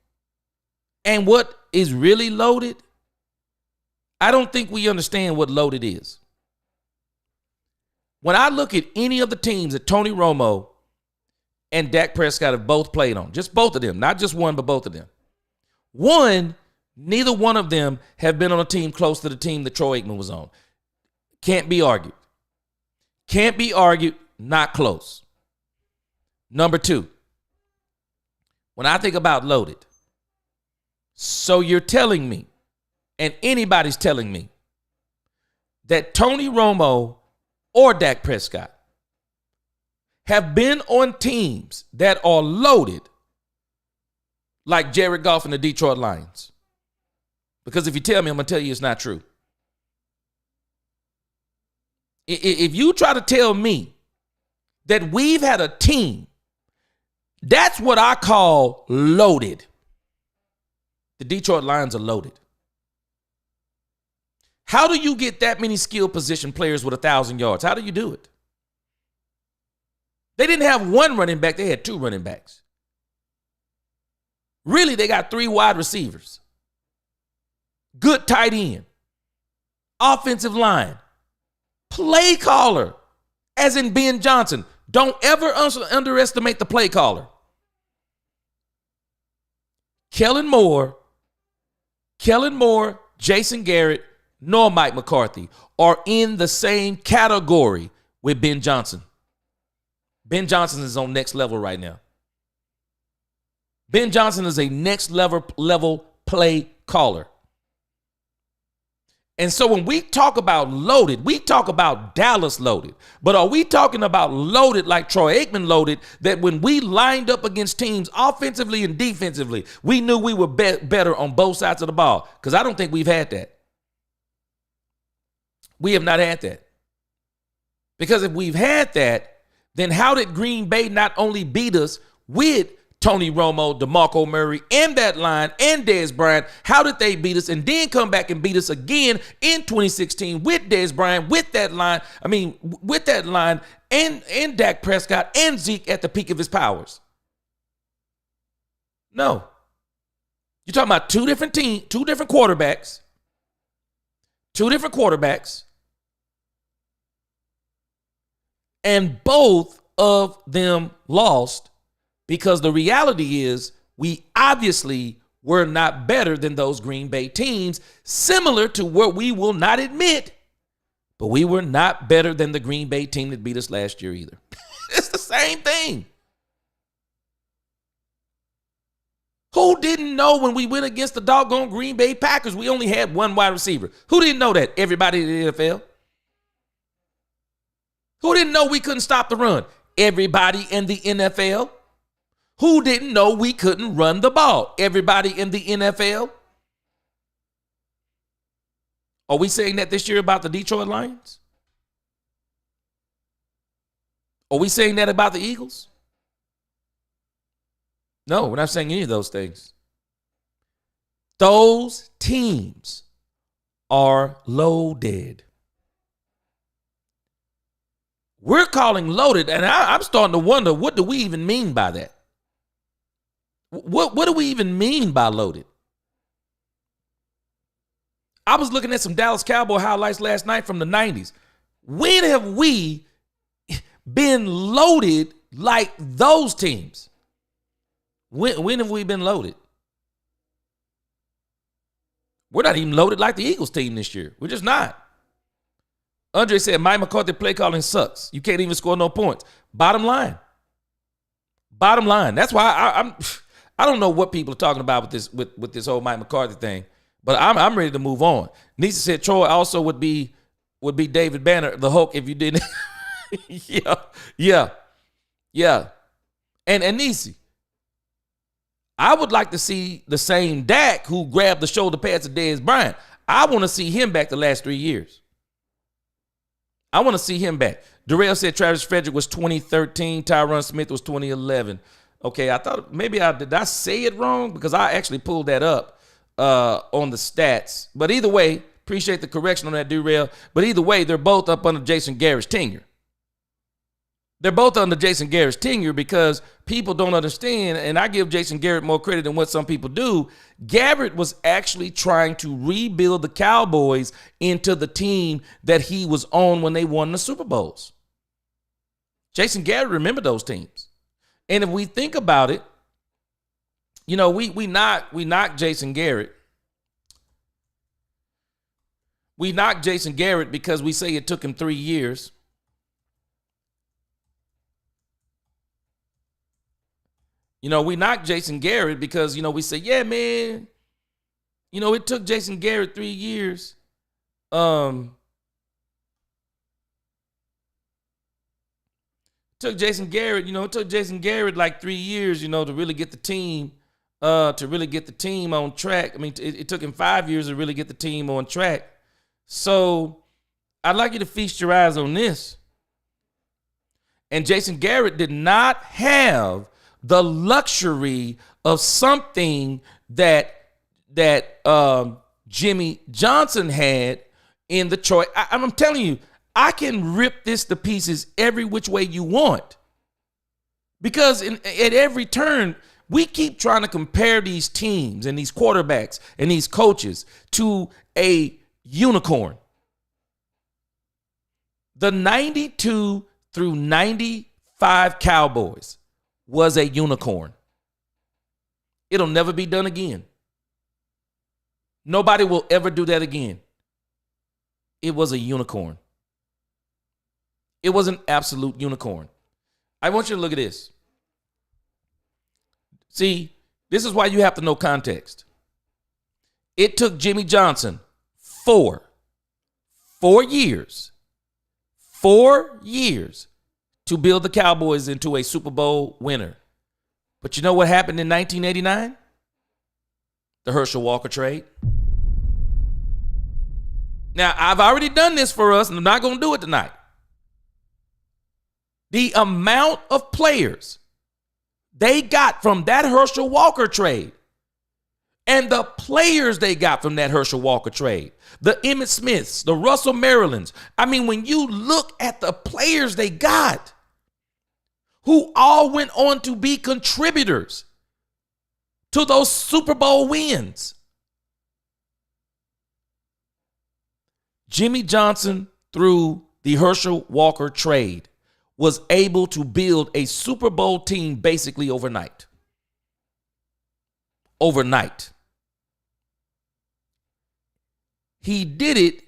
A: and what is really loaded, I don't think we understand what loaded is. When I look at any of the teams that Tony Romo and Dak Prescott have both played on, just both of them, not just one, but both of them. Neither one of them have been on a team close to the team that Troy Aikman was on. Can't be argued. Can't be argued, not close. Number 2, when I think about loaded, so you're telling me, and anybody's telling me, that Tony Romo or Dak Prescott have been on teams that are loaded like Jared Goff and the Detroit Lions? Because if you tell me, I'm going to tell you it's not true. If you try to tell me that we've had a team, that's what I call loaded. The Detroit Lions are loaded. How do you get that many skill position players with 1,000 yards? How do you do it? They didn't have one running back. They had two running backs. Really, they got 3 wide receivers. Good tight end. Offensive line. Play caller, as in Ben Johnson. Don't ever underestimate the play caller. Kellen Moore, Jason Garrett, nor Mike McCarthy are in the same category with Ben Johnson. Ben Johnson is on next level right now. Ben Johnson is a next level play caller. And so when we talk about loaded, we talk about Dallas loaded. But are we talking about loaded like Troy Aikman loaded, that when we lined up against teams offensively and defensively, we knew we were better on both sides of the ball? Because I don't think we've had that. We have not had that. Because if we've had that, then how did Green Bay not only beat us with Tony Romo, DeMarco Murray, and that line, and Dez Bryant? How did they beat us and then come back and beat us again in 2016 with Dez Bryant, with that line? With that line and Dak Prescott and Zeke at the peak of his powers. No. You're talking about two different quarterbacks. And both of them lost. Because the reality is, we obviously were not better than those Green Bay teams, similar to what we will not admit, but we were not better than the Green Bay team that beat us last year either. It's the same thing. Who didn't know when we went against the doggone Green Bay Packers, we only had one wide receiver? Who didn't know that? Everybody in the NFL. Who didn't know we couldn't stop the run? Everybody in the NFL. Who didn't know we couldn't run the ball? Everybody in the NFL. Are we saying that this year about the Detroit Lions? Are we saying that about the Eagles? No, we're not saying any of those things. Those teams are loaded. We're calling loaded, and I'm starting to wonder, what do we even mean by that? What do we even mean by loaded? I was looking at some Dallas Cowboy highlights last night from the 90s. When have we been loaded like those teams? When have we been loaded? We're not even loaded like the Eagles team this year. We're just not. Andre said, Mike McCarthy play calling sucks. You can't even score no points. Bottom line. That's why I don't know what people are talking about with this whole Mike McCarthy thing, but I'm ready to move on. Nisa said Troy also would be David Banner, the Hulk, if you didn't. Yeah. And Nisi, I would like to see the same Dak who grabbed the shoulder pads of Dez Bryant. I want to see him back the last 3 years. I want to see him back. Darrell said Travis Frederick was 2013. Tyron Smith was 2011. Okay, I thought maybe did I say it wrong? Because I actually pulled that up on the stats. But either way, appreciate the correction on that, Darrell. But either way, they're both up under Jason Garrett's tenure. They're both under Jason Garrett's tenure because people don't understand, and I give Jason Garrett more credit than what some people do. Garrett was actually trying to rebuild the Cowboys into the team that he was on when they won the Super Bowls. Jason Garrett remembered those teams. And if we think about it, we knock Jason Garrett. We knock Jason Garrett because we say it took him 3 years. We knock Jason Garrett because, we say, yeah, man, it took Jason Garrett 3 years. Took Jason Garrett, it took Jason Garrett like 3 years, to really get the team, on track. I mean, it took him 5 years to really get the team on track. So I'd like you to feast your eyes on this. And Jason Garrett did not have the luxury of something that Jimmy Johnson had in Detroit. I'm telling you, I can rip this to pieces every which way you want. Because at every turn, we keep trying to compare these teams and these quarterbacks and these coaches to a unicorn. The 92 through 95 Cowboys was a unicorn. It'll never be done again. Nobody will ever do that again. It was a unicorn. It was an absolute unicorn. I want you to look at this. See, this is why you have to know context. It took Jimmy Johnson 4 years to build the Cowboys into a Super Bowl winner. But you know what happened in 1989? The Herschel Walker trade. Now, I've already done this for us, and I'm not going to do it tonight. The amount of players they got from that Herschel Walker trade and the players they got from that Herschel Walker trade, the Emmitt Smiths, the Russell Marylands. I mean, when you look at the players they got, who all went on to be contributors to those Super Bowl wins. Jimmy Johnson, through the Herschel Walker trade, was able to build a Super Bowl team basically overnight. Overnight. He did it,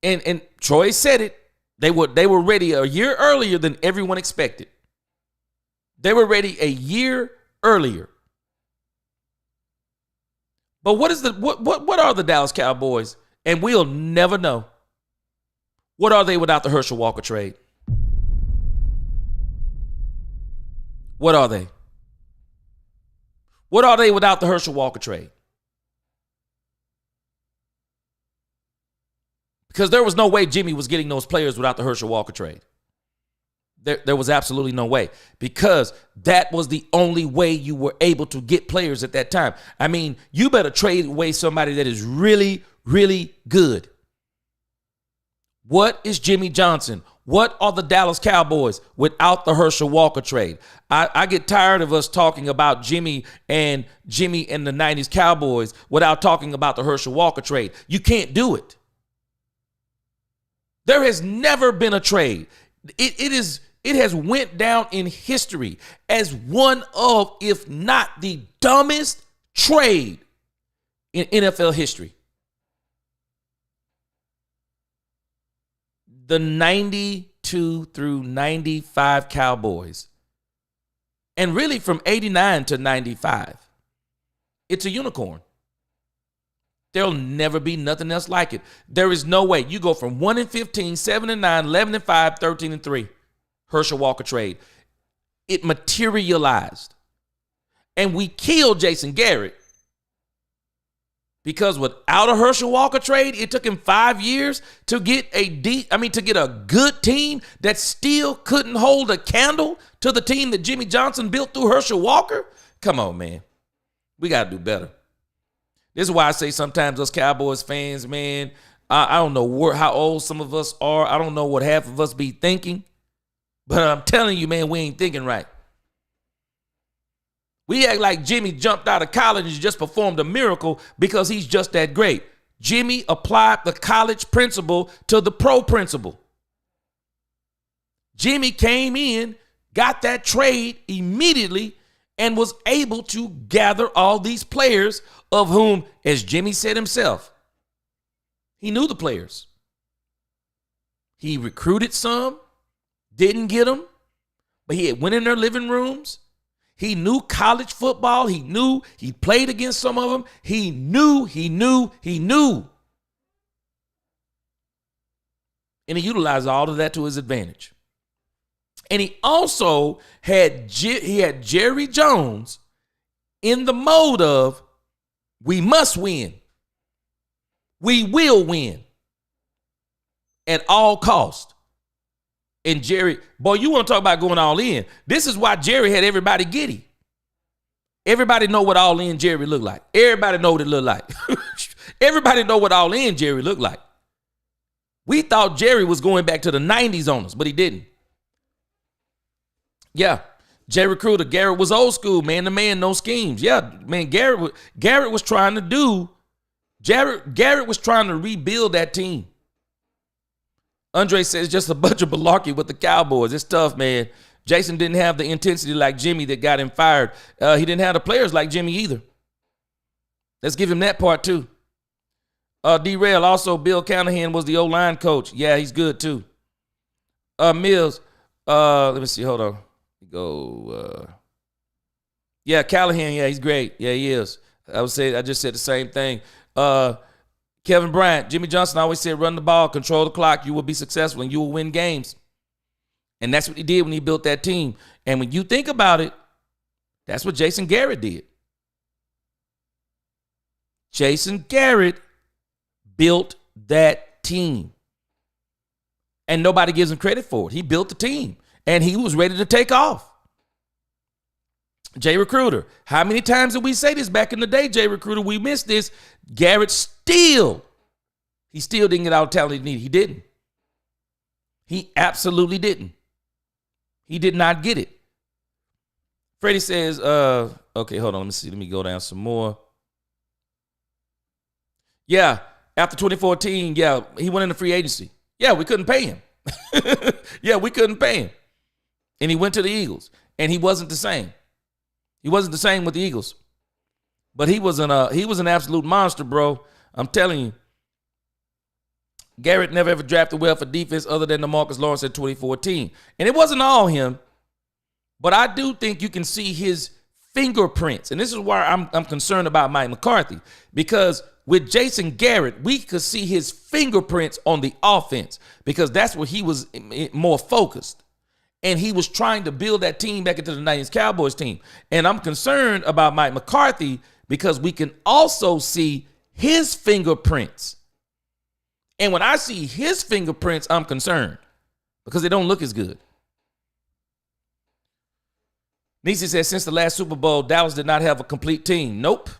A: and Troy said it. They were ready a year earlier than everyone expected. They were ready a year earlier. But what are the Dallas Cowboys? And we'll never know. What are they without the Herschel Walker trade? What are they? What are they without the Herschel Walker trade? Because there was no way Jimmy was getting those players without the Herschel Walker trade. There was absolutely no way, because that was the only way you were able to get players at that time. I mean, you better trade away somebody that is really, really good. What is Jimmy Johnson? What are the Dallas Cowboys without the Herschel Walker trade? I get tired of us talking about Jimmy and the 90s Cowboys without talking about the Herschel Walker trade. You can't do it. There has never been a trade. It has went down in history as one of, if not the dumbest trade in NFL history. The 92 through 95 Cowboys, and really from 89 to 95, it's a unicorn. There'll never be nothing else like it. There is no way. You go from 1-15, 7-9, 11-5, 13-3. Herschel Walker trade. It materialized. And we killed Jason Garrett because without a Herschel Walker trade, it took him 5 years to get a good team that still couldn't hold a candle to the team that Jimmy Johnson built through Herschel Walker. Come on, man. We got to do better. This is why I say sometimes us Cowboys fans, man, I don't know how old some of us are. I don't know what half of us be thinking. But I'm telling you, man, we ain't thinking right. We act like Jimmy jumped out of college and just performed a miracle because he's just that great. Jimmy applied the college principle to the pro principle. Jimmy came in, got that trade immediately, and was able to gather all these players, of whom, as Jimmy said himself, he knew the players. He recruited some. Didn't get them, but he had went in their living rooms. He knew college football. He knew he played against some of them. He knew. And he utilized all of that to his advantage. And he also had Jerry Jones in the mode of, we must win. We will win at all cost. And Jerry, boy, you want to talk about going all in. This is why Jerry had everybody giddy. Everybody know what all in Jerry looked like. Everybody know what it looked like. Everybody know what all in Jerry looked like. We thought Jerry was going back to the 90s on us, but he didn't. Yeah. Jay Recruiter, Garrett was old school, man to man, no schemes. Yeah, man, Garrett was trying to Garrett was trying to rebuild that team. Andre says just a bunch of malarkey with the Cowboys. It's tough, man. Jason didn't have the intensity like Jimmy that got him fired. He didn't have the players like Jimmy either. Let's give him that part too. D-Rail, also Bill Callahan was the O-line coach. Yeah, he's good too. Mills, let me see, hold on. Yeah, Callahan, yeah, he's great. Yeah, he is. I just said the same thing. Kevin Bryant, Jimmy Johnson always said, run the ball, control the clock, you will be successful and you will win games. And that's what he did when he built that team. And when you think about it, that's what Jason Garrett did. Jason Garrett built that team. And nobody gives him credit for it. He built the team. And he was ready to take off. Jay Recruiter, how many times did we say this back in the day, Jay Recruiter? We missed this. Garrett still didn't get all the talent he needed. He didn't. He absolutely didn't. He did not get it. Freddie says, okay, hold on. Let me see. Let me go down some more. Yeah, after 2014, yeah, he went into free agency. Yeah, we couldn't pay him. Yeah, we couldn't pay him. And he went to the Eagles, and he wasn't the same. He wasn't the same with the Eagles. But he was an absolute monster, bro. I'm telling you. Garrett never ever drafted well for defense other than DeMarcus Lawrence in 2014. And it wasn't all him, but I do think you can see his fingerprints. And this is why I'm concerned about Mike McCarthy, because with Jason Garrett, we could see his fingerprints on the offense because that's where he was more focused. And he was trying to build that team back into the 90s Cowboys team. And I'm concerned about Mike McCarthy because we can also see his fingerprints. And when I see his fingerprints, I'm concerned because they don't look as good. Nisi says, since the last Super Bowl, Dallas did not have a complete team. Nope.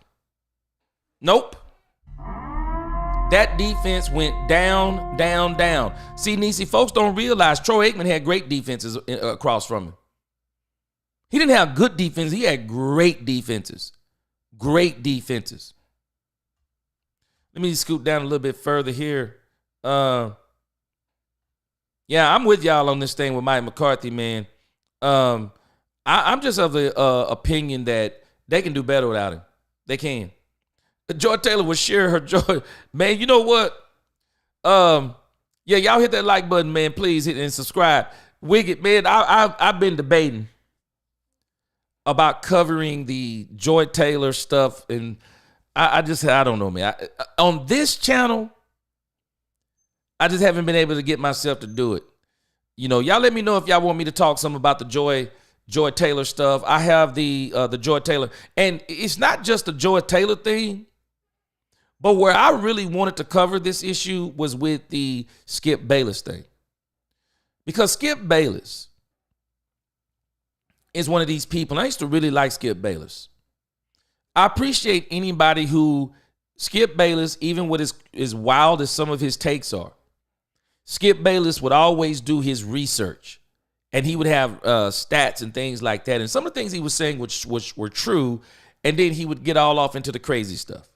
A: That defense went down, down, down. See, Nisi, folks don't realize Troy Aikman had great defenses across from him. He didn't have good defense. He had great defenses. Great defenses. Let me scoot down a little bit further here. Yeah, I'm with y'all on this thing with Mike McCarthy, man. I'm just of the opinion that they can do better without him. They can. Joy Taylor will share her joy. Man, you know what? Yeah, y'all hit that like button, man. Please hit and subscribe. Wicked, man, I've been debating about covering the Joy Taylor stuff, and I don't know, man. On this channel, I just haven't been able to get myself to do it. You know, y'all let me know if y'all want me to talk some about the Joy Taylor stuff. I have the Joy Taylor, and it's not just the Joy Taylor thing, but where I really wanted to cover this issue was with the Skip Bayless thing. Because Skip Bayless is one of these people, and I used to really like Skip Bayless. I appreciate anybody who, Skip Bayless, even with as wild as some of his takes are, Skip Bayless would always do his research. And he would have stats and things like that. And some of the things he was saying which were true, and then he would get all off into the crazy stuff.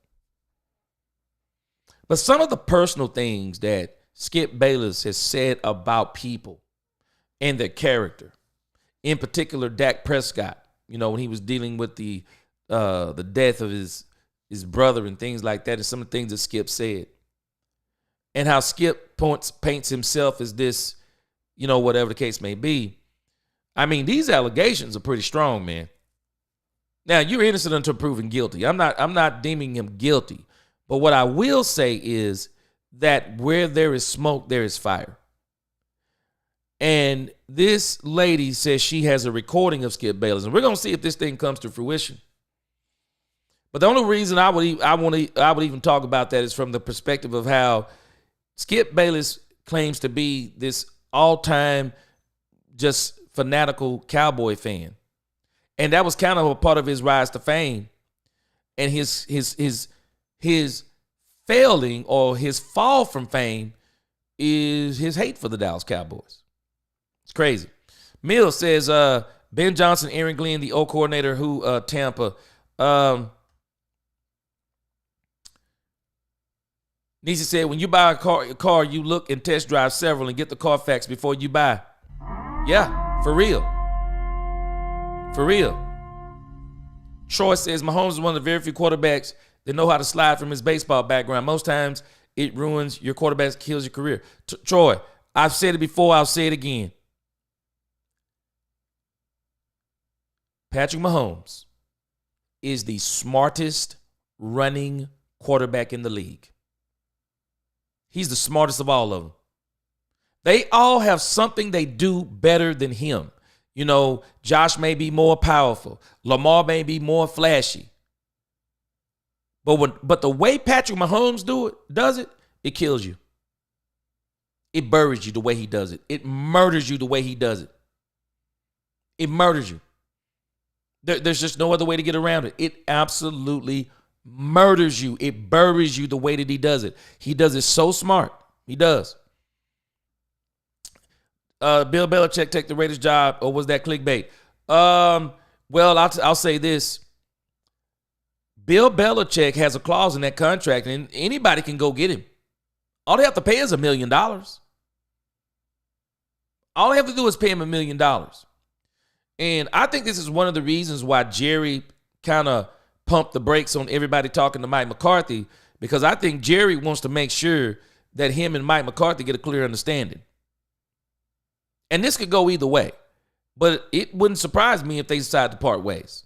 A: But some of the personal things that Skip Bayless has said about people and their character, in particular Dak Prescott, you know, when he was dealing with the death of his brother and things like that, and some of the things that Skip said, and how Skip paints himself as this, you know, whatever the case may be. I mean, these allegations are pretty strong, man. Now, you're innocent until proven guilty. I'm not deeming him guilty. But what I will say is that where there is smoke, there is fire. And this lady says she has a recording of Skip Bayless, and we're gonna see if this thing comes to fruition. But the only reason I would even talk about that is from the perspective of how Skip Bayless claims to be this all-time just fanatical Cowboy fan, and that was kind of a part of his rise to fame, and his failing or his fall from fame is his hate for the Dallas Cowboys. It's crazy. Mills says, Ben Johnson, Aaron Glenn, the O coordinator who Tampa. Nisi said, when you buy a car, you look and test drive several and get the Carfax before you buy. Yeah, for real. For real. Troy says, Mahomes is one of the very few quarterbacks that know how to slide from his baseball background. Most times, it ruins your quarterback, kills your career. Troy, I've said it before, I'll say it again. Patrick Mahomes is the smartest running quarterback in the league. He's the smartest of all of them. They all have something they do better than him. You know, Josh may be more powerful. Lamar may be more flashy. But the way Patrick Mahomes does it, it kills you. It buries you the way he does it. It murders you the way he does it. It murders you. There's just no other way to get around it. It absolutely murders you. It buries you the way that he does it. He does it so smart. He does. Bill Belichick take the Raiders job, or was that clickbait? Well, I'll say this. Bill Belichick has a clause in that contract, and anybody can go get him. All they have to pay is $1 million. All they have to do is pay him $1 million. And I think this is one of the reasons why Jerry kind of pumped the brakes on everybody talking to Mike McCarthy, because I think Jerry wants to make sure that him and Mike McCarthy get a clear understanding. And this could go either way, but it wouldn't surprise me if they decide to part ways.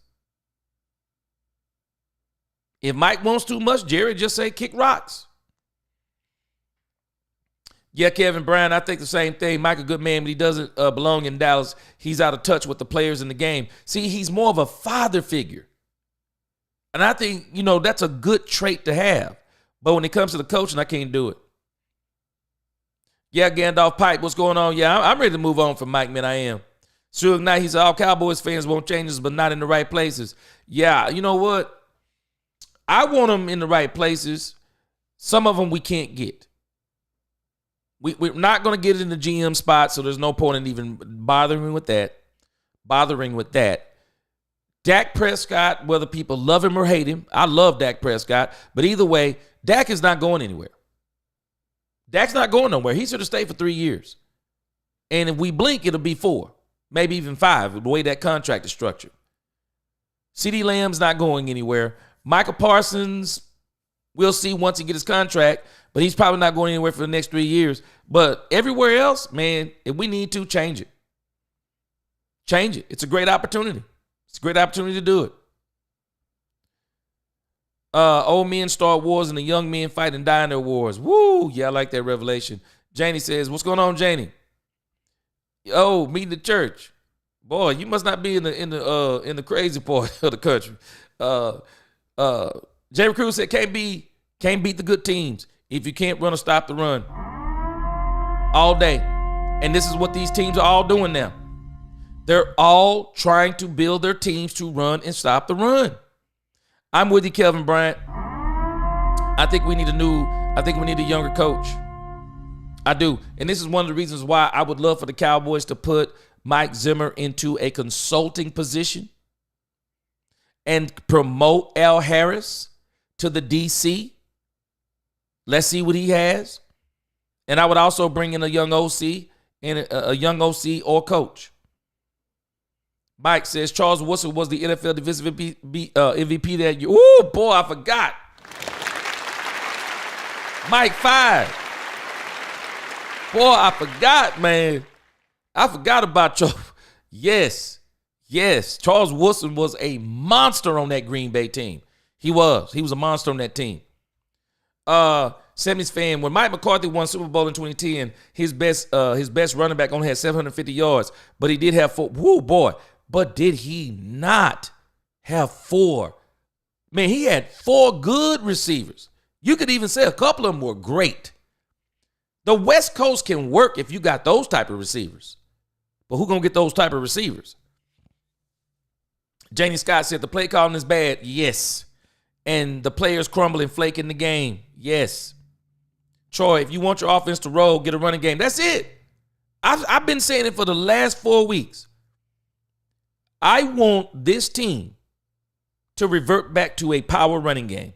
A: If Mike wants too much, Jerry just say kick rocks. Yeah, Kevin Brown, I think the same thing. Mike a good man, but he doesn't belong in Dallas. He's out of touch with the players in the game. See, he's more of a father figure. And I think, that's a good trait to have. But when it comes to the coaching, I can't do it. Yeah, Gandalf Pipe, what's going on? Yeah, I'm ready to move on from Mike, man, I am. Suge Knight, he said, all Cowboys fans want changes, but not in the right places. Yeah, you know what? I want them in the right places. Some of them we can't get. We're not going to get it in the GM spot, so there's no point in even bothering with that. Dak Prescott, whether people love him or hate him, I love Dak Prescott, but either way, Dak is not going anywhere. Dak's not going nowhere. He should have stayed for 3 years. And if we blink, it'll be 4, maybe even 5, the way that contract is structured. CeeDee Lamb's not going anywhere. Michael Parsons, we'll see once he gets his contract, but he's probably not going anywhere for the next 3 years. But everywhere else, man, if we need to, change it. Change it. It's a great opportunity. It's a great opportunity to do it. Old men start wars and the young men fight and die in their wars. Woo! Yeah, I like that revelation. Janie says, what's going on, Janie? Oh, meeting the church. Boy, you must not be in the crazy part of the country. Jerry Cruz said, can't beat the good teams if you can't run or stop the run all day. And this is what these teams are all doing now. They're all trying to build their teams to run and stop the run. I'm with you, Kelvin Bryant. I think we need a younger coach. I do. And this is one of the reasons why I would love for the Cowboys to put Mike Zimmer into a consulting position and promote Al Harris to the DC. Let's see what he has. And I would also bring in a young OC and a young OC or coach. Mike says Charles Woodson was the NFL Defensive MVP that year. Oh, boy, I forgot. Mike 5. Boy, I forgot, man. I forgot about Charles. Yes. Charles Woodson was a monster on that Green Bay team. He was a monster on that team. 70s fan, when Mike McCarthy won Super Bowl in 2010, his best running back only had 750 yards, but he did have 4. Woo, boy. But did he not have 4? Man, he had 4 good receivers. You could even say a couple of them were great. The West Coast can work if you got those type of receivers. But who going to get those type of receivers? Janie Scott said the play calling is bad. Yes. And the players crumble and flake in the game. Yes. Troy, if you want your offense to roll, get a running game. That's it. I've been saying it for the last 4 weeks. I want this team to revert back to a power running game.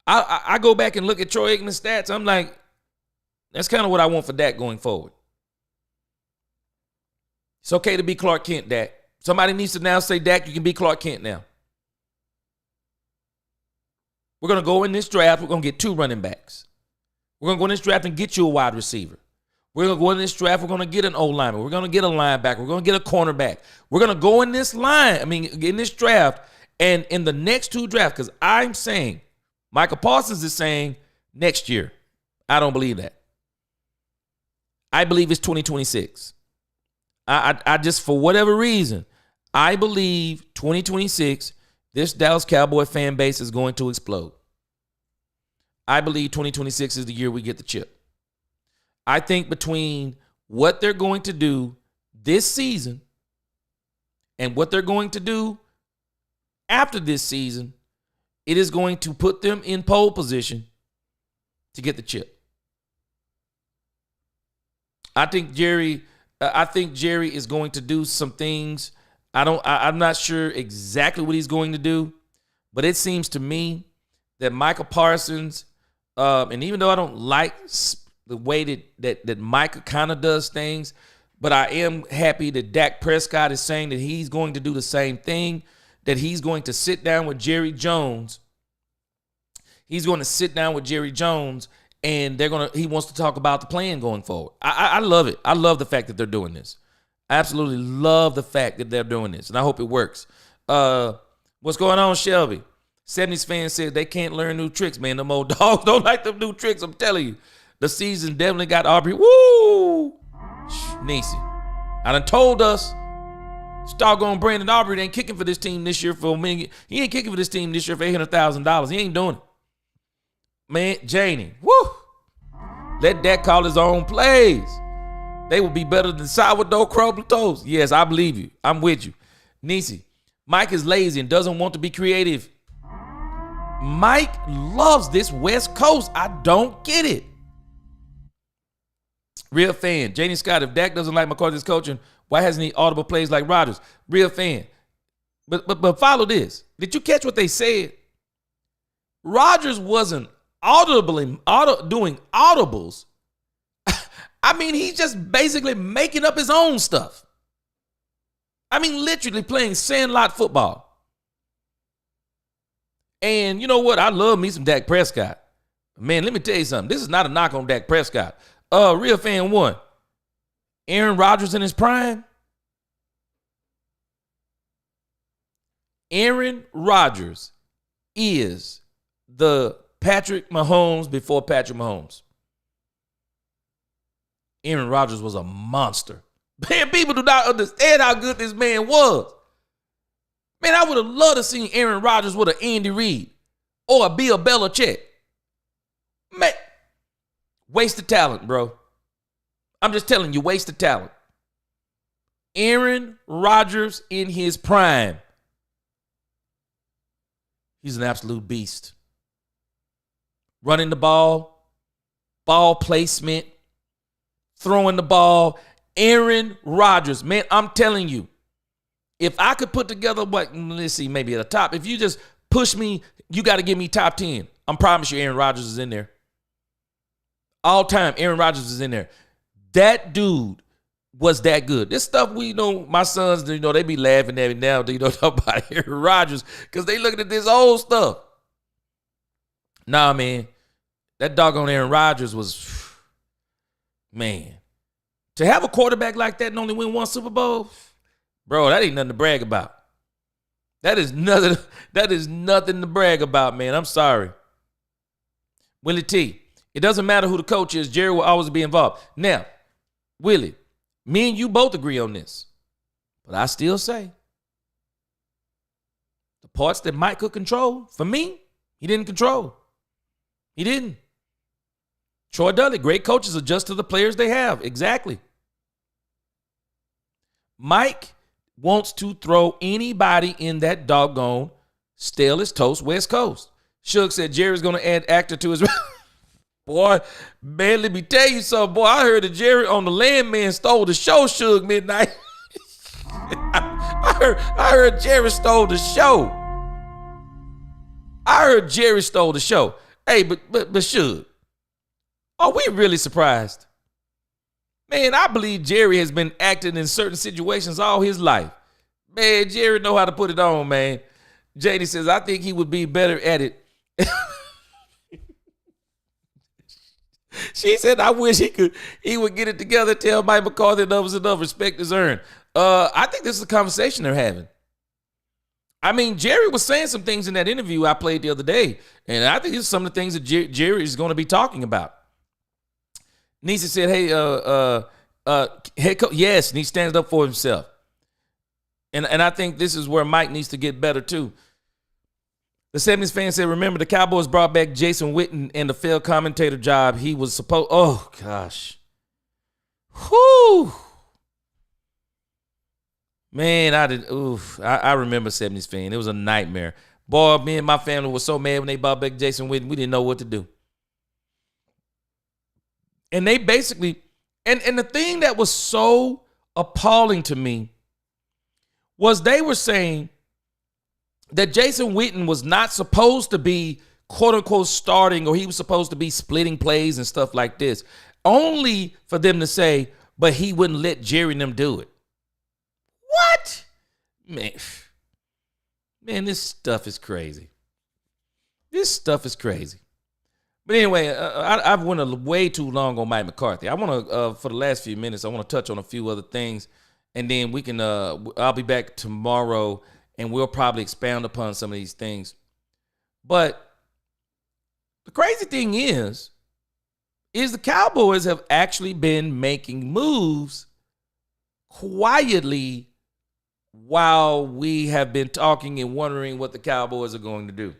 A: I go back and look at Troy Aikman's stats. I'm like, that's kind of what I want for Dak going forward. It's okay to be Clark Kent, Dak. Somebody needs to now say, Dak, you can be Clark Kent now. We're going to go in this draft. We're going to get 2 running backs. We're going to go in this draft and get you a wide receiver. We're going to go in this draft. We're going to get an old lineman. We're going to get a linebacker. We're going to get a cornerback. We're going to go in this in this draft and in the next 2 drafts, because I'm saying, Michael Parsons is saying next year. I don't believe that. I believe it's 2026. I just, for whatever reason, I believe 2026, this Dallas Cowboy fan base is going to explode. I believe 2026 is the year we get the chip. I think between what they're going to do this season and what they're going to do after this season, it is going to put them in pole position to get the chip. I think Jerry is going to do some things. I'm not sure exactly what he's going to do, but it seems to me that Michael Parsons, and even though I don't like the way that Micah kind of does things, but I am happy that Dak Prescott is saying that he's going to do the same thing, that he's going to sit down with Jerry Jones. He's going to sit down with Jerry Jones, and he wants to talk about the plan going forward. I love it. I love the fact that they're doing this. I absolutely love the fact that they're doing this, and I hope it works. What's going on, Shelby? 70s fans said they can't learn new tricks, man. Them old dogs don't like them new tricks, I'm telling you. The season definitely got Aubrey. Woo! Nisi. I done told us, doggone Brandon Aubrey ain't kicking for this team this year for a million. He ain't kicking for this team this year for $800,000. He ain't doing it. Man, Janie, woo! Let Dak call his own plays. They will be better than sourdough crumbled toast. Yes, I believe you. I'm with you. Nisi, Mike is lazy and doesn't want to be creative. Mike loves this West Coast. I don't get it. Real fan. Janie Scott, if Dak doesn't like McCarthy's coaching, why hasn't he audible plays like Rodgers? Real fan. But follow this. Did you catch what they said? Rodgers wasn't doing audibles. I mean, he's just basically making up his own stuff. I mean, literally playing sandlot football. And you know what? I love me some Dak Prescott. Man, let me tell you something. This is not a knock on Dak Prescott. Real fan 1. Aaron Rodgers in his prime. Aaron Rodgers is the Patrick Mahomes before Patrick Mahomes. Aaron Rodgers was a monster. Man, people do not understand how good this man was. Man, I would have loved to see Aaron Rodgers with an Andy Reid or a Bill Belichick. Man, wasted talent, bro. I'm just telling you, wasted talent. Aaron Rodgers in his prime. He's an absolute beast. Running the ball placement, throwing the ball. Aaron Rodgers, man, I'm telling you, if I could put together let's see, maybe at the top, if you just push me, you got to give me top 10. I promise you Aaron Rodgers is in there. All time, Aaron Rodgers is in there. That dude was that good. This stuff my sons, they be laughing at me now, about Aaron Rodgers because they looking at this old stuff. Nah, man, that doggone Aaron Rodgers was, man, to have a quarterback like that and only win 1 Super Bowl, bro, that ain't nothing to brag about. That is nothing to brag about, man. I'm sorry. Willie T, It doesn't matter who the coach is. Jerry will always be involved. Now, Willie, me and you both agree on this. But I still say the parts that Mike could control, for me, he didn't control. He didn't. Troy Dudley, great coaches adjust to the players they have. Exactly. Mike wants to throw anybody in that doggone stale as toast West Coast. Suge said Jerry's going to add actor to his... Boy, man, let me tell you something. Boy, I heard that Jerry on the Landman stole the show, Suge Midnight. I heard Jerry stole the show. I heard Jerry stole the show. Hey, but Suge, are we really surprised? Man, I believe Jerry has been acting in certain situations all his life. Man, Jerry know how to put it on, man. JD says, I think he would be better at it. She said, I wish he would get it together, tell Mike McCarthy and others enough respect is earned. I think this is a conversation they're having. I mean, Jerry was saying some things in that interview I played the other day, and I think it's some of the things that Jerry is going to be talking about. Nisa said, hey, head coach, yes, and he stands up for himself. And I think this is where Mike needs to get better, too. The 70s fan said, remember, the Cowboys brought back Jason Witten and the failed commentator job. He was supposed, oh, gosh. Whew. Man, I remember 70s fan. It was a nightmare. Boy, me and my family were so mad when they brought back Jason Witten. We didn't know what to do. And they basically, and the thing that was so appalling to me was they were saying that Jason Witten was not supposed to be, quote unquote, starting, or he was supposed to be splitting plays and stuff like this, only for them to say, but he wouldn't let Jerry and them do it. What? Man, this stuff is crazy. This stuff is crazy. But anyway, I've went way too long on Mike McCarthy. I want to, for the last few minutes, I want to touch on a few other things, and then we can, I'll be back tomorrow, and we'll probably expound upon some of these things. But the crazy thing is the Cowboys have actually been making moves quietly while we have been talking and wondering what the Cowboys are going to do.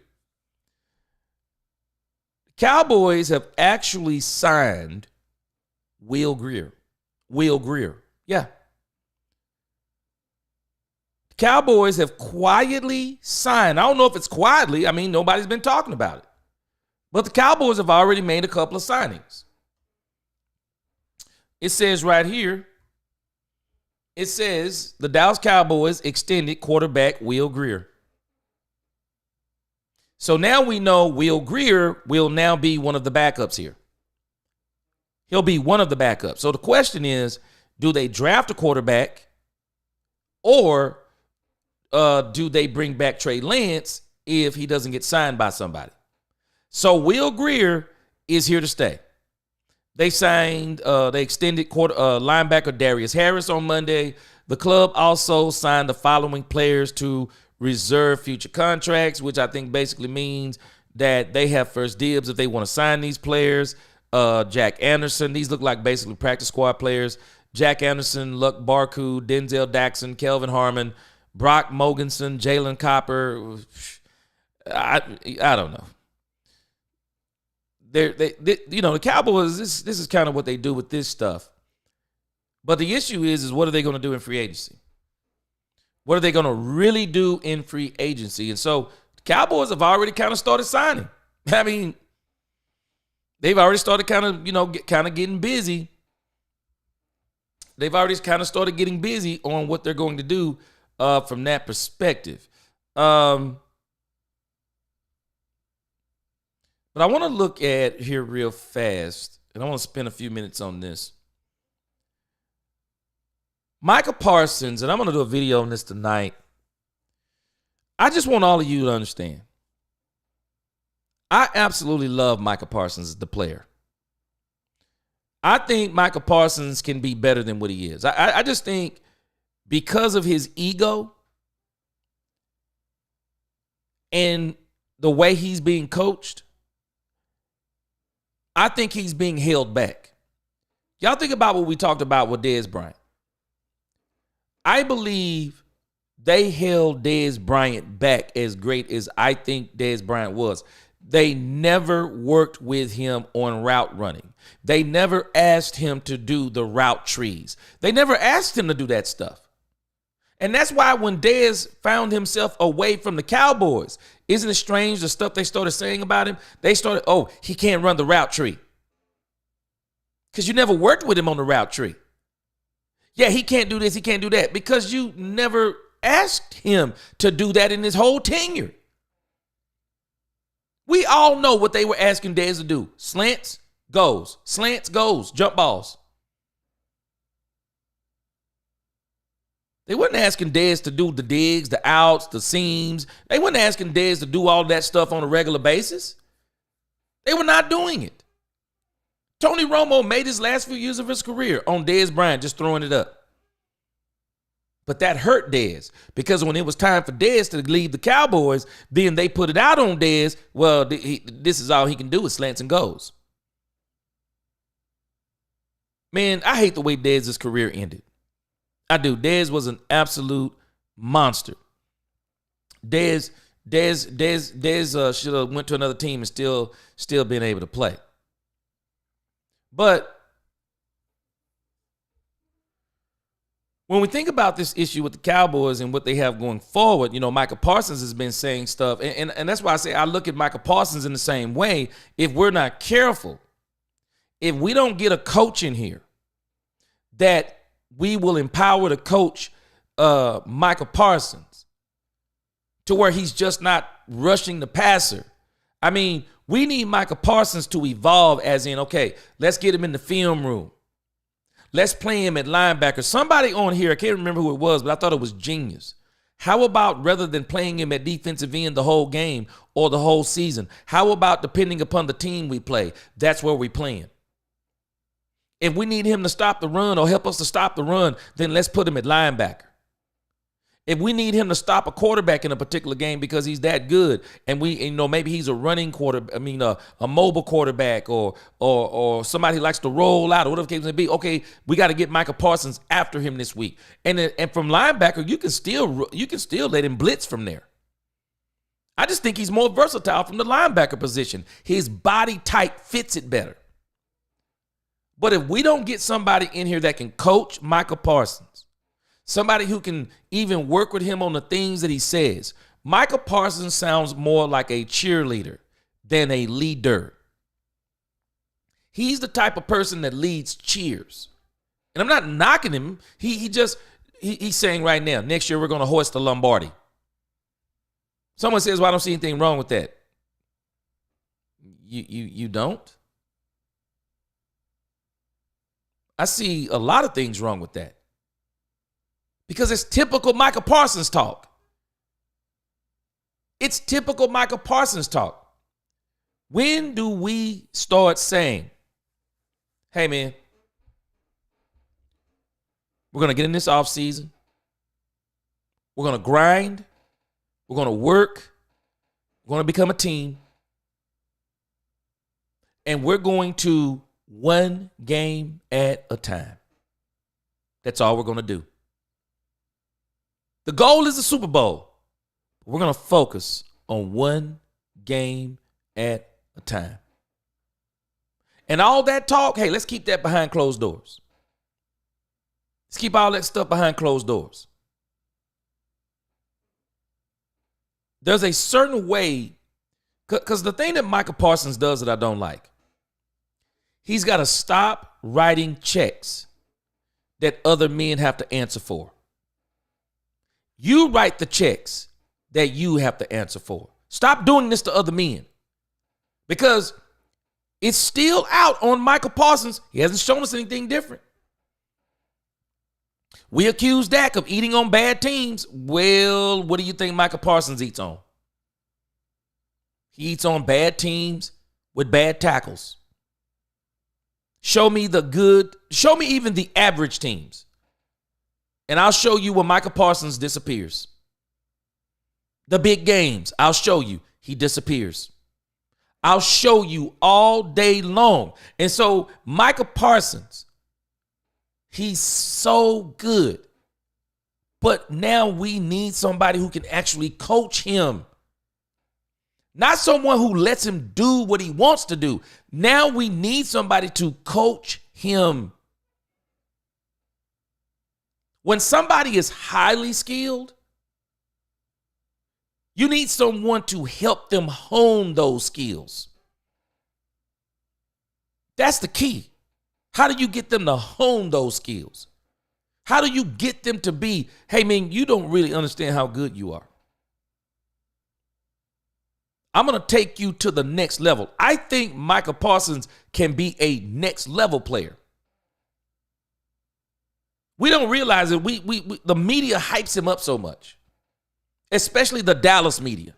A: Cowboys have actually signed Will Grier. Yeah. Cowboys have quietly signed. I don't know if it's quietly. I mean, nobody's been talking about it. But the Cowboys have already made a couple of signings. It says right here, it says the Dallas Cowboys extended quarterback Will Grier. So now we know Will Grier will now be one of the backups here. He'll be one of the backups. So the question is, do they draft a quarterback, or do they bring back Trey Lance if he doesn't get signed by somebody? So Will Grier is here to stay. They extended linebacker Darius Harris on Monday. The club also signed the following players to reserve future contracts, which I think basically means that they have first dibs if they want to sign these players. Jack Anderson, these look like basically practice squad players. Jack Anderson, Luck Barku, Denzel Daxon, Kelvin Harmon, Brock Mogensen, Jalen Copper. I don't know. The Cowboys, this is kind of what they do with this stuff. But the issue is what are they going to do in free agency? What are they going to really do in free agency? And so the Cowboys have already kind of started signing. I mean, they've already started kind of getting busy. They've already kind of started getting busy on what they're going to do from that perspective. But I want to look at here real fast, and I want to spend a few minutes on this. Micah Parsons, and I'm going to do a video on this tonight. I just want all of you to understand. I absolutely love Micah Parsons as the player. I think Micah Parsons can be better than what he is. I just think because of his ego and the way he's being coached, I think he's being held back. Y'all think about what we talked about with Dez Bryant. I believe they held Dez Bryant back as great as I think Dez Bryant was. They never worked with him on route running. They never asked him to do the route trees. They never asked him to do that stuff. And that's why when Dez found himself away from the Cowboys, isn't it strange the stuff they started saying about him? They started, oh, he can't run the route tree. Because you never worked with him on the route tree. Yeah, he can't do this, he can't do that. Because you never asked him to do that in his whole tenure. We all know what they were asking Dez to do. Slants, goes. Slants, goes. Jump balls. They weren't asking Dez to do the digs, the outs, the seams. They weren't asking Dez to do all that stuff on a regular basis. They were not doing it. Tony Romo made his last few years of his career on Dez Bryant just throwing it up. But that hurt Dez because when it was time for Dez to leave the Cowboys, then they put it out on Dez. Well, this is all he can do is slants and goes. Man, I hate the way Dez's career ended. I do. Dez was an absolute monster. Dez should have went to another team and still been able to play. But when we think about this issue with the Cowboys and what they have going forward, you know, Micah Parsons has been saying stuff. And that's why I say I look at Micah Parsons in the same way. If we're not careful, if we don't get a coach in here that we will empower the coach, Micah Parsons, to where he's just not rushing the passer. I mean, we need Micah Parsons to evolve as in, okay, let's get him in the film room. Let's play him at linebacker. Somebody on here, I can't remember who it was, but I thought it was genius. How about rather than playing him at defensive end the whole game or the whole season, how about depending upon the team we play, that's where we playing? If we need him to stop the run or help us to stop the run, then let's put him at linebacker. If we need him to stop a quarterback in a particular game because he's that good, and maybe he's a running a mobile quarterback or somebody who likes to roll out or whatever the case may be. Okay, we got to get Micah Parsons after him this week. And from linebacker, you can still let him blitz from there. I just think he's more versatile from the linebacker position. His body type fits it better. But if we don't get somebody in here that can coach Micah Parsons, somebody who can even work with him on the things that he says, Micah Parsons sounds more like a cheerleader than a leader. He's the type of person that leads cheers. And I'm not knocking him. He's saying right now, next year we're going to hoist the Lombardi. Someone says, well, I don't see anything wrong with that. You don't? I see a lot of things wrong with that. Because it's typical Micah Parsons talk. It's typical Micah Parsons talk. When do we start saying, hey, man, we're going to get in this offseason. We're going to grind. We're going to work. We're going to become a team. And we're going to one game at a time. That's all we're going to do. The goal is the Super Bowl. We're going to focus on one game at a time. And all that talk, hey, let's keep that behind closed doors. Let's keep all that stuff behind closed doors. There's a certain way, because the thing that Micah Parsons does that I don't like, he's got to stop writing checks that other men have to answer for. You write the checks that you have to answer for. Stop doing this to other men. Because it's still out on Micah Parsons. He hasn't shown us anything different. We accuse Dak of eating on bad teams. Well, what do you think Micah Parsons eats on? He eats on bad teams with bad tackles. Show me even the average teams. And I'll show you where Micah Parsons disappears. The big games, I'll show you, he disappears. I'll show you all day long. And so Micah Parsons, he's so good. But now we need somebody who can actually coach him. Not someone who lets him do what he wants to do. Now we need somebody to coach him. When somebody is highly skilled, you need someone to help them hone those skills. That's the key. How do you get them to hone those skills? How do you get them to be, hey, man, you don't really understand how good you are. I'm going to take you to the next level. I think Micah Parsons can be a next level player. We don't realize it. The media hypes him up so much, especially the Dallas media.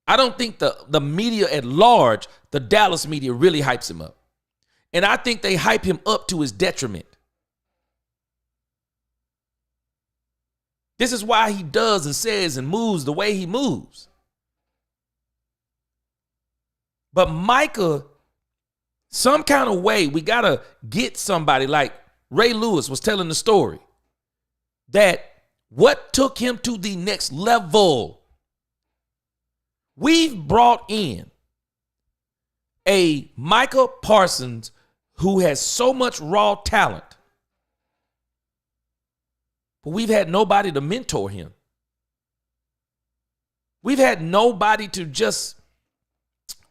A: I don't think the media at large, the Dallas media really hypes him up. And I think they hype him up to his detriment. This is why he does and says and moves the way he moves. But Micah, some kind of way, we got to get somebody like Ray Lewis was telling the story that what took him to the next level. We've brought in a Micah Parsons who has so much raw talent, but we've had nobody to mentor him. We've had nobody to just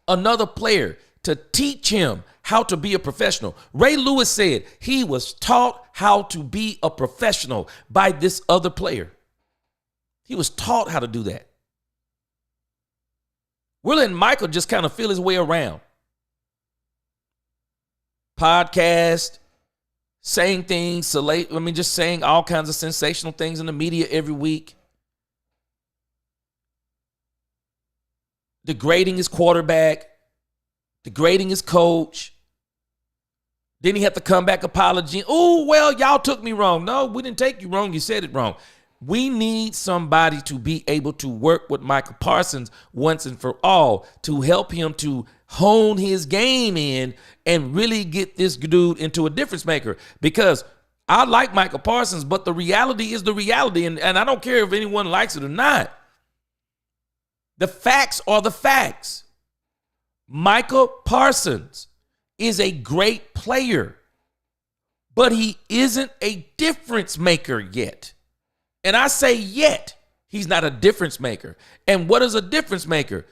A: another player to teach him how to be a professional. Ray Lewis said he was taught how to be a professional by this other player. He was taught how to do that. We're letting Michael just kind of feel his way around. Podcast, saying things, just saying all kinds of sensational things in the media every week. Degrading his quarterback, degrading his coach. Then he had to come back apology. Oh, well, y'all took me wrong. No, we didn't take you wrong. You said it wrong. We need somebody to be able to work with Micah Parsons once and for all to help him to hone his game in and really get this dude into a difference maker. Because I like Micah Parsons, but the reality is the reality. And I don't care if anyone likes it or not. The facts are the facts. Micah Parsons is a great player, but he isn't a difference maker yet. And I say yet. He's not a difference maker. And what is a difference maker?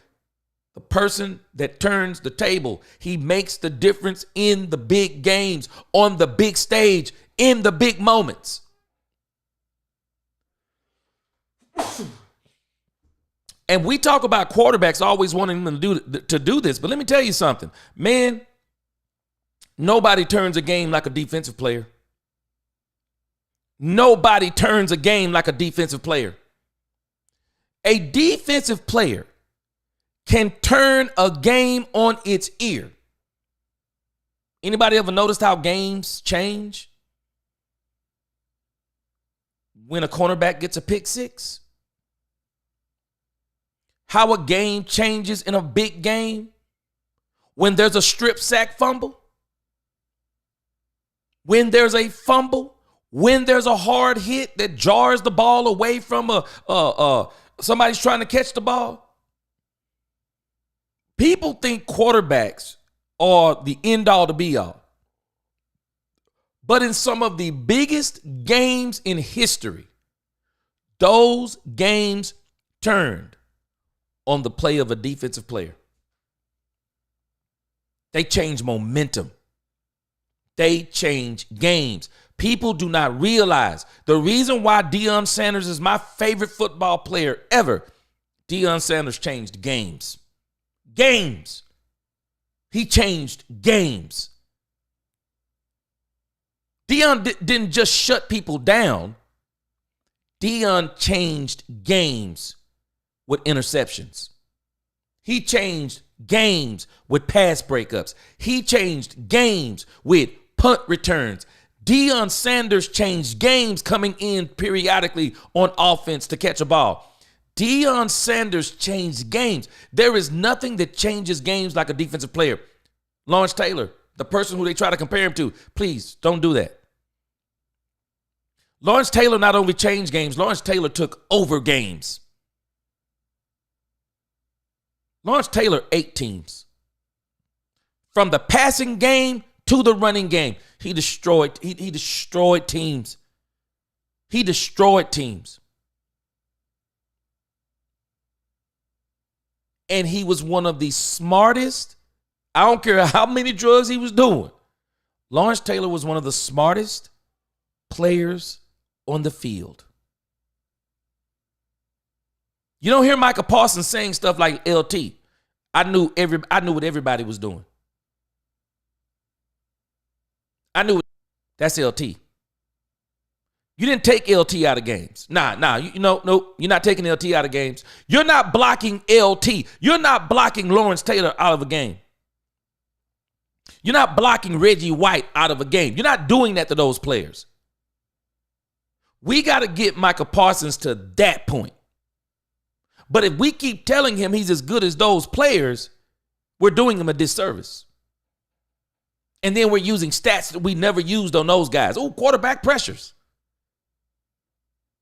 A: The person that turns the table. He makes the difference in the big games, on the big stage, in the big moments. And we talk about quarterbacks always wanting them to do this. But let me tell you something. Man, nobody turns a game like a defensive player. Nobody turns a game like a defensive player. A defensive player can turn a game on its ear. Anybody ever noticed how games change? When a cornerback gets a pick six? How a game changes in a big game? When there's a strip sack fumble? When there's a fumble? When there's a hard hit that jars the ball away from somebody's trying to catch the ball? People think quarterbacks are the end all to be all. But in some of the biggest games in history, those games turned on the play of a defensive player. They change momentum. They change games. People do not realize the reason why Deion Sanders is my favorite football player ever. Deion Sanders changed games. Games. He changed games. Deion didn't just shut people down. Deion changed games with interceptions. He changed games with pass breakups. He changed games with punt returns. Deion Sanders changed games coming in periodically on offense to catch a ball. Deion Sanders changed games. There is nothing that changes games like a defensive player. Lawrence Taylor, the person who they try to compare him to, please don't do that. Lawrence Taylor not only changed games, Lawrence Taylor took over games. Lawrence Taylor ate teams. From the passing game to the running game, he destroyed teams. He destroyed teams. And he was one of the smartest. I don't care how many drugs he was doing. Lawrence Taylor was one of the smartest players on the field. You don't hear Micah Parsons saying stuff like LT. I knew what everybody was doing. I knew that's LT. You didn't take LT out of games. No, you're not taking LT out of games. You're not blocking LT. You're not blocking Lawrence Taylor out of a game. You're not blocking Reggie White out of a game. You're not doing that to those players. We got to get Micah Parsons to that point. But if we keep telling him he's as good as those players, we're doing him a disservice. And then we're using stats that we never used on those guys. Oh, quarterback pressures.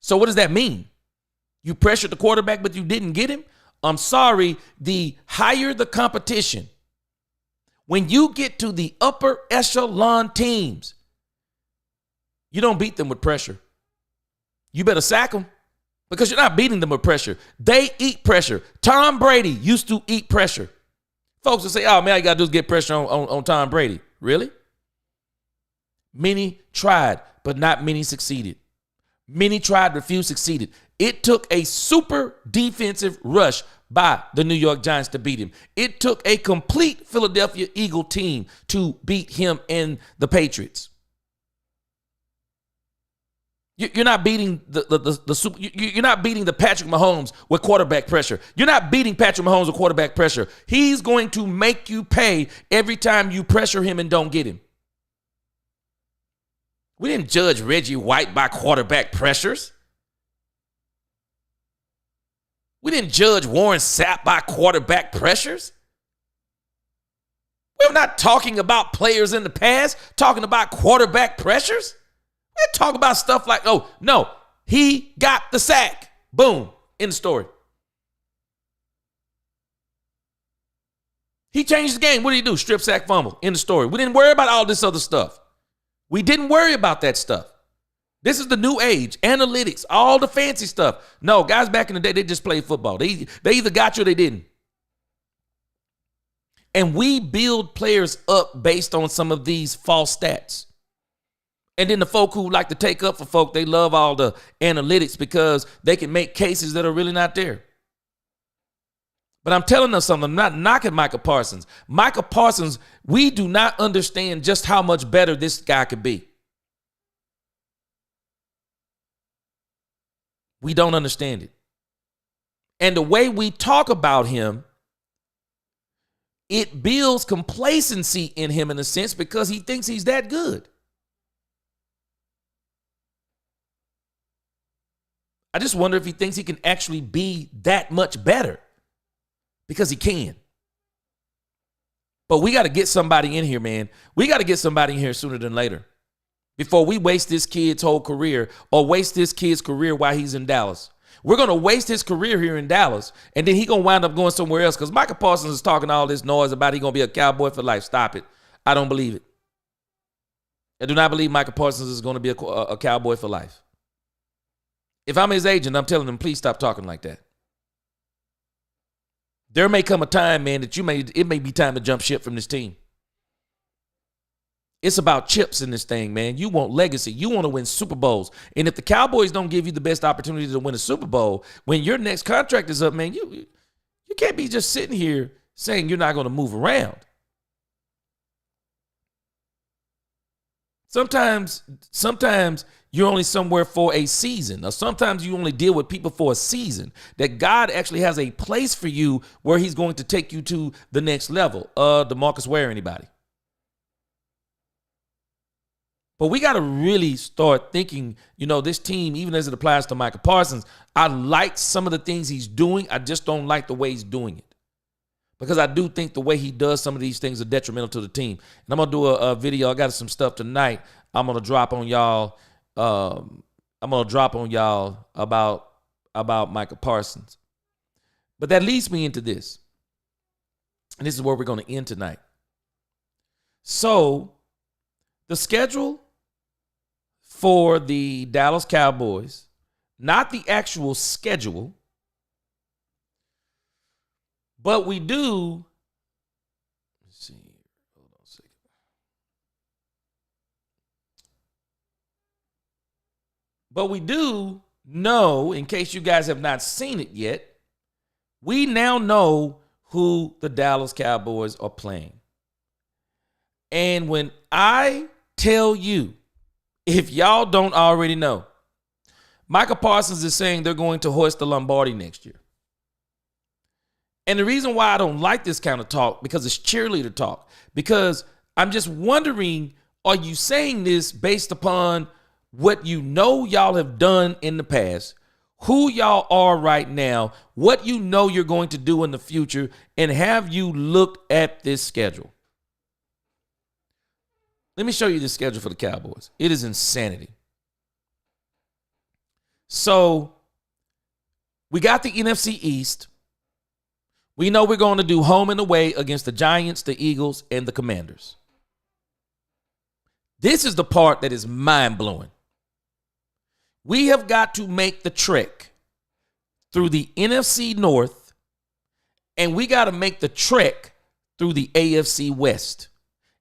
A: So what does that mean? You pressured the quarterback, but you didn't get him? I'm sorry, the higher the competition, when you get to the upper echelon teams, you don't beat them with pressure. You better sack them because you're not beating them with pressure. They eat pressure. Tom Brady used to eat pressure. Folks will say, oh, man, all you got to do is get pressure on Tom Brady. Really? Many tried, but not many succeeded. Many tried, but few succeeded. It took a super defensive rush by the New York Giants to beat him. It took a complete Philadelphia Eagle team to beat him and the Patriots. You're not beating the super. You're not beating the Patrick Mahomes with quarterback pressure. You're not beating Patrick Mahomes with quarterback pressure. He's going to make you pay every time you pressure him and don't get him. We didn't judge Reggie White by quarterback pressures. We didn't judge Warren Sapp by quarterback pressures. We're not talking about players in the past, talking about quarterback pressures. We're talking about stuff like, oh, no, he got the sack. Boom, end the story. He changed the game. What did he do? Strip sack fumble. End the story. We didn't worry about all this other stuff. We didn't worry about that stuff. This is the new age, analytics, all the fancy stuff. No, guys back in the day, they just played football. They either got you or they didn't. And we build players up based on some of these false stats. And then the folk who like to take up for folk, they love all the analytics because they can make cases that are really not there. But I'm telling them something. I'm not knocking Micah Parsons. Micah Parsons, we do not understand just how much better this guy could be. We don't understand it. And the way we talk about him, it builds complacency in him in a sense because he thinks he's that good. I just wonder if he thinks he can actually be that much better. Because he can. But we got to get somebody in here, man. We got to get somebody in here sooner than later. Before we waste this kid's whole career or waste this kid's career while he's in Dallas. We're going to waste his career here in Dallas. And then he's going to wind up going somewhere else. Because Micah Parsons is talking all this noise about he's going to be a Cowboy for life. Stop it. I don't believe it. I do not believe Micah Parsons is going to be a Cowboy for life. If I'm his agent, I'm telling him, please stop talking like that. There may come a time, man, that it may be time to jump ship from this team. It's about chips in this thing, man. You want legacy. You want to win Super Bowls. And if the Cowboys don't give you the best opportunity to win a Super Bowl, when your next contract is up, man, you can't be just sitting here saying you're not going to move around. Sometimes you're only somewhere for a season, or sometimes you only deal with people for a season. That God actually has a place for you where he's going to take you to the next level. DeMarcus Ware, anybody? But we got to really start thinking, this team, even as it applies to Micah Parsons, I like some of the things he's doing. I just don't like the way he's doing it. Because I do think the way he does some of these things are detrimental to the team. And I'm going to do a video. I got some stuff tonight I'm going to drop on y'all. About Micah Parsons. But that leads me into this. And this is where we're going to end tonight. So, the schedule for the Dallas Cowboys, not the actual schedule, but we do, let's see, hold on a second. But we do know, in case you guys have not seen it yet, we now know who the Dallas Cowboys are playing. And when I tell you, if y'all don't already know, Micah Parsons is saying they're going to hoist the Lombardi next year. And the reason why I don't like this kind of talk, because it's cheerleader talk, because I'm just wondering, are you saying this based upon what y'all have done in the past, who y'all are right now, what you're going to do in the future, and have you looked at this schedule? Let me show you the schedule for the Cowboys. It is insanity. So, we got the NFC East. We know we're going to do home and away against the Giants, the Eagles, and the Commanders. This is the part that is mind-blowing. We have got to make the trek through the NFC North, and we got to make the trek through the AFC West.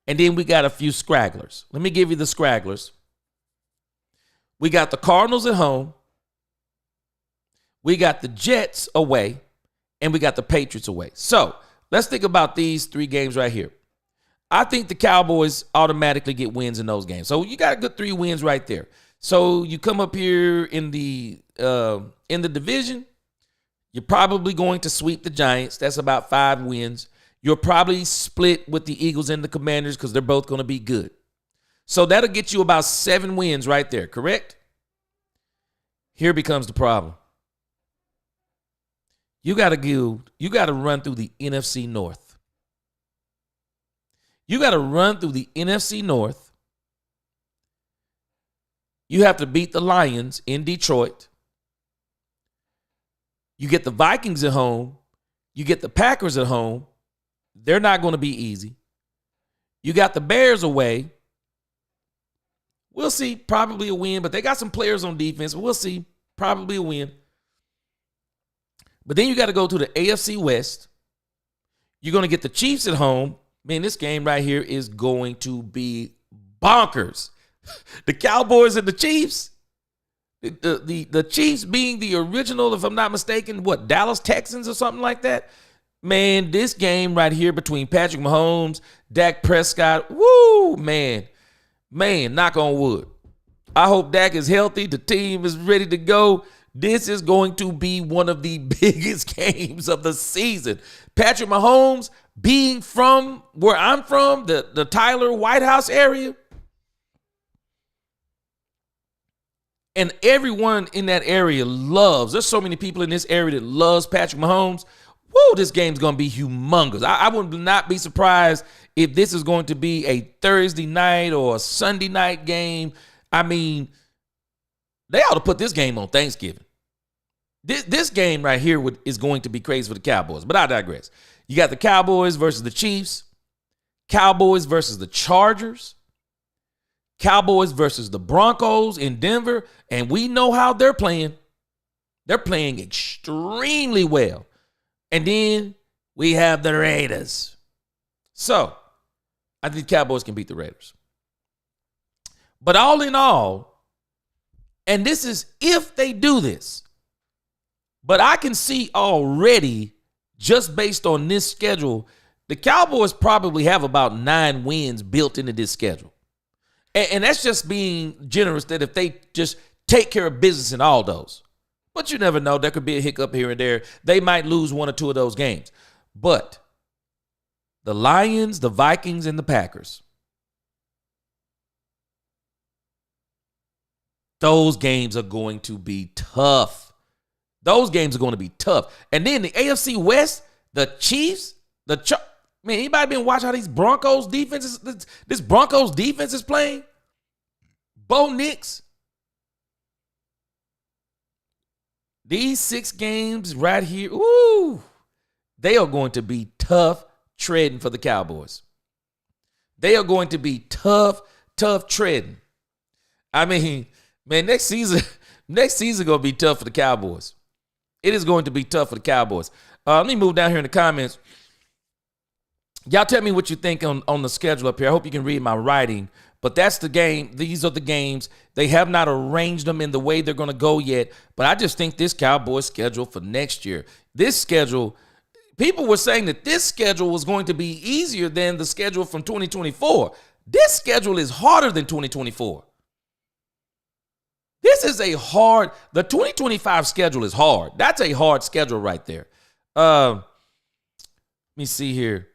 A: And then we got a few scragglers. Let me give you the scragglers. We got the Cardinals at home. We got the Jets away. And we got the Patriots away. So let's think about these three games right here. I think the Cowboys automatically get wins in those games. So you got a good 3 wins right there. So you come up here in the division, you're probably going to sweep the Giants. That's about 5 wins. You'll probably split with the Eagles and the Commanders because they're both going to be good. So that'll get you about 7 wins right there, correct? Here becomes the problem. You got to run through the NFC North. You got to run through the NFC North. You have to beat the Lions in Detroit. You get the Vikings at home. You get the Packers at home. They're not going to be easy. You got the Bears away. We'll see. Probably a win, but they got some players on defense. We'll see. Probably a win. But then you got to go to the AFC West. You're going to get the Chiefs at home. Man, this game right here is going to be bonkers. The Cowboys and the Chiefs. The Chiefs being the original, if I'm not mistaken, Dallas Texans or something like that? Man, this game right here between Patrick Mahomes, Dak Prescott, woo, man. Man, knock on wood. I hope Dak is healthy. The team is ready to go. This is going to be one of the biggest games of the season. Patrick Mahomes being from where I'm from, the Tyler White House area. And everyone in that area there's so many people in this area that loves Patrick Mahomes. Woo, this game's going to be humongous. I would not be surprised if this is going to be a Thursday night or a Sunday night game. I mean, they ought to put this game on Thanksgiving. This game right here is going to be crazy for the Cowboys, but I digress. You got the Cowboys versus the Chiefs, Cowboys versus the Chargers, Cowboys versus the Broncos in Denver, and we know how they're playing. They're playing extremely well. And then we have the Raiders. So, I think the Cowboys can beat the Raiders. But all in all, and this is if they do this, but I can see already, just based on this schedule, the Cowboys probably have about 9 wins built into this schedule. And that's just being generous, that if they just take care of business in all those. But you never know. There could be a hiccup here and there. They might lose 1 or 2 of those games. But the Lions, the Vikings, and the Packers, Those games are going to be tough. Those games are going to be tough. And then the AFC West, the Chiefs, man, anybody been watching how these Broncos defenses, this Broncos defense is playing? Bo Nix. These 6 games right here, ooh, they are going to be tough treading for the Cowboys. They are going to be tough treading. I mean, man, next season going to be tough for the Cowboys. It is going to be tough for the Cowboys. Let me move down here in the comments. Y'all tell me what you think on the schedule up here. I hope you can read my writing. But that's the game. These are the games. They have not arranged them in the way they're going to go yet. But I just think this Cowboys schedule for next year, this schedule, people were saying that this schedule was going to be easier than the schedule from 2024. This schedule is harder than 2024. This is the 2025 schedule is hard. That's a hard schedule right there. Let me see here.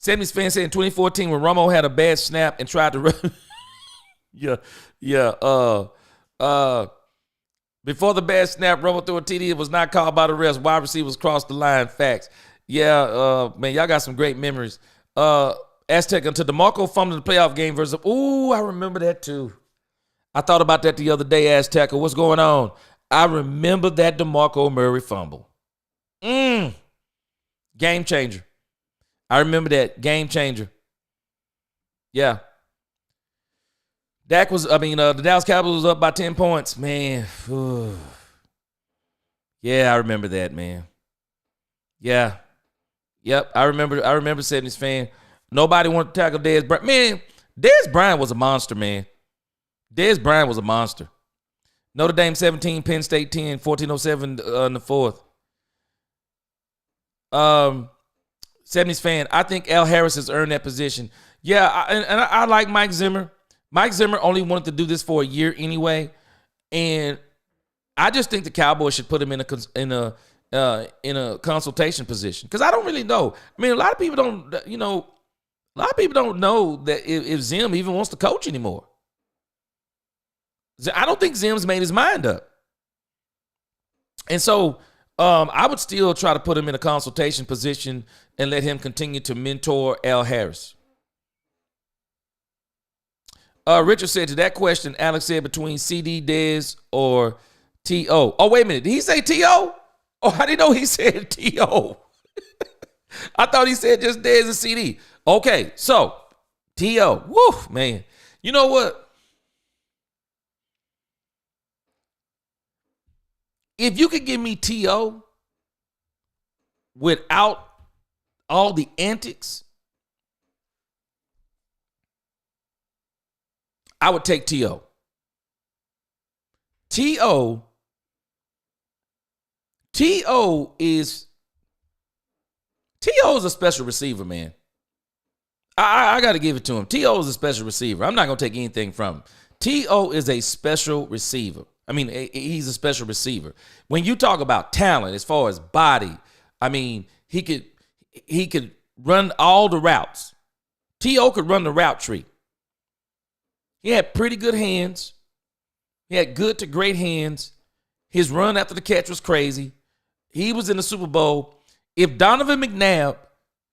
A: 70s fan said in 2014 when Romo had a bad snap and tried to run. Before the bad snap, Romo threw a TD. It was not called by the refs. Wide receivers crossed the line. Facts. Yeah, man, y'all got some great memories. Aztec until DeMarco fumbled the playoff game versus. Ooh, I remember that too. I thought about that the other day, Aztec. What's going on? I remember that DeMarco Murray fumble. Game changer. I remember that. Game changer. Yeah. The Dallas Cowboys was up by 10 points. Man. Yeah, I remember that, man. Yeah. Yep, I remember 70s fan. Nobody wanted to tackle Dez Bryant. Man, Dez Bryant was a monster, man. Dez Bryant was a monster. Notre Dame 17, Penn State 10, 14:07 in the fourth. 70s fan, I think Al Harris has earned that position. Yeah, I like Mike Zimmer. Mike Zimmer only wanted to do this for a year anyway, and I just think the Cowboys should put him in a consultation position because I don't really know. I mean, a lot of people don't know that if Zim even wants to coach anymore. I don't think Zim's made his mind up, and so I would still try to put him in a consultation position and let him continue to mentor Al Harris. Richard said to that question, Alex said between CD, Dez, or T.O. Oh, wait a minute. Did he say T.O.? Oh, I didn't know he said T.O. I thought he said just Dez and CD. Okay, so T.O. Woo, man. You know what? If you could give me T.O. without all the antics, I would take T.O. T.O. is a special receiver, man. I got to give it to him. T.O. is a special receiver. I'm not going to take anything from him. T.O. is a special receiver. I mean, he's a special receiver. When you talk about talent as far as body, I mean, he could run all the routes. T.O. could run the route tree. He had pretty good hands. He had good to great hands. His run after the catch was crazy. He was in the Super Bowl. If Donovan McNabb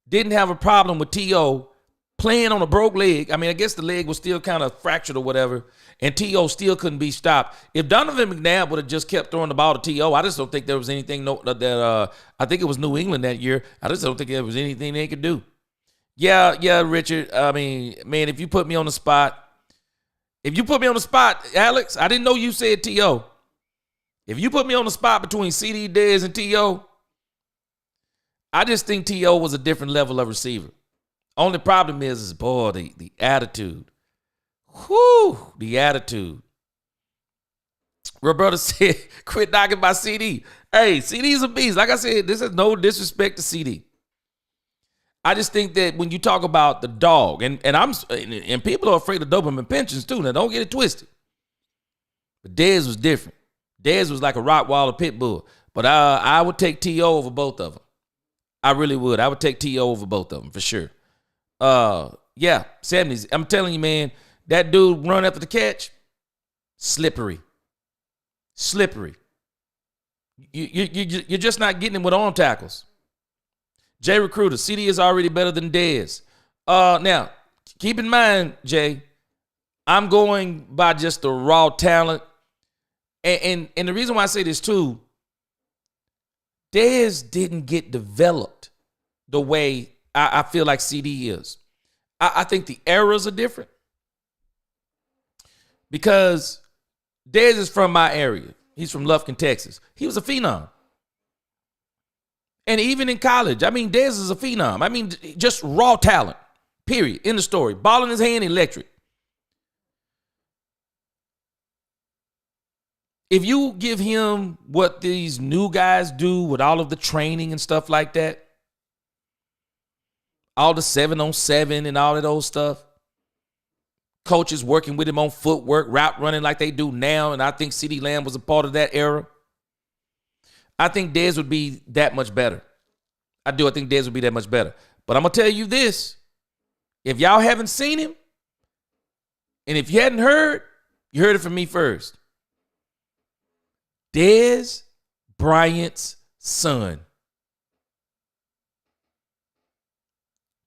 A: didn't have a problem with T.O. playing on a broke leg, I mean, I guess the leg was still kind of fractured or whatever, and T.O. still couldn't be stopped. If Donovan McNabb would have just kept throwing the ball to T.O., I just don't think there was anything I think it was New England that year. I just don't think there was anything they could do. Yeah, Richard. I mean, man, if you put me on the spot, Alex, I didn't know you said T.O. If you put me on the spot between CD, Dez, and T.O., I just think T.O. was a different level of receiver. Only problem is boy, the attitude. Whew, the attitude. Roberta said, quit knocking my CD. Hey, CD's a beast. Like I said, this is no disrespect to CD. I just think that when you talk about the dog, and people are afraid of Doberman pensions too. Now, don't get it twisted. But Dez was different. Dez was like a Rottweiler pit bull. But I would take T.O. over both of them. I really would. I would take T.O. over both of them for sure. Yeah, 70s. I'm telling you, man, that dude run after the catch, slippery. You're just not getting him with arm tackles. Jay Recruiter, CD is already better than Dez. Now, keep in mind, Jay, I'm going by just the raw talent. And the reason why I say this too, Dez didn't get developed the way I feel like CD is. I think the eras are different because Dez is from my area. He's from Lufkin, Texas. He was a phenom. And even in college, I mean, Dez is a phenom. I mean, just raw talent, period. End of story. Ball in his hand, electric. If you give him what these new guys do with all of the training and stuff like that, all the 7-on-7 and all of those stuff, coaches working with him on footwork, route running like they do now, and I think CeeDee Lamb was a part of that era, I think Dez would be that much better. I do. I think Dez would be that much better. But I'm going to tell you this. If y'all haven't seen him, and if you hadn't heard, you heard it from me first. Dez Bryant's son.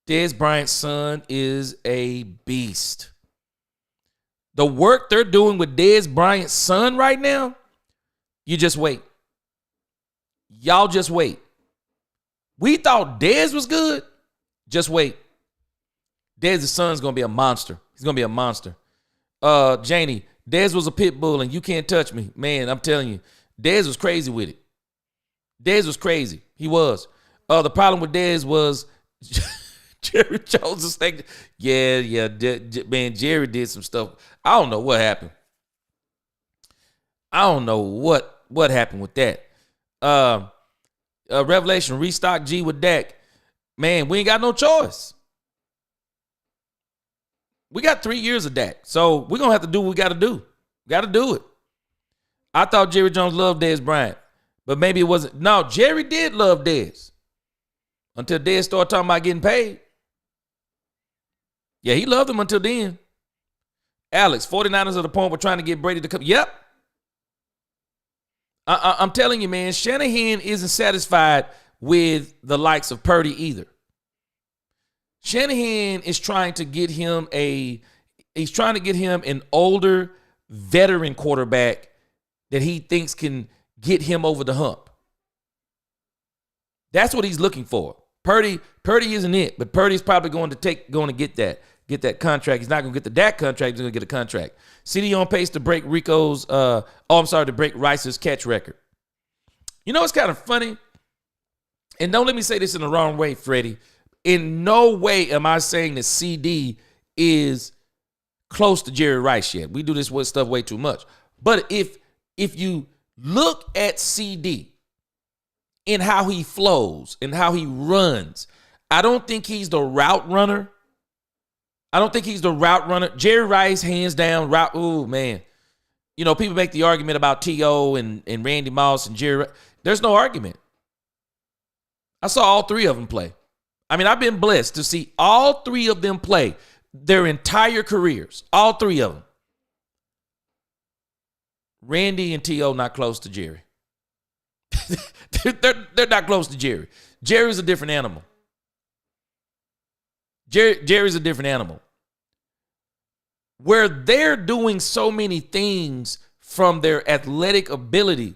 A: Dez Bryant's son is a beast. The work they're doing with Dez Bryant's son right now, you just wait. Y'all just wait. We thought Dez was good. Just wait. Dez's son's going to be a monster. He's going to be a monster. Janie, Dez was a pit bull and you can't touch me. Man, I'm telling you, Dez was crazy with it. Dez was crazy. He was. The problem with Dez was Jerry Jones is thinking, man, Jerry did some stuff. I don't know what happened. I don't know what happened with that. Revelation, restock G with Dak. Man, we ain't got no choice. We got 3 years of Dak. So we're going to have to do what we got to do. Got to do it. I thought Jerry Jones loved Dez Bryant, but maybe it wasn't. No, Jerry did love Dez until Dez started talking about getting paid. Yeah, he loved him until then. Alex, 49ers at the point we're trying to get Brady to come. Yep. I'm telling you, man, Shanahan isn't satisfied with the likes of Purdy either. Shanahan is trying to get him an older veteran quarterback that he thinks can get him over the hump. That's what he's looking for. Purdy isn't it, but Purdy's probably going to get that contract. He's not going to get the Dak contract. He's going to get a contract. CD on pace to break to break Rice's catch record. You know, it's kind of funny. And don't let me say this in the wrong way, Freddie. In no way am I saying that CD is close to Jerry Rice yet. We do this stuff way too much. But if you look at CD and how he flows and how he runs, I don't think he's the route runner. Jerry Rice, hands down, route. Oh, man. You know, people make the argument about T.O. and Randy Moss and Jerry. There's no argument. I saw all three of them play. I mean, I've been blessed to see all three of them play their entire careers. All three of them. Randy and T.O. not close to Jerry. they're not close to Jerry. Jerry's a different animal. Jerry's a different animal. Where they're doing so many things from their athletic ability,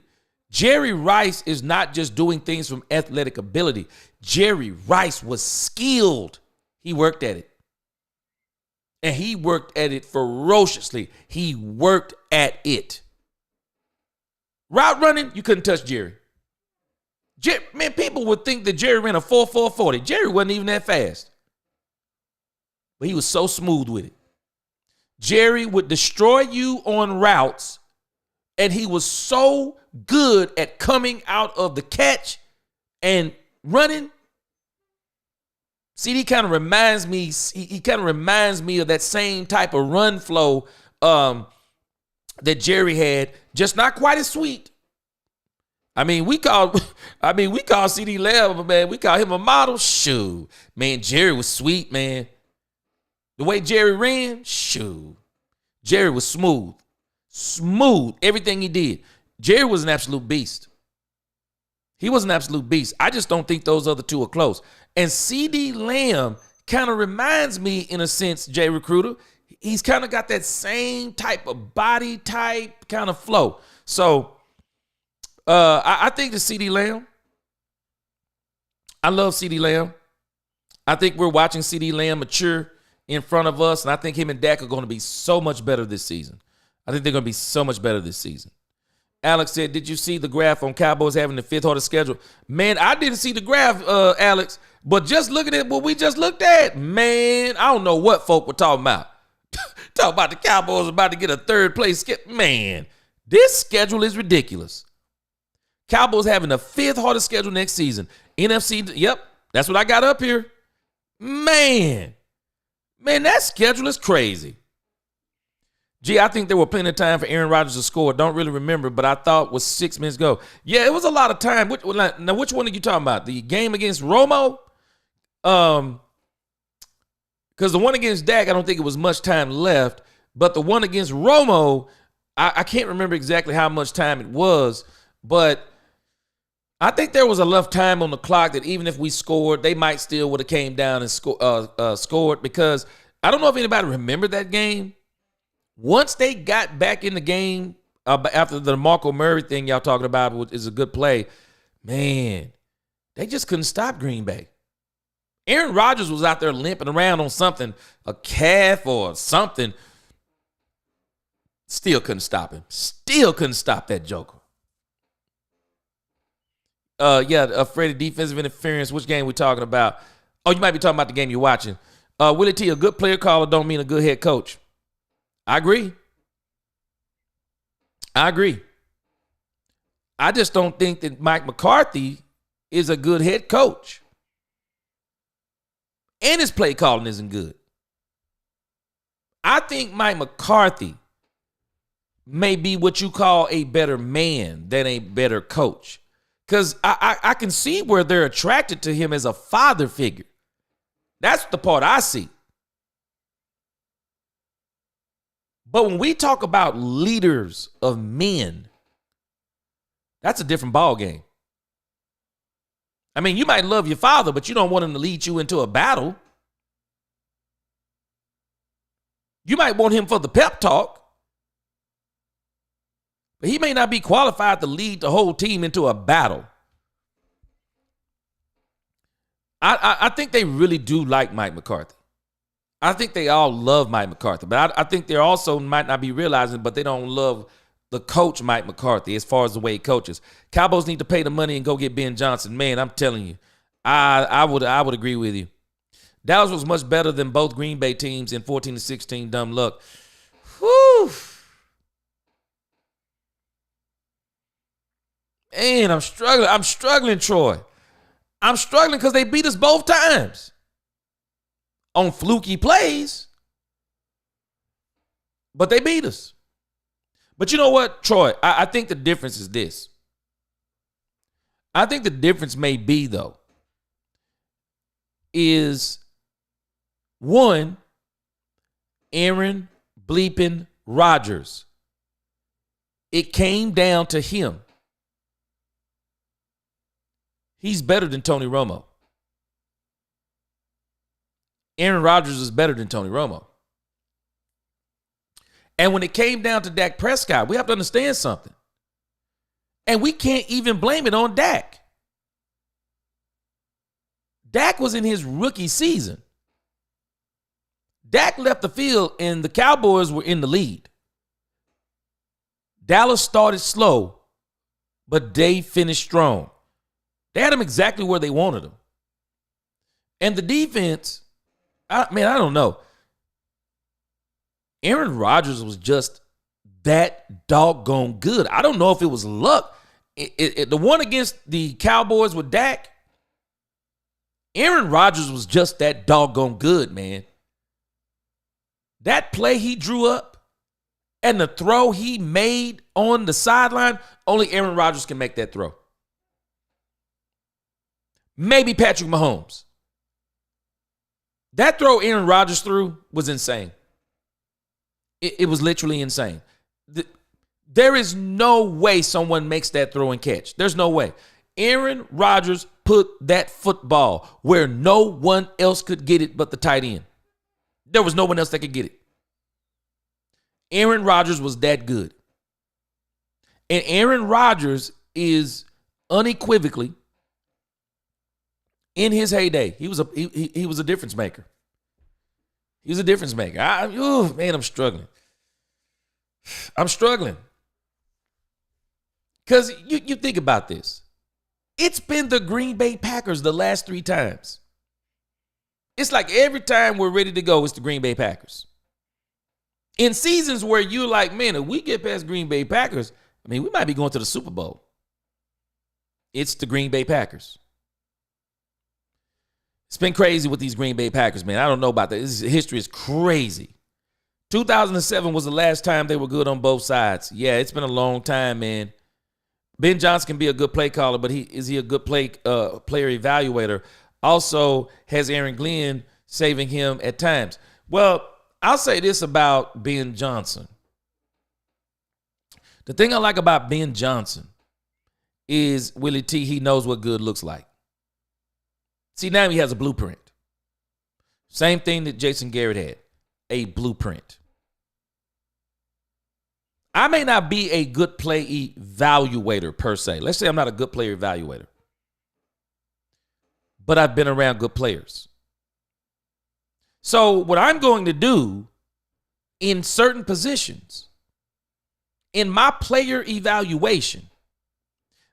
A: Jerry Rice is not just doing things from athletic ability. Jerry Rice was skilled. He worked at it. And he worked at it ferociously. He worked at it. Route running, you couldn't touch Jerry. Man, people would think that Jerry ran a 4.40. Jerry wasn't even that fast. But he was so smooth with it. Jerry would destroy you on routes, and he was so good at coming out of the catch and running. CD kind of reminds me, he kind of reminds me of that same type of run flow that Jerry had, just not quite as sweet. We call CD Lamb, man, we call him a model. Shoo. Man, Jerry was sweet, man. The way Jerry ran, shoo. Jerry was smooth. Smooth. Everything he did. Jerry was an absolute beast. He was an absolute beast. I just don't think those other two are close. And CeeDee Lamb kind of reminds me, in a sense, Jay Recruiter. He's kind of got that same type of body type kind of flow. So I think the CeeDee Lamb. I love CeeDee Lamb. I think we're watching CeeDee Lamb mature in front of us, and I think him and Dak are going to be so much better this season. I think they're going to be so much better this season. Alex said, did you see the graph on Cowboys having the fifth hardest schedule? Man, I didn't see the graph, Alex, but just looking at what we just looked at, man, I don't know what folk were talking about. Talking about the Cowboys about to get a third place. Man, this schedule is ridiculous. Cowboys having the fifth hardest schedule next season. NFC, yep, that's what I got up here. Man, that schedule is crazy. Gee, I think there were plenty of time for Aaron Rodgers to score. Don't really remember, but I thought it was 6 minutes ago. Yeah, it was a lot of time. Now, which one are you talking about? The game against Romo? Because the one against Dak, I don't think it was much time left. But the one against Romo, I can't remember exactly how much time it was. But I think there was enough time on the clock that even if we scored, they might still would have came down and scored. Because I don't know if anybody remembered that game. Once they got back in the game after the Marco Murray thing y'all talking about is a good play, man, they just couldn't stop Green Bay. Aaron Rodgers was out there limping around on something, a calf or something. Still couldn't stop him. Still couldn't stop that joker. Freddie, defensive interference. Which game we talking about? Oh, you might be talking about the game you're watching. Willie T, a good player caller don't mean a good head coach. I agree. I just don't think that Mike McCarthy is a good head coach. And his play calling isn't good. I think Mike McCarthy may be what you call a better man than a better coach. Because I can see where they're attracted to him as a father figure. That's the part I see. But when we talk about leaders of men, that's a different ball game. I mean, you might love your father, but you don't want him to lead you into a battle. You might want him for the pep talk, but he may not be qualified to lead the whole team into a battle. I think they really do like Mike McCarthy. I think they all love Mike McCarthy, but I think they also might not be realizing, but they don't love the coach Mike McCarthy as far as the way he coaches. Cowboys need to pay the money and go get Ben Johnson. Man, I'm telling you, I would agree with you. Dallas was much better than both Green Bay teams in 14-16. Dumb luck. Whew. Man, I'm struggling. I'm struggling, Troy. I'm struggling because they beat us both times on fluky plays, but they beat us. But you know what, Troy? I think the difference is this. I think the difference may be, though, is one, Aaron bleeping Rodgers. It came down to him. He's better than Tony Romo. Aaron Rodgers is better than Tony Romo. And when it came down to Dak Prescott, we have to understand something. And we can't even blame it on Dak. Dak was in his rookie season. Dak left the field and the Cowboys were in the lead. Dallas started slow, but they finished strong. They had him exactly where they wanted him. And the defense, I don't know. Aaron Rodgers was just that doggone good. I don't know if it was luck. The one against the Cowboys with Dak, Aaron Rodgers was just that doggone good, man. That play he drew up and the throw he made on the sideline, only Aaron Rodgers can make that throw. Maybe Patrick Mahomes. That throw Aaron Rodgers threw was insane. It was literally insane. There is no way someone makes that throw and catch. There's no way. Aaron Rodgers put that football where no one else could get it but the tight end. There was no one else that could get it. Aaron Rodgers was that good. And Aaron Rodgers is unequivocally, in his heyday, he was a difference maker. He was a difference maker. I'm struggling. I'm struggling. Because you think about this. It's been the Green Bay Packers the last 3 times. It's like every time we're ready to go, it's the Green Bay Packers. In seasons where you're like, man, if we get past Green Bay Packers, I mean, we might be going to the Super Bowl. It's the Green Bay Packers. It's been crazy with these Green Bay Packers, man. I don't know about that. History is crazy. 2007 was the last time they were good on both sides. Yeah, it's been a long time, man. Ben Johnson can be a good play caller, but is he a good player evaluator? Also, has Aaron Glenn saving him at times? Well, I'll say this about Ben Johnson. The thing I like about Ben Johnson is, Willie T, he knows what good looks like. See, now he has a blueprint. Same thing that Jason Garrett had, a blueprint. I may not be a good play evaluator per se. Let's say I'm not a good player evaluator. But I've been around good players. So what I'm going to do in certain positions, in my player evaluation,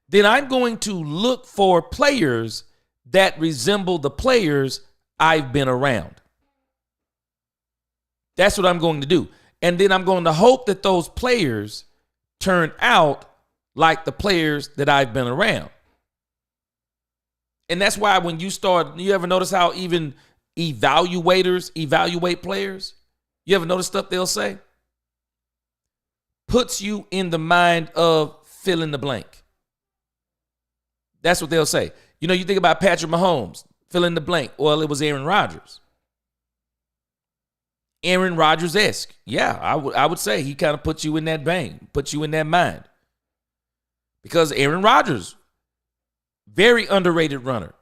A: then I'm going to look for players that resemble the players I've been around. That's what I'm going to do. And then I'm going to hope that those players turn out like the players that I've been around. And that's why when you ever notice how even evaluators evaluate players? You ever notice stuff they'll say? Puts you in the mind of fill in the blank. That's what they'll say. You know, you think about Patrick Mahomes, fill in the blank. Well, it was Aaron Rodgers. Aaron Rodgers-esque. Yeah, I would say he kind of puts you in that vein, puts you in that mind. Because Aaron Rodgers, very underrated runner.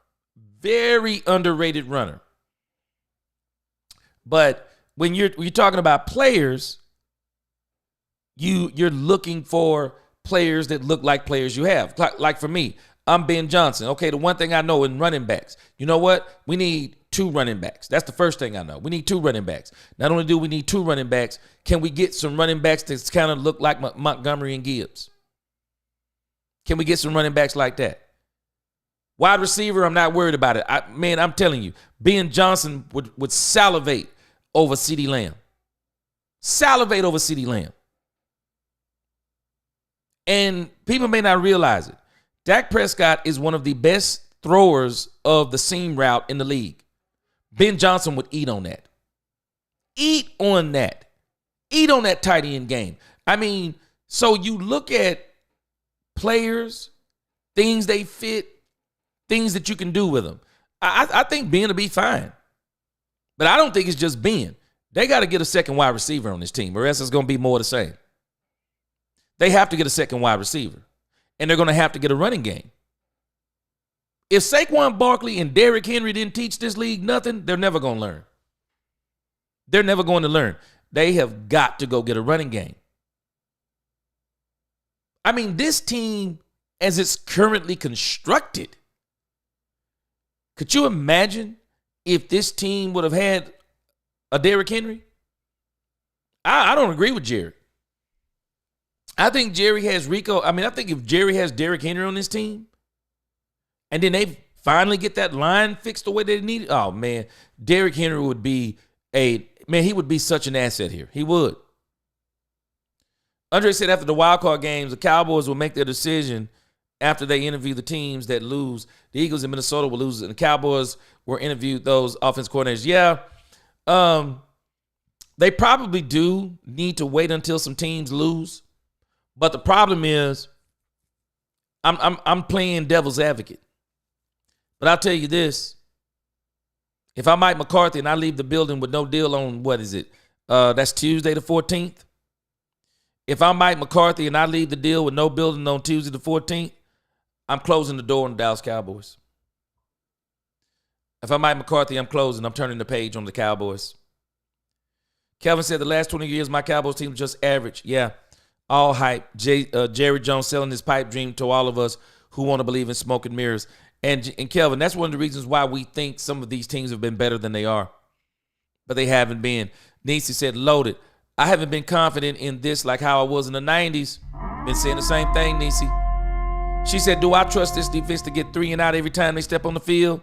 A: Very underrated runner. But when you're talking about players, you're looking for players that look like players you have. Like for me, I'm Ben Johnson. Okay, the one thing I know in running backs, you know what? We need 2 running backs. That's the first thing I know. We need 2 running backs. Not only do we need 2 running backs, can we get some running backs that kind of look like Montgomery and Gibbs? Can we get some running backs like that? Wide receiver, I'm not worried about it. I'm telling you, Ben Johnson would salivate over CeeDee Lamb. Salivate over CeeDee Lamb. And people may not realize it. Dak Prescott is one of the best throwers of the seam route in the league. Ben Johnson would eat on that. Eat on that. Eat on that tight end game. I mean, so you look at players, things they fit, things that you can do with them. I think Ben will be fine. But I don't think it's just Ben. They got to get a second wide receiver on this team, or else it's going to be more the same. They have to get a second wide receiver. And they're going to have to get a running game. If Saquon Barkley and Derrick Henry didn't teach this league nothing, they're never going to learn. They're never going to learn. They have got to go get a running game. I mean, this team, as it's currently constructed, could you imagine if this team would have had a Derrick Henry? I don't agree with Jerry. I think Jerry has Rico. I mean, I think if Jerry has Derrick Henry on this team, and then they finally get that line fixed the way they need it, oh, man, Derrick Henry would be he would be such an asset here. He would. Andre said after the wild card games, the Cowboys will make their decision after they interview the teams that lose. The Eagles in Minnesota will lose, and the Cowboys will interview those offense coordinators. Yeah, they probably do need to wait until some teams lose. But the problem is, I'm playing devil's advocate. But I'll tell you this. If I'm Mike McCarthy and I leave the building with no deal on, what is it, That's Tuesday the 14th. If I'm Mike McCarthy and I leave the deal with no building on Tuesday the 14th, I'm closing the door on the Dallas Cowboys. If I'm Mike McCarthy, I'm closing. I'm turning the page on the Cowboys. Kelvin said the last 20 years, my Cowboys team was just average. Yeah, all hype. Jerry Jones selling his pipe dream to all of us who want to believe in smoke and mirrors. And Kelvin, that's one of the reasons why we think some of these teams have been better than they are. But they haven't been. Nisi said, loaded. I haven't been confident in this like how I was in the 90s. Been saying the same thing, Nisi. She said, do I trust this defense to get 3 and out every time they step on the field?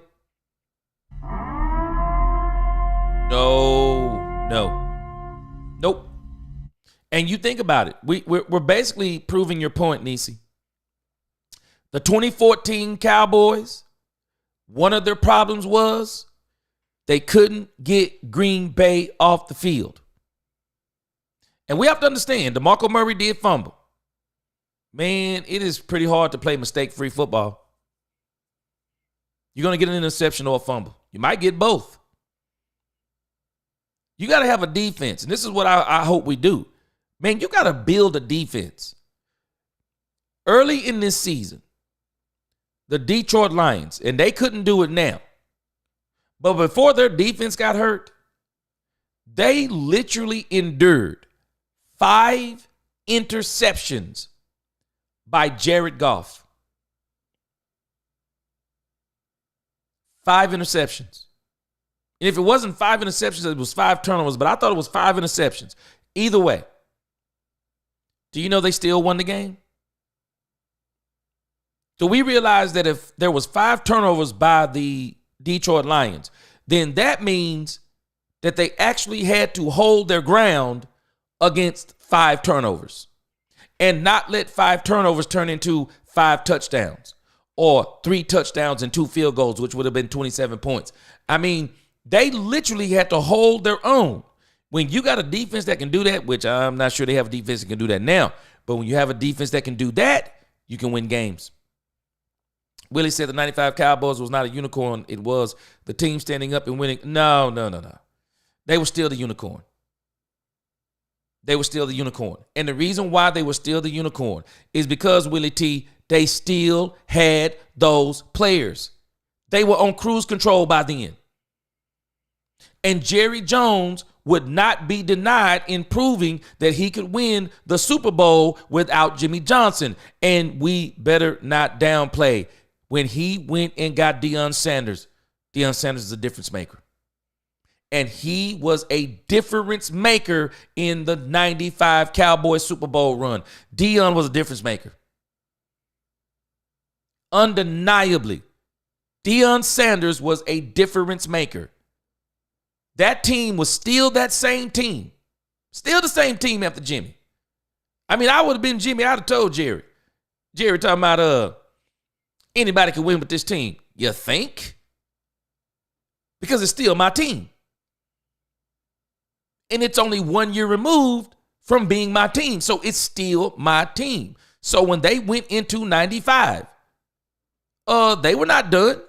A: Nope. And you think about it. We're basically proving your point, Nisi. The 2014 Cowboys, one of their problems was they couldn't get Green Bay off the field. And we have to understand, DeMarco Murray did fumble. Man, it is pretty hard to play mistake-free football. You're going to get an interception or a fumble. You might get both. You got to have a defense, and this is what I hope we do. Man, you got to build a defense. Early in this season, the Detroit Lions, and they couldn't do it now, but before their defense got hurt, they literally endured 5 interceptions by Jared Goff. 5 interceptions. And if it wasn't 5 interceptions, it was 5 turnovers, but I thought it was 5 interceptions. Either way, do you know they still won the game? So we realized that if there was 5 turnovers by the Detroit Lions, then that means that they actually had to hold their ground against 5 turnovers and not let 5 turnovers turn into 5 touchdowns or 3 touchdowns and 2 field goals, which would have been 27 points. I mean, they literally had to hold their own. When you got a defense that can do that, which I'm not sure they have a defense that can do that now, but when you have a defense that can do that, you can win games. Willie said the 95 Cowboys was not a unicorn. It was the team standing up and winning. No. They were still the unicorn. They were still the unicorn. And the reason why they were still the unicorn is because, Willie T, they still had those players. They were on cruise control by then. And Jerry Jones would not be denied in proving that he could win the Super Bowl without Jimmy Johnson. And we better not downplay when he went and got Deion Sanders. Deion Sanders is a difference maker. And he was a difference maker in the 95 Cowboys Super Bowl run. Deion was a difference maker. Undeniably, Deion Sanders was a difference maker. That team was still that same team. Still the same team after Jimmy. I mean, I would have been Jimmy. I'd have told Jerry. Jerry talking about anybody can win with this team. You think? Because it's still my team. And it's only 1 year removed from being my team. So it's still my team. So when they went into 95, they were not done.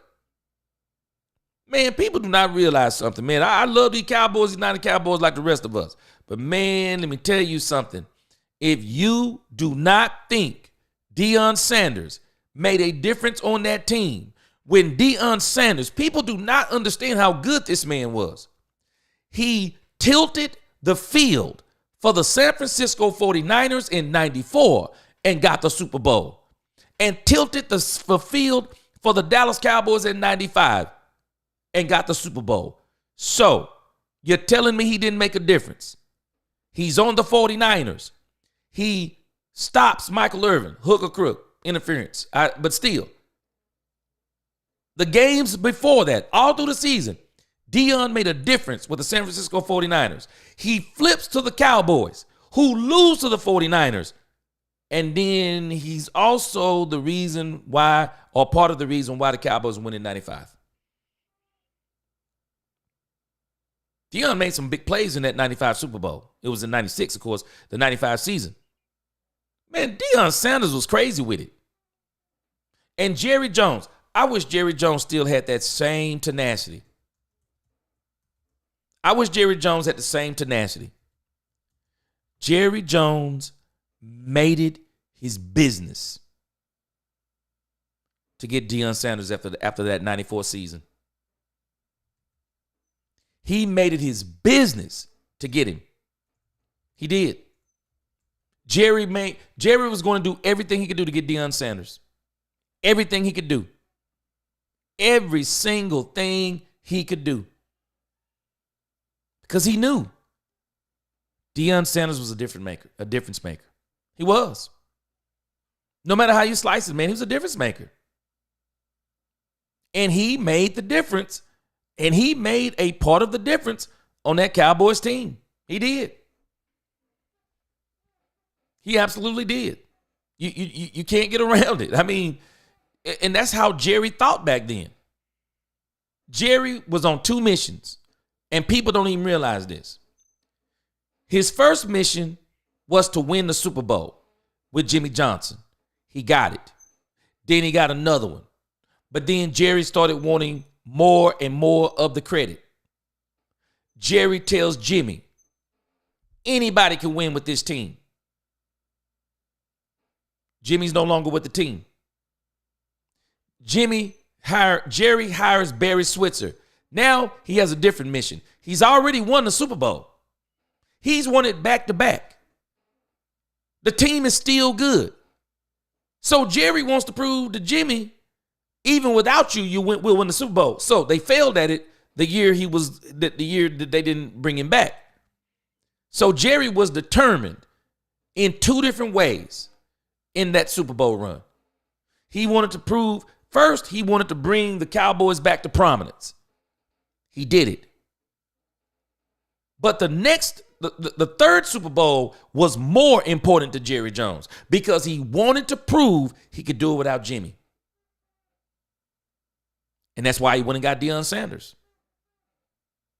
A: Man, people do not realize something, man. I love these Cowboys, United Cowboys like the rest of us. But, man, let me tell you something. If you do not think Deion Sanders made a difference on that team, when Deion Sanders, people do not understand how good this man was. He tilted the field for the San Francisco 49ers in 94 and got the Super Bowl. And tilted the field for the Dallas Cowboys in 95 and got the Super Bowl. So, you're telling me he didn't make a difference? He's on the 49ers. He stops Michael Irvin, hook or crook, interference. But still, the games before that, all through the season, Deion made a difference with the San Francisco 49ers. He flips to the Cowboys, who lose to the 49ers. And then he's also the reason why, or part of the reason why the Cowboys win in 95. Deion made some big plays in that 95 Super Bowl. It was in 96, of course, the 95 season. Man, Deion Sanders was crazy with it. And Jerry Jones, I wish Jerry Jones still had that same tenacity. I wish Jerry Jones had the same tenacity. Jerry Jones made it his business to get Deion Sanders after that 94 season. He made it his business to get him. He did. Jerry was going to do everything he could do to get Deion Sanders. Everything he could do. Every single thing he could do. Because he knew Deion Sanders was a difference maker. He was. No matter how you slice it, man, he was a difference maker. And he made the difference. And he made a part of the difference on that Cowboys team. He did. He absolutely did. You can't get around it. I mean, and that's how Jerry thought back then. Jerry was on two missions, and people don't even realize this. His first mission was to win the Super Bowl with Jimmy Johnson. He got it. Then he got another one. But then Jerry started wanting more and more of the credit. Jerry tells Jimmy, anybody can win with this team. Jimmy's no longer with the team. Jerry hires Barry Switzer. Now he has a different mission. He's already won the Super Bowl. He's won it back to back. The team is still good. So Jerry wants to prove to Jimmy, even without you, we'll win the Super Bowl. So they failed at it the year the year that they didn't bring him back. So Jerry was determined in two different ways in that Super Bowl run. He wanted to prove, first, he wanted to bring the Cowboys back to prominence. He did it. But the third Super Bowl was more important to Jerry Jones because he wanted to prove he could do it without Jimmy. And that's why he went and got Deion Sanders.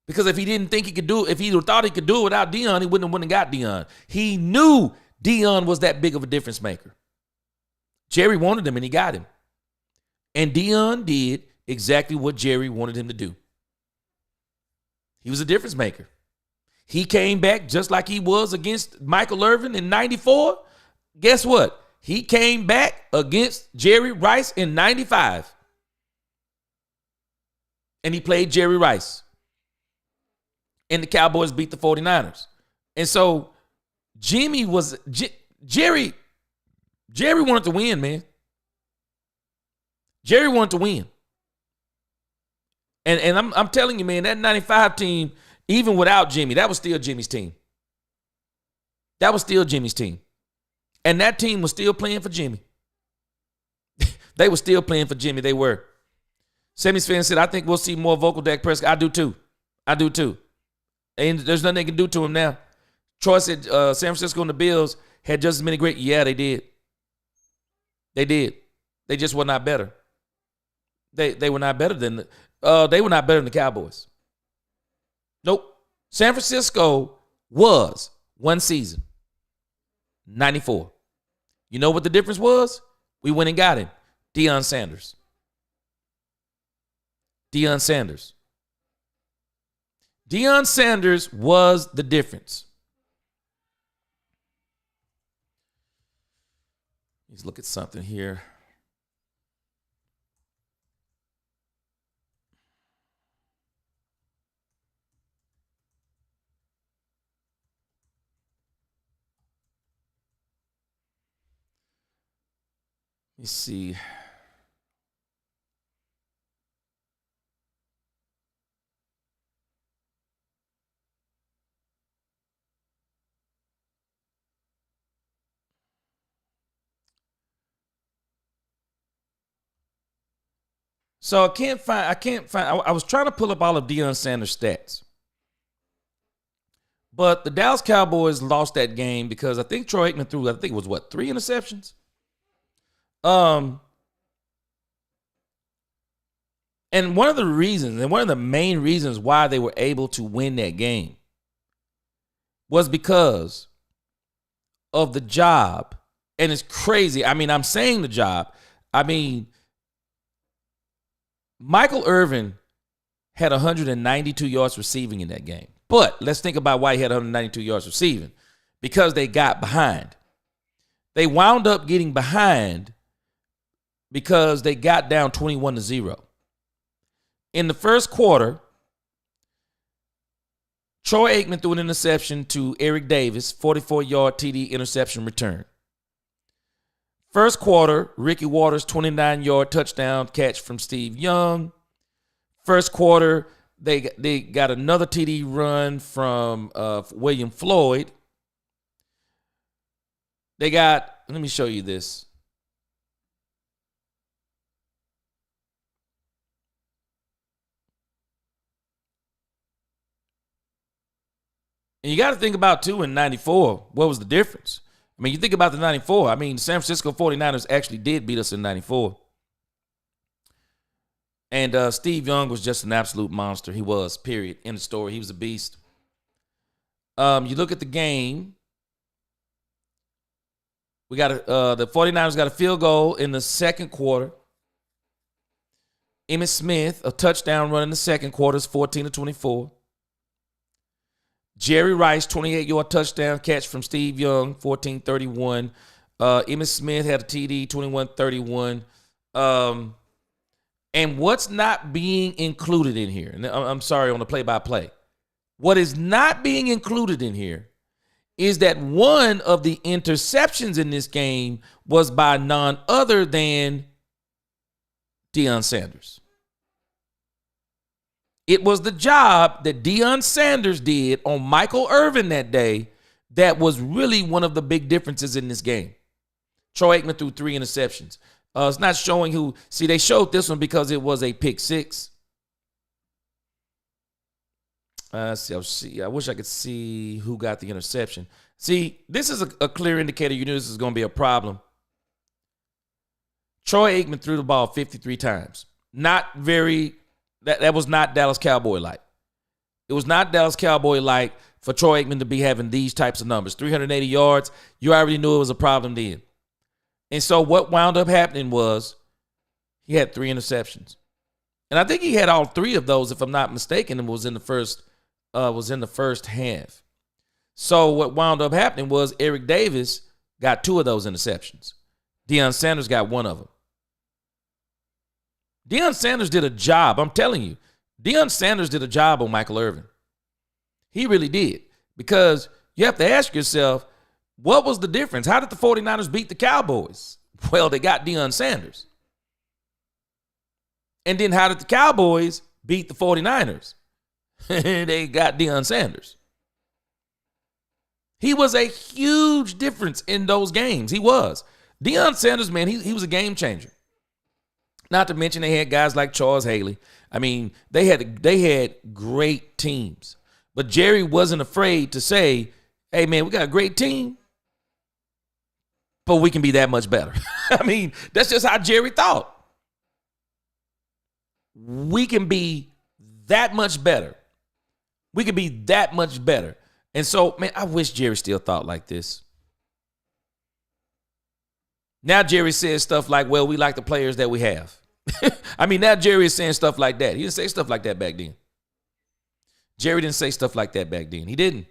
A: Because if he didn't think he could do it, if he thought he could do it without Deion, he wouldn't have went and got Deion. He knew Deion was that big of a difference maker. Jerry wanted him and he got him. And Deion did exactly what Jerry wanted him to do. He was a difference maker. He came back just like he was against Michael Irvin in 94. Guess what? He came back against Jerry Rice in 95. And he played Jerry Rice. And the Cowboys beat the 49ers. And so Jerry wanted to win, man. Jerry wanted to win. And I'm telling you, man, that 95 team, even without Jimmy, that was still Jimmy's team. That was still Jimmy's team. And that team was still playing for Jimmy. They were still playing for Jimmy. They were. Sammy's fan said, I think we'll see more vocal Dak Prescott. I do too. And there's nothing they can do to him now. Troy said San Francisco and the Bills had just as many great. Yeah, they did. They did. They just were not better. They were not better than the Cowboys. Nope. San Francisco was one season. 94. You know what the difference was? We went and got him. Deion Sanders. Deion Sanders was the difference. Let's look at something here. Let's see. So I was trying to pull up all of Deion Sanders' stats. But the Dallas Cowboys lost that game because I think Troy Aikman threw, I think it was 3 interceptions? And one of the reasons, and one of the main reasons why they were able to win that game was because of the job. And it's crazy. I mean, I'm saying the job. I mean, Michael Irvin had 192 yards receiving in that game. But let's think about why he had 192 yards receiving. because they got behind. They wound up getting behind because they got down 21-0. In the first quarter, Troy Aikman threw an interception to Eric Davis, 44-yard TD interception return. First quarter, Ricky Waters, 29-yard touchdown catch from Steve Young. First quarter, they got another TD run from William Floyd. They got, let me show you this. And you got to think about, too, in 94, what was the difference? I mean, you think about the 94. I mean, San Francisco 49ers actually did beat us in 94. And Steve Young was just an absolute monster. He was, period. End of story. He was a beast. You look at the game. We got the 49ers got a field goal in the second quarter. Emmitt Smith, a touchdown run in the second quarter, is 14-24. Jerry Rice, 28-yard touchdown catch from Steve Young, 14-31. Emmitt Smith had a TD, 21-31. And what's not being included in here, and I'm sorry, on the play-by-play, what is not being included in here is that one of the interceptions in this game was by none other than Deion Sanders. It was the job that Deion Sanders did on Michael Irvin that day that was really one of the big differences in this game. Troy Aikman threw 3 interceptions. It's not showing who. See, they showed this one because it was a pick 6. I wish I could see who got the interception. See, this is a clear indicator you knew this is going to be a problem. Troy Aikman threw the ball 53 times. Not very. That was not Dallas Cowboy-like. It was not Dallas Cowboy-like for Troy Aikman to be having these types of numbers. 380 yards, you already knew it was a problem then. And so what wound up happening was he had 3 interceptions. And I think he had all 3 of those, if I'm not mistaken, and was in the first half. So what wound up happening was Eric Davis got 2 of those interceptions. Deion Sanders got 1 of them. Deion Sanders did a job. I'm telling you, Deion Sanders did a job on Michael Irvin. He really did. Because you have to ask yourself, what was the difference? How did the 49ers beat the Cowboys? Well, they got Deion Sanders. And then how did the Cowboys beat the 49ers? They got Deion Sanders. He was a huge difference in those games. He was. Deion Sanders, man, he was a game changer. Not to mention they had guys like Charles Haley. I mean, they had great teams. But Jerry wasn't afraid to say, hey, man, we got a great team, but we can be that much better. I mean, that's just how Jerry thought. We can be that much better. We can be that much better. And so, man, I wish Jerry still thought like this. Now Jerry says stuff like, well, we like the players that we have. I mean, now Jerry is saying stuff like that. He didn't say stuff like that back then. Jerry didn't say stuff like that back then. He didn't.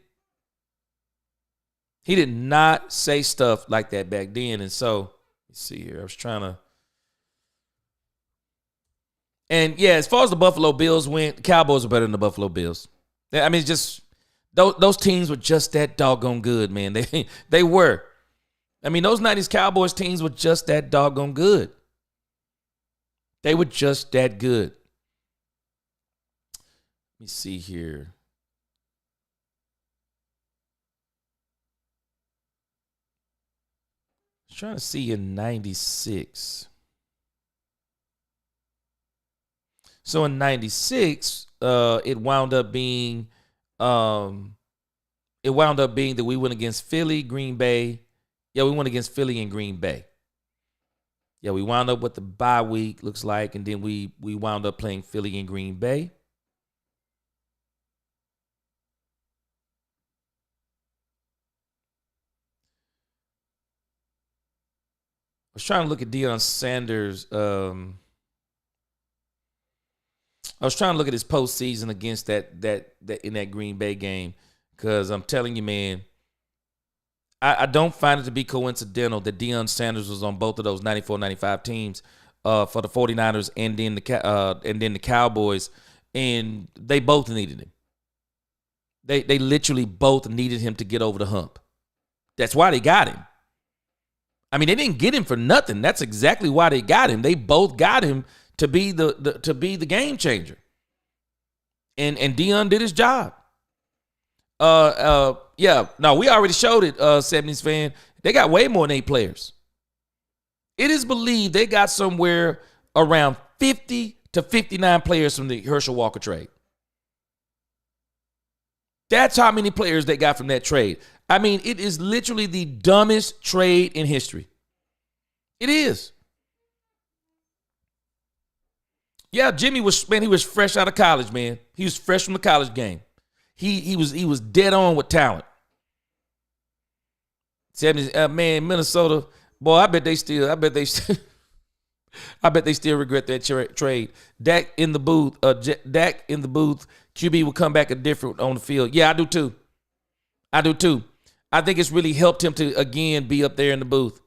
A: He did not say stuff like that back then. And so, let's see here. I was trying to. And yeah, as far as the Buffalo Bills went, the Cowboys are better than the Buffalo Bills. I mean, it's just those teams were just that doggone good, man. They were. I mean, those 90s Cowboys teams were just that doggone good. They were just that good. Let me see here. I was trying to see in 96. So in 96, it wound up being that we went against Philly, Green Bay. Yeah, we went against Philly and Green Bay. Yeah, we wound up with the bye week, looks like, and then we wound up playing Philly and Green Bay. I was trying to look at Deion Sanders. I was trying to look at his postseason against that in that Green Bay game, because I'm telling you, man, I don't find it to be coincidental that Deion Sanders was on both of those 94-95 teams for the 49ers and then the Cowboys, and they both needed him. They literally both needed him to get over the hump. That's why they got him. I mean, they didn't get him for nothing. That's exactly why they got him. They both got him to be the game changer. And Deion did his job. Yeah. No, we already showed it, 70s fan. They got way more than 8 players. It is believed they got somewhere around 50 to 59 players from the Herschel Walker trade. That's how many players they got from that trade. I mean, it is literally the dumbest trade in history. It is. Yeah, Jimmy was fresh out of college, man. He was fresh from the college game. He was dead on with talent. 70s, man, Minnesota, boy, I bet they still regret that trade. Dak in the booth, QB will come back a different on the field. Yeah, I do too. I think it's really helped him to, again, be up there in the booth.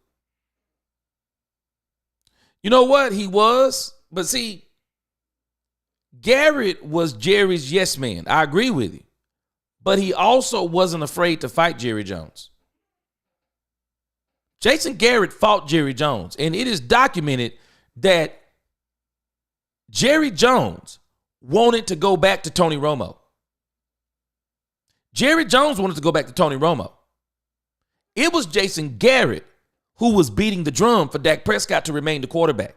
A: You know what? He was. But see, Garrett was Jerry's yes man. I agree with you. But he also wasn't afraid to fight Jerry Jones. Jason Garrett fought Jerry Jones. And it is documented that Jerry Jones wanted to go back to Tony Romo. Jerry Jones wanted to go back to Tony Romo. It was Jason Garrett who was beating the drum for Dak Prescott to remain the quarterback.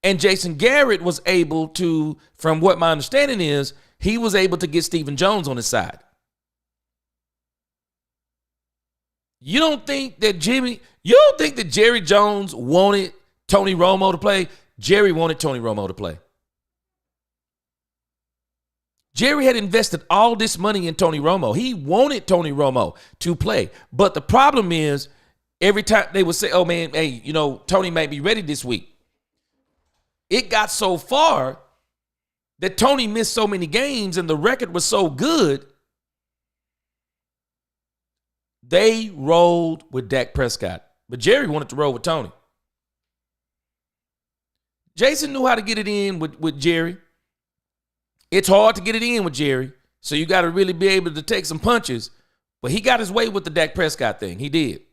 A: And Jason Garrett was able to, from what my understanding is, he was able to get Stephen Jones on his side. You don't think that Jerry Jones wanted Tony Romo to play? Jerry wanted Tony Romo to play. Jerry had invested all this money in Tony Romo. He wanted Tony Romo to play. But the problem is, every time they would say, oh, man, hey, Tony might be ready this week. It got so far that Tony missed so many games and the record was so good, they rolled with Dak Prescott. But Jerry wanted to roll with Tony. Jason knew how to get it in with Jerry. It's hard to get it in with Jerry, so you got to really be able to take some punches. But he got his way with the Dak Prescott thing. He did.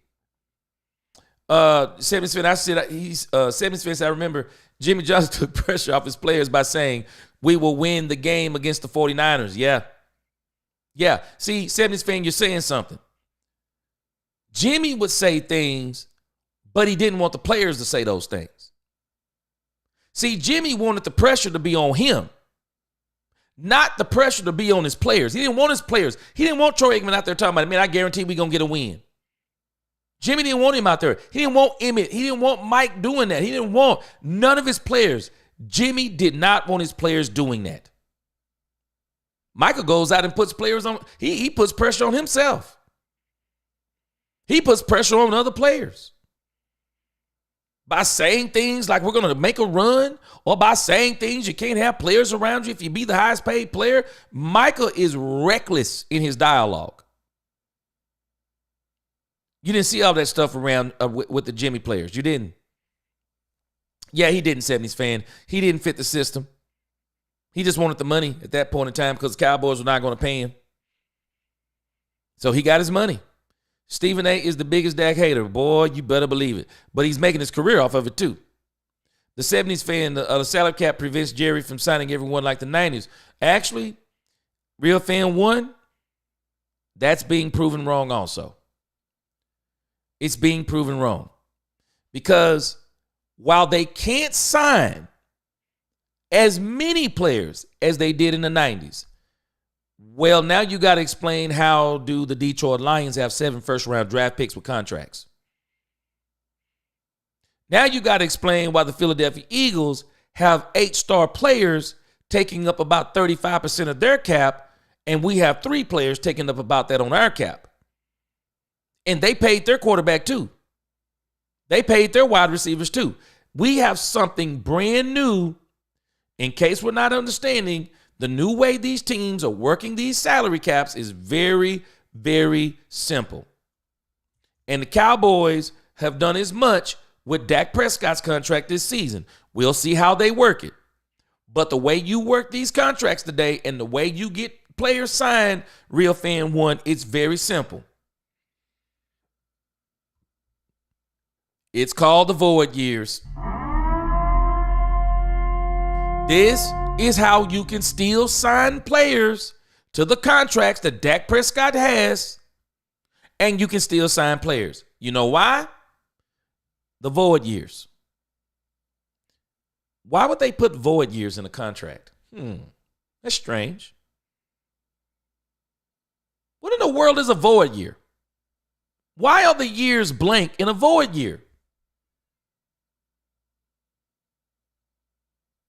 A: 70 Smith, I remember Jimmy Johnson took pressure off his players by saying, we will win the game against the 49ers. Yeah. See, 70 fan, you're saying something. Jimmy would say things, but he didn't want the players to say those things. See, Jimmy wanted the pressure to be on him, not the pressure to be on his players. He didn't want his players. He didn't want Troy Aikman out there talking about, man, I guarantee we're going to get a win. Jimmy didn't want him out there. He didn't want Emmett. He didn't want Mike doing that. He didn't want none of his players. Jimmy did not want his players doing that. Michael goes out and puts players on. He puts pressure on himself. He puts pressure on other players. By saying things like we're going to make a run, or by saying things you can't have players around you if you be the highest paid player. Michael is reckless in his dialogue. You didn't see all that stuff around with the Jimmy players. You didn't. Yeah, he didn't, 70s fan. He didn't fit the system. He just wanted the money at that point in time because the Cowboys were not going to pay him. So he got his money. Stephen A. is the biggest Dak hater. Boy, you better believe it. But he's making his career off of it too. The 70s fan, the salary cap prevents Jerry from signing everyone like the 90s. Actually, Real Fan 1, that's being proven wrong also. It's being proven wrong. Because while they can't sign as many players as they did in the 90s, well, now you got to explain how do the Detroit Lions have 7 first-round draft picks with contracts. Now you got to explain why the Philadelphia Eagles have 8-star players taking up about 35% of their cap, and we have 3 players taking up about that on our cap. And they paid their quarterback too. They paid their wide receivers too. We have something brand new. In case we're not understanding, the new way these teams are working these salary caps is very, very simple. And the Cowboys have done as much with Dak Prescott's contract this season. We'll see how they work it. But the way you work these contracts today and the way you get players signed, Real Fan One, it's very simple. It's called the void years. This is how you can still sign players to the contracts that Dak Prescott has, and you can still sign players. You know why? The void years. Why would they put void years in a contract? That's strange. What in the world is a void year? Why are the years blank in a void year?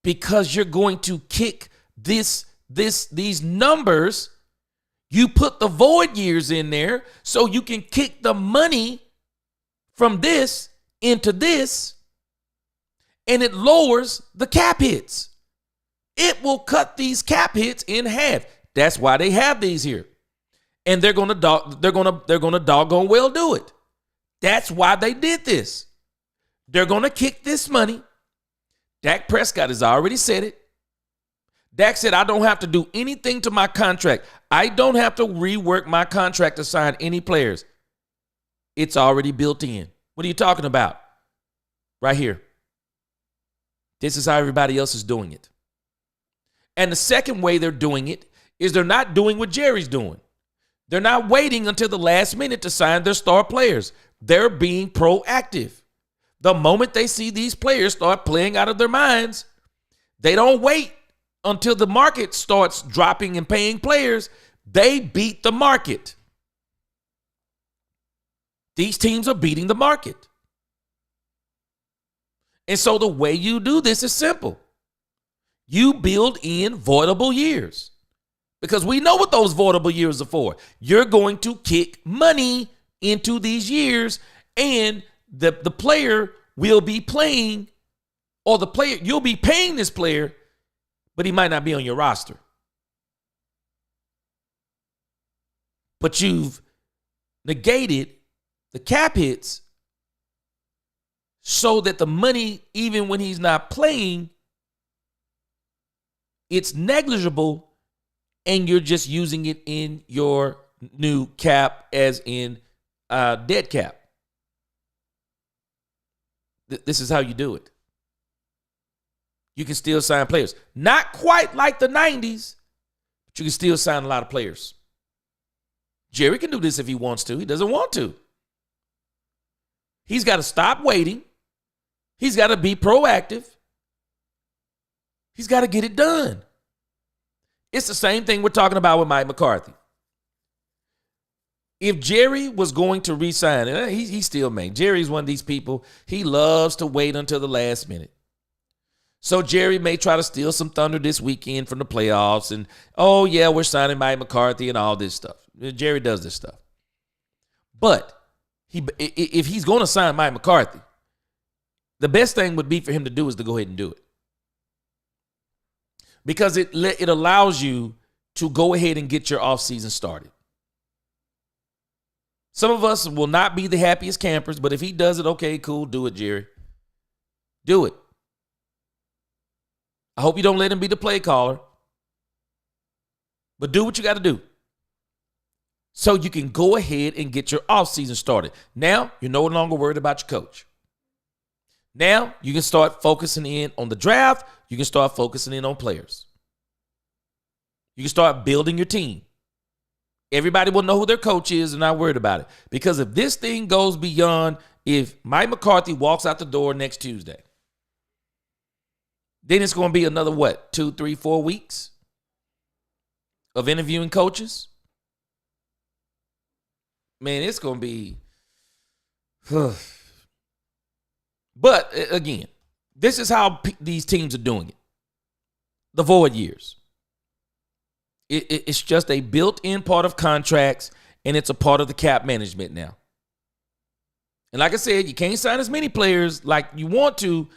A: Because you're going to kick these numbers. You put the void years in there so you can kick the money from this into this, and it lowers the cap hits. It will cut these cap hits in half. That's why they have these here. And they're gonna doggone well do it. That's why they did this. They're gonna kick this money. Dak Prescott has already said it. Dak said, I don't have to do anything to my contract. I don't have to rework my contract to sign any players. It's already built in. What are you talking about? Right here. This is how everybody else is doing it. And the second way they're doing it is they're not doing what Jerry's doing. They're not waiting until the last minute to sign their star players. They're being proactive. The moment they see these players start playing out of their minds, they don't wait until the market starts dropping and paying players. They beat the market. These teams are beating the market. And so the way you do this is simple. You build in voidable years. Because we know what those voidable years are for. You're going to kick money into these years, and the player will be playing, or you'll be paying this player, but he might not be on your roster. But you've negated the cap hits so that the money, even when he's not playing, it's negligible, and you're just using it in your new cap as in dead cap. This is how you do it. You can still sign players. Not quite like the 90s, but you can still sign a lot of players. Jerry can do this if he wants to. He doesn't want to. He's got to stop waiting. He's got to be proactive. He's got to get it done. It's the same thing we're talking about with Mike McCarthy. If Jerry was going to re-sign, and he still may. Jerry's one of these people, he loves to wait until the last minute. So Jerry may try to steal some thunder this weekend from the playoffs and, oh, yeah, we're signing Mike McCarthy and all this stuff. Jerry does this stuff. But if he's going to sign Mike McCarthy, the best thing would be for him to do is to go ahead and do it. Because it allows you to go ahead and get your offseason started. Some of us will not be the happiest campers, but if he does it, okay, cool, do it, Jerry. Do it. I hope you don't let him be the play caller, but do what you got to do so you can go ahead and get your offseason started. Now, you're no longer worried about your coach. Now, you can start focusing in on the draft. You can start focusing in on players. You can start building your team. Everybody will know who their coach is and not worried about it. Because if this thing goes beyond, if Mike McCarthy walks out the door next Tuesday, then it's going to be another, 2, 3, 4 weeks of interviewing coaches? Man, it's going to be... But, again, this is how these teams are doing it. The void years. It's just a built-in part of contracts, and it's a part of the cap management now. And like I said, you can't sign as many players like you want to,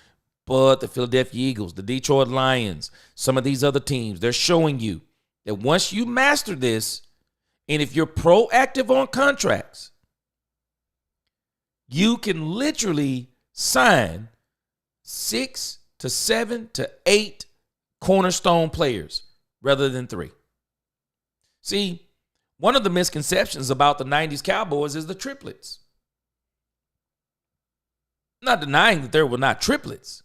A: but the Philadelphia Eagles, the Detroit Lions, some of these other teams, they're showing you that once you master this, and if you're proactive on contracts, You can literally sign 6 to 7 to 8 cornerstone players rather than 3. See, one of the misconceptions about the 90s Cowboys is the triplets. Not denying that there were not triplets.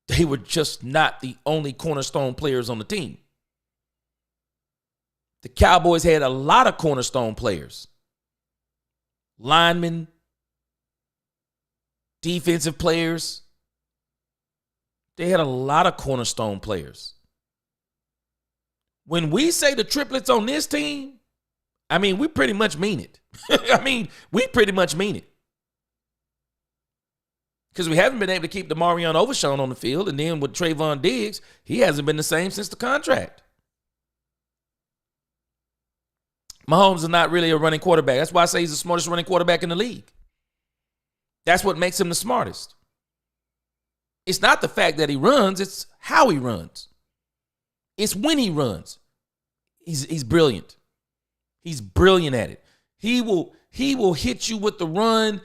A: They were just not the only cornerstone players on the team. The Cowboys had a lot of cornerstone players. Linemen, defensive players. They had a lot of cornerstone players. When we say the triplets on this team, I mean, we pretty much mean it. We pretty much mean it. Because we haven't been able to keep DeMarion Overshown on the field. And then with Trayvon Diggs, he hasn't been the same since the contract. Mahomes is not really a running quarterback. That's why I say he's the smartest running quarterback in the league. That's what makes him the smartest. It's not the fact that he runs, it's how he runs. It's when he runs. He's brilliant. He's brilliant at it. He will hit you with the run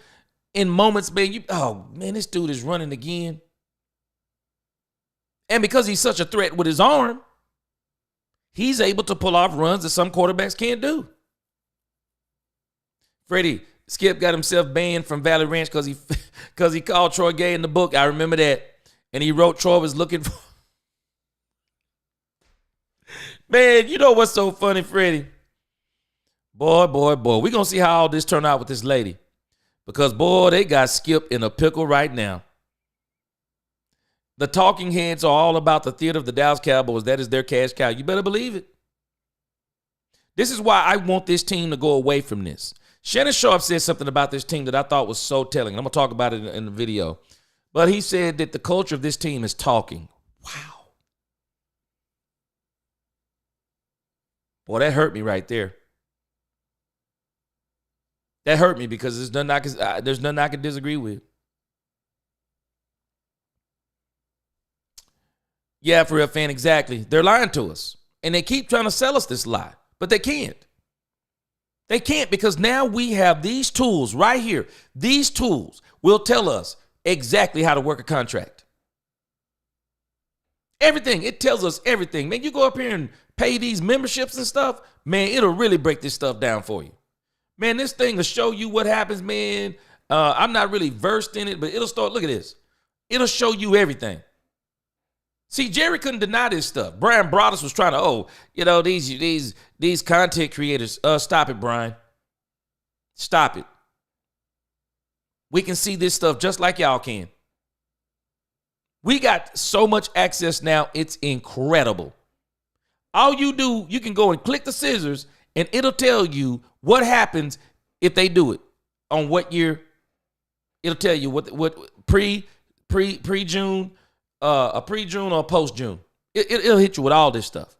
A: in moments, man. Oh, man, this dude is running again. And because he's such a threat with his arm, he's able to pull off runs that some quarterbacks can't do. Freddie, Skip got himself banned from Valley Ranch because he called Troy gay in the book. I remember that. And he wrote Troy was looking for. Man, you know what's so funny, Freddie? Boy. We're going to see how all this turned out with this lady. Because, boy, they got Skip in a pickle right now. The talking heads are all about the theater of the Dallas Cowboys. That is their cash cow. You better believe it. This is why I want this team to go away from this. Shannon Sharp said something about this team that I thought was so telling. I'm going to talk about it in the video. But he said that the culture of this team is talking. Wow. Boy, that hurt me right there. That hurt me because there's nothing I can disagree with. Yeah, for real fan, exactly. They're lying to us. And they keep trying to sell us this lie. But they can't. They can't because now we have these tools right here. These tools will tell us exactly how to work a contract. Everything. It tells us everything. Man, you go up here and pay these memberships and stuff, man, it'll really break this stuff down for you. Man, this thing will show you what happens, man. I'm not really versed in it, but it'll start. Look at this. It'll show you everything. See, Jerry couldn't deny this stuff. Brian Broaddus was trying to, these content creators. Stop it, Brian. Stop it. We can see this stuff just like y'all can. We got so much access now, it's incredible. All you do, you can go and click the scissors, and it'll tell you what happens if they do it. On what year. It'll tell you what pre-June. A pre-June or post-June. It'll hit you with all this stuff.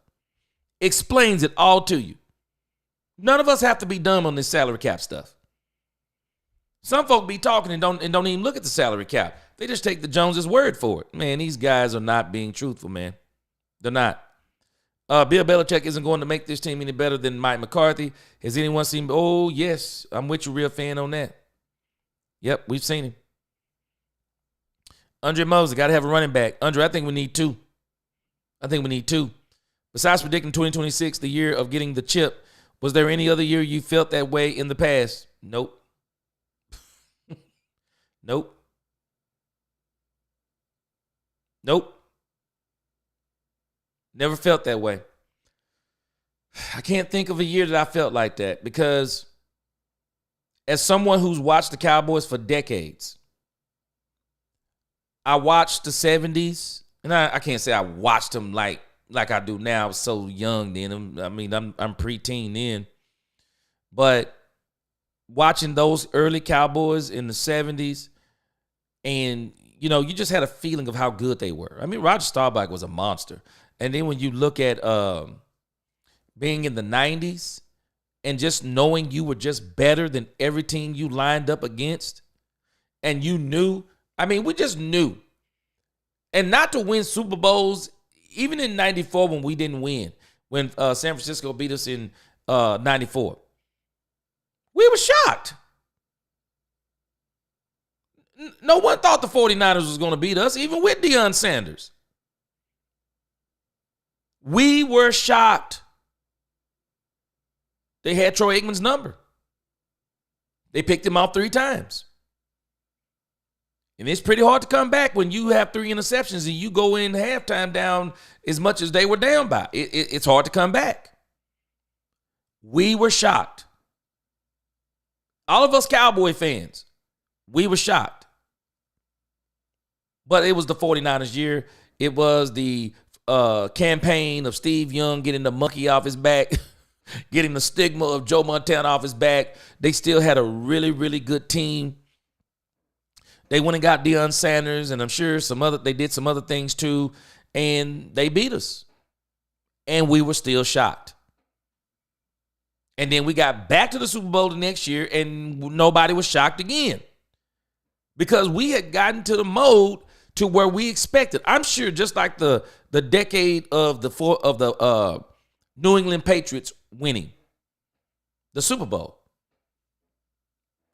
A: Explains it all to you. None of us have to be dumb on this salary cap stuff. Some folk be talking and don't even look at the salary cap. They just take the Joneses' word for it. Man, these guys are not being truthful, man. They're not. Bill Belichick isn't going to make this team any better than Mike McCarthy. Has anyone seen? Oh, yes. I'm with you, real fan, on that. Yep, we've seen him. Andre Mosley, got to have a running back. Andre, I think we need 2. Besides predicting 2026, the year of getting the chip, was there any other year you felt that way in the past? Nope. Nope. Never felt that way. I can't think of a year that I felt like that because as someone who's watched the Cowboys for decades, I watched the 70s, and I can't say I watched them like I do now. I was so young then. I mean, I'm preteen then. But watching those early Cowboys in the 70s, and, you just had a feeling of how good they were. I mean, Roger Staubach was a monster. And then when you look at being in the 90s and just knowing you were just better than every team you lined up against, and you knew, we just knew. And not to win Super Bowls, even in 94 when we didn't win, when San Francisco beat us in 94. We were shocked. No one thought the 49ers was going to beat us, even with Deion Sanders. We were shocked. They had Troy Aikman's number. They picked him off 3 times. And it's pretty hard to come back when you have 3 interceptions and you go in halftime down as much as they were down by. It's hard to come back. We were shocked. All of us Cowboy fans, we were shocked. But it was the 49ers year. It was the campaign of Steve Young getting the monkey off his back, getting the stigma of Joe Montana off his back. They still had a really, really good team. They went and got Deion Sanders, and I'm sure they did some other things too, and they beat us. And we were still shocked. And then we got back to the Super Bowl the next year, and nobody was shocked again. Because we had gotten to the mode to where we expected. I'm sure just like the decade of the New England Patriots winning the Super Bowl.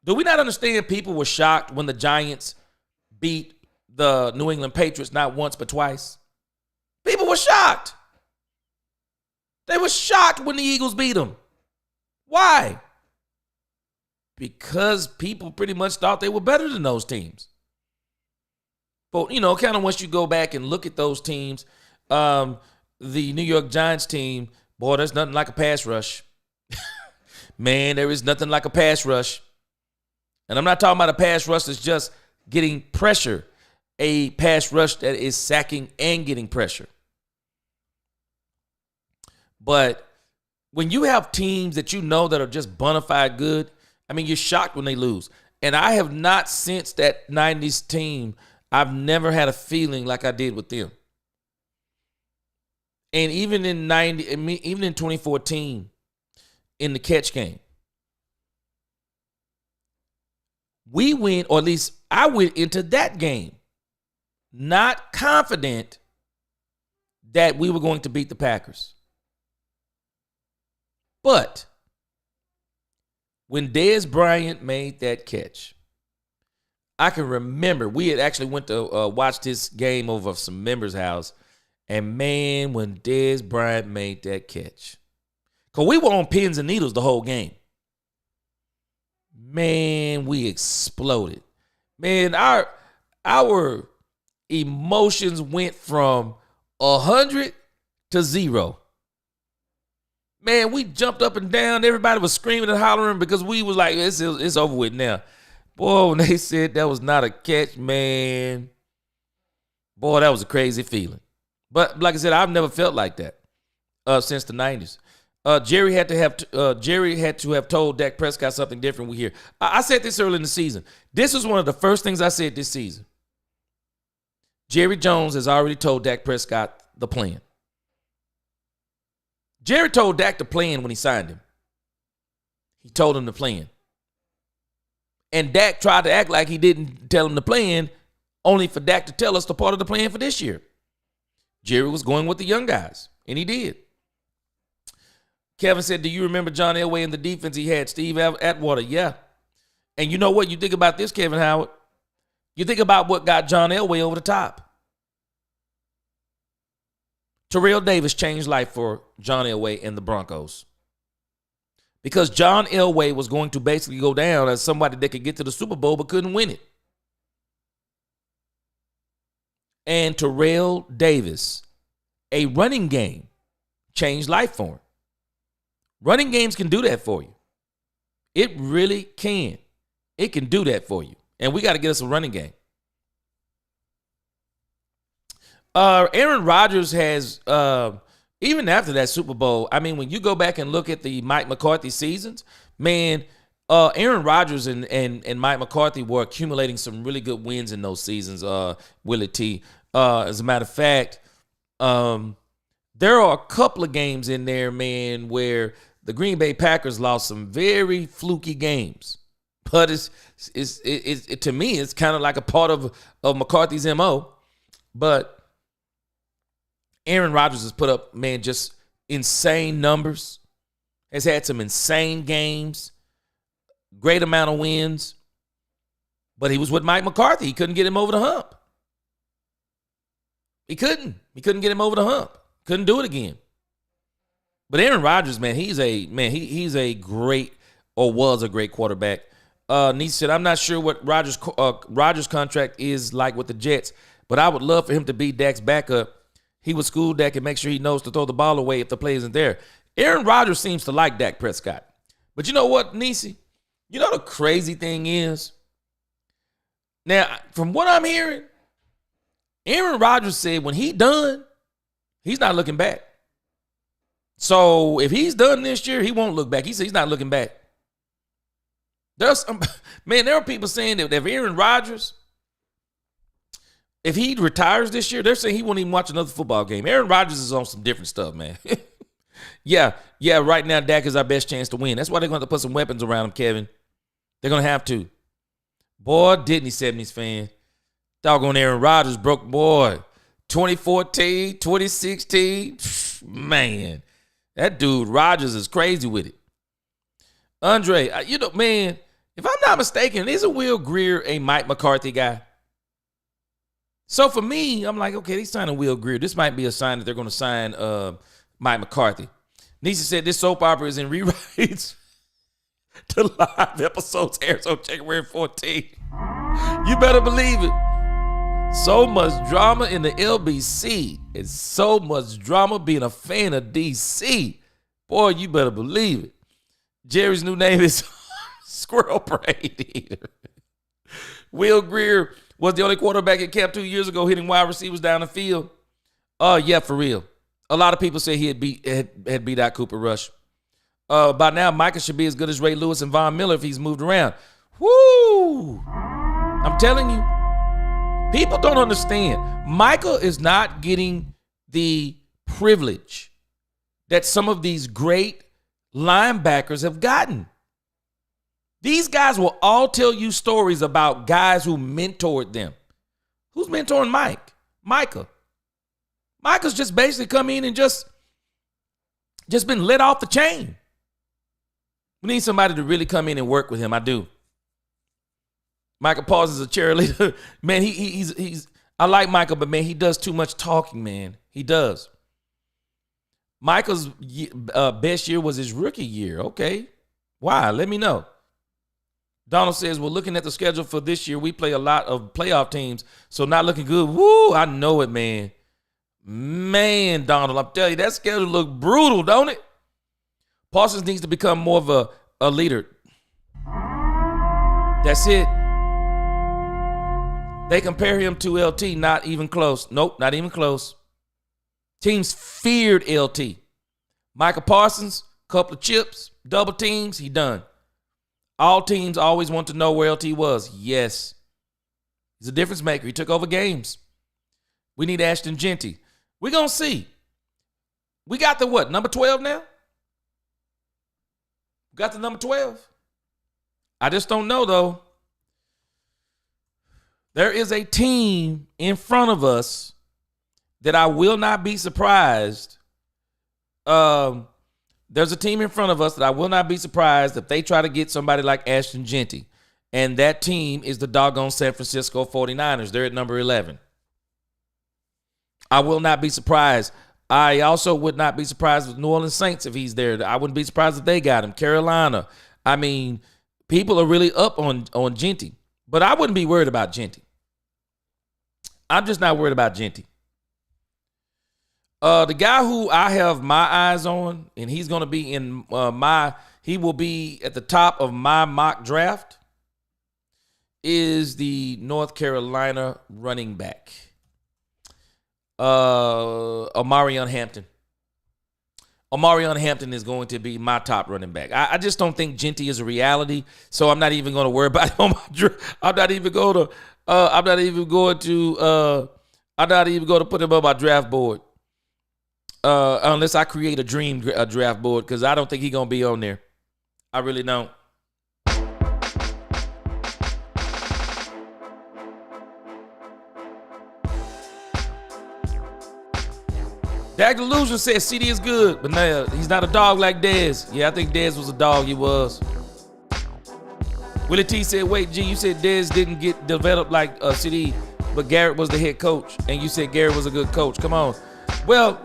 A: Do we not understand people were shocked when the Giants beat the New England Patriots not once but twice? People were shocked. They were shocked when the Eagles beat them. Why? Because people pretty much thought they were better than those teams. But, kind of once you go back and look at those teams, the New York Giants team, boy, there's nothing like a pass rush. Man, there is nothing like a pass rush. And I'm not talking about a pass rush that's just getting pressure. A pass rush that is sacking and getting pressure. But when you have teams that that are just bona fide good, you're shocked when they lose. And I have not since that 90s team, I've never had a feeling like I did with them. And even in 2014, in the catch game, we went, or at least I went into that game not confident that we were going to beat the Packers. But when Dez Bryant made that catch, I can remember we had actually went to watch this game over some members' house. And man, when Dez Bryant made that catch, because we were on pins and needles the whole game. Man, we exploded. Man, our emotions went from 100 to 0. Man, we jumped up and down. Everybody was screaming and hollering because we was like, it's over with now. Boy, when they said that was not a catch, man, boy, that was a crazy feeling. But like I said, I've never felt like that since the 90s. Jerry had to have told Dak Prescott something different. We hear. I said this early in the season. This was one of the first things I said this season. Jerry Jones has already told Dak Prescott the plan. Jerry told Dak the plan when he signed him. He told him the plan. And Dak tried to act like he didn't tell him the plan, only for Dak to tell us the part of the plan for this year. Jerry was going with the young guys, and he did. Kevin said, do you remember John Elway in the defense he had? Steve Atwater, yeah. And you know what? You think about this, Kevin Howard. You think about what got John Elway over the top. Terrell Davis changed life for John Elway and the Broncos. Because John Elway was going to basically go down as somebody that could get to the Super Bowl but couldn't win it. And Terrell Davis, a running game, changed life for him. Running games can do that for you. It really can. It can do that for you. And we got to get us a running game. Aaron Rodgers has, even after that Super Bowl, when you go back and look at the Mike McCarthy seasons, man, Aaron Rodgers and Mike McCarthy were accumulating some really good wins in those seasons, Willie T. As a matter of fact, there are a couple of games in there, man, where the Green Bay Packers lost some very fluky games. But it to me, it's kind of like a part of McCarthy's MO. But Aaron Rodgers has put up, man, just insane numbers. Has had some insane games. Great amount of wins. But he was with Mike McCarthy. He couldn't get him over the hump. He couldn't get him over the hump. Couldn't do it again. But Aaron Rodgers, man, he's a great, or was a great quarterback. Niece said, I'm not sure what Rodgers' contract is like with the Jets, but I would love for him to be Dak's backup. He would school Dak and make sure he knows to throw the ball away if the play isn't there. Aaron Rodgers seems to like Dak Prescott. But you know what, Nisi? You know the crazy thing is? Now, from what I'm hearing, Aaron Rodgers said when he's done, he's not looking back. So if he's done this year, he won't look back. He said he's not looking back. There are people saying that if Aaron Rodgers, if he retires this year, they're saying he won't even watch another football game. Aaron Rodgers is on some different stuff, man. Yeah, right now Dak is our best chance to win. That's why they're going to put some weapons around him, Kevin. They're going to have to. Boy, didn't he, 70s fan. Doggone Aaron Rodgers broke, boy, 2014, 2016. Man, that dude Rodgers is crazy with it. Andre, man, if I'm not mistaken, isn't Will Grier a Mike McCarthy guy? So for me, I'm like, okay, they signing Will Grier. This might be a sign that they're going to sign Mike McCarthy. Nisa said this soap opera is in rewrites to live episodes airs on January 14th. You better believe it. So much drama in the LBC and so much drama being a fan of DC. Boy, you better believe it. Jerry's new name is Squirrel Parade Eater. Will Grier was the only quarterback at camp 2 years ago hitting wide receivers down the field. Oh, yeah, for real. A lot of people say he had beat out Cooper Rush. By now, Micah should be as good as Ray Lewis and Von Miller if he's moved around. Woo! I'm telling you, people don't understand. Micah is not getting the privilege that some of these great linebackers have gotten. These guys will all tell you stories about guys who mentored them. Who's mentoring Micah. Micah's just basically come in and just been let off the chain. We need somebody to really come in and work with him. I do. Michael Parsons is a cheerleader. Man, he's I like Michael, but man, he does too much talking, man. He does. Michael's best year was his rookie year. Okay. Why? Let me know. Donald says, well, looking at the schedule for this year, we play a lot of playoff teams, so not looking good. Woo, I know it, man. Man, Donald, I'm telling you, that schedule look brutal, don't it? Parsons needs to become more of a leader. That's it. They compare him to LT, not even close. Nope, not even close. Teams feared LT. Michael Parsons, couple of chips, double teams, he done. All teams always want to know where LT was. Yes. He's a difference maker. He took over games. We need Ashton Genty. We're going to see. We got the what? Number 12 now? Got the number 12? I just don't know, though. There is a team in front of us that I will not be surprised. There's a team in front of us that I will not be surprised if they try to get somebody like Ashton Genty. And that team is the doggone San Francisco 49ers. They're at number 11. I will not be surprised. I also would not be surprised with New Orleans Saints if he's there. I wouldn't be surprised if they got him. Carolina. I mean, people are really up on Genty. But I wouldn't be worried about Genty. I'm just not worried about Genty. The guy who I have my eyes on, and he's going to be in he will be at the top of my mock draft, is the North Carolina running back, Omarion Hampton. Omarion Hampton is going to be my top running back. I just don't think Genty is a reality, so I'm not even going to worry about him on my draft. I'm not even going to put him on my draft board. Unless I create a dream draft board, because I don't think he's going to be on there. I really don't. Dak Delusion says CD is good, but no, he's not a dog like Dez. Yeah, I think Dez was a dog. He was. Willie T said, wait, G, you said Dez didn't get developed like CD, but Garrett was the head coach, and you said Garrett was a good coach. Come on. Well,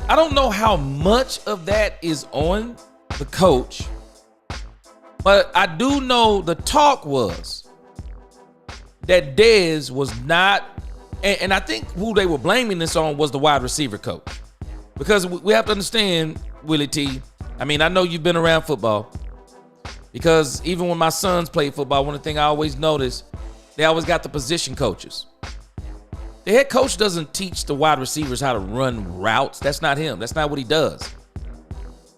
A: I don't know how much of that is on the coach, but I do know the talk was that Dez was not, and I think who they were blaming this on was the wide receiver coach. Because we have to understand, Willie T, I mean, I know you've been around football, because even when my sons played football, one of the things I always noticed, they always got the position coaches. The head coach doesn't teach the wide receivers how to run routes. That's not him. That's not what he does.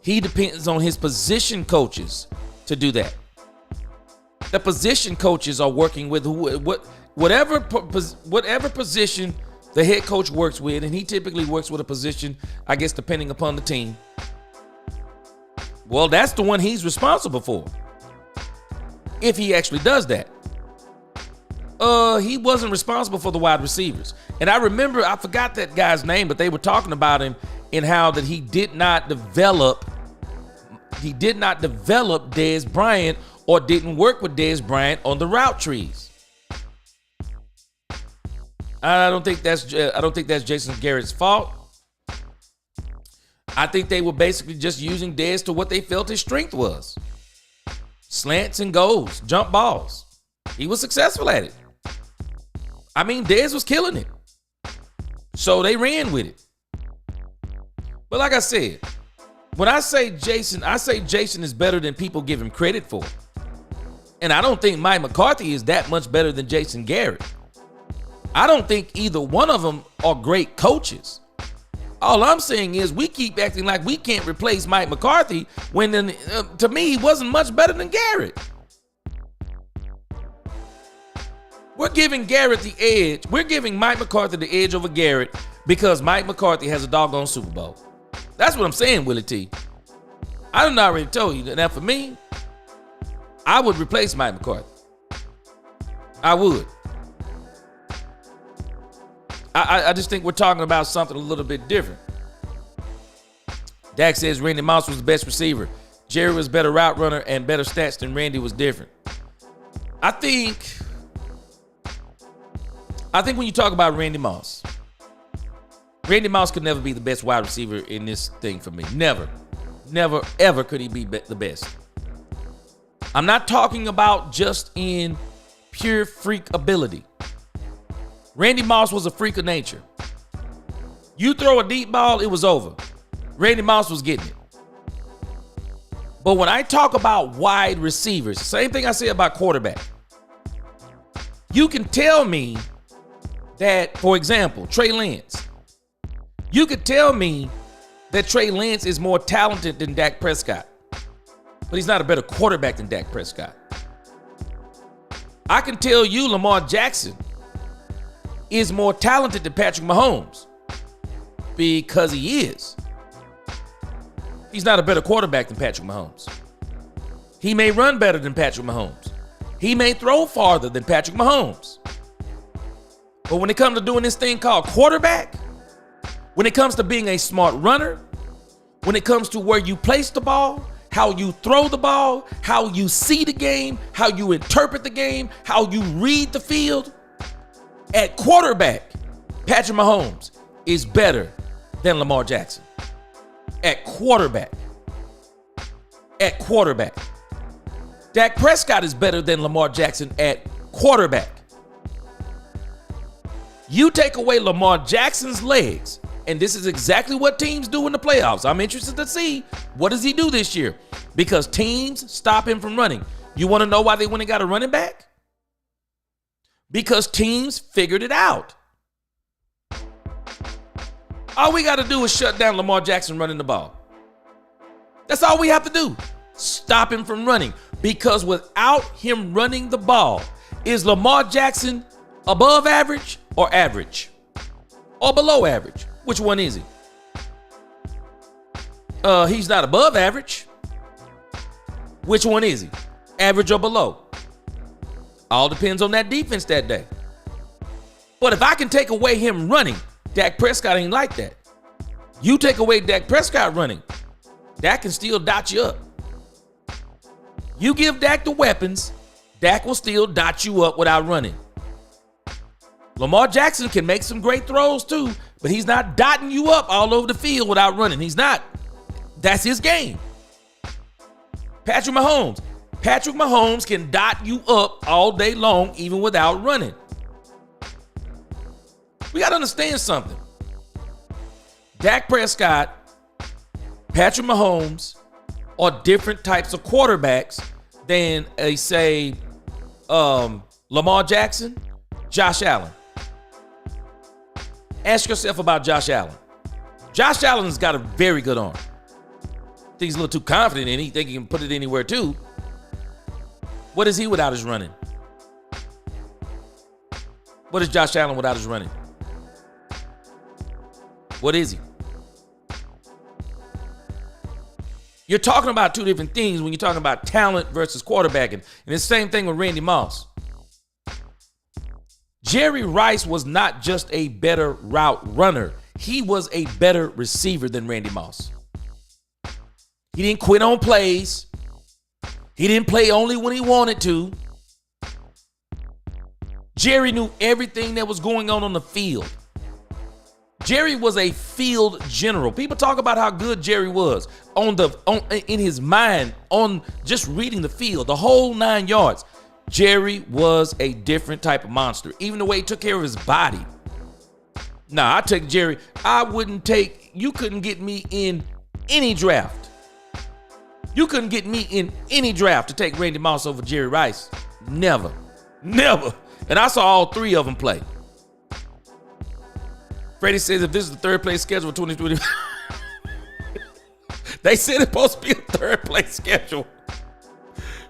A: He depends on his position coaches to do that. The position coaches are working with whatever position the head coach works with, and he typically works with a position, I guess, depending upon the team. Well, that's the one he's responsible for, if he actually does that. He wasn't responsible for the wide receivers. And I remember, I forgot that guy's name, but they were talking about him and how that he did not develop Dez Bryant, or didn't work with Dez Bryant on the route trees. I don't think that's Jason Garrett's fault. I think they were basically just using Dez to what they felt his strength was. Slants and goals, jump balls. He was successful at it. I mean, Dez was killing it. So they ran with it. But like I said, when I say Jason is better than people give him credit for. And I don't think Mike McCarthy is that much better than Jason Garrett. I don't think either one of them are great coaches. All I'm saying is we keep acting like we can't replace Mike McCarthy when, to me, he wasn't much better than Garrett. We're giving Garrett the edge. We're giving Mike McCarthy the edge over Garrett because Mike McCarthy has a doggone Super Bowl. That's what I'm saying, Willie T. I done already told you. Now, for me, I would replace Mike McCarthy. I would. I just think we're talking about something a little bit different. Dak says Randy Moss was the best receiver. Jerry was a better route runner and better stats than Randy was different. I think when you talk about Randy Moss could never be the best wide receiver in this thing for me. Never, ever could he be the best. I'm not talking about just in pure freak ability. Randy Moss was a freak of nature. You throw a deep ball, it was over. Randy Moss was getting it. But when I talk about wide receivers, same thing I say about quarterback. You can tell me that, for example, Trey Lance. You could tell me that Trey Lance is more talented than Dak Prescott, but he's not a better quarterback than Dak Prescott. I can tell you Lamar Jackson is more talented than Patrick Mahomes, because he is. He's not a better quarterback than Patrick Mahomes. He may run better than Patrick Mahomes. He may throw farther than Patrick Mahomes. But when it comes to doing this thing called quarterback, when it comes to being a smart runner, when it comes to where you place the ball, how you throw the ball, how you see the game, how you interpret the game, how you read the field, at quarterback, Patrick Mahomes is better than Lamar Jackson. At quarterback. Dak Prescott is better than Lamar Jackson at quarterback. You take away Lamar Jackson's legs, and this is exactly what teams do in the playoffs. I'm interested to see what does he do this year, because teams stop him from running. You want to know why they went and got a running back? Because teams figured it out. All we got to do is shut down Lamar Jackson running the ball. That's all we have to do. Stop him from running. Because without him running the ball, is Lamar Jackson above average or average? Or below average? Which one is he? He's not above average. Which one is he? Average or below? All depends on that defense that day. But if I can take away him running, Dak Prescott ain't like that. You take away Dak Prescott running, Dak can still dot you up. You give Dak the weapons, Dak will still dot you up without running. Lamar Jackson can make some great throws too, but he's not dotting you up all over the field without running. He's not. That's his game. Patrick Mahomes can dot you up all day long even without running. We got to understand something. Dak Prescott, Patrick Mahomes are different types of quarterbacks than say Lamar Jackson, Josh Allen. Ask yourself about Josh Allen. Josh Allen's got a very good arm. I think he's a little too confident in it. He think he can put it anywhere too. What is he without his running? What is Josh Allen without his running? What is he? You're talking about two different things when you're talking about talent versus quarterbacking. And it's the same thing with Randy Moss. Jerry Rice was not just a better route runner. He was a better receiver than Randy Moss. He didn't quit on plays. He didn't play only when he wanted to. Jerry knew everything that was going on the field. Jerry was a field general. People talk about how good Jerry was in his mind, on just reading the field, the whole 9 yards. Jerry was a different type of monster. Even the way he took care of his body. Nah, I take Jerry. You couldn't get me in any draft. You couldn't get me in any draft to take Randy Moss over Jerry Rice. Never. And I saw all three of them play. Freddie says if this is the third place schedule for 2020, they said it's supposed to be a third place schedule.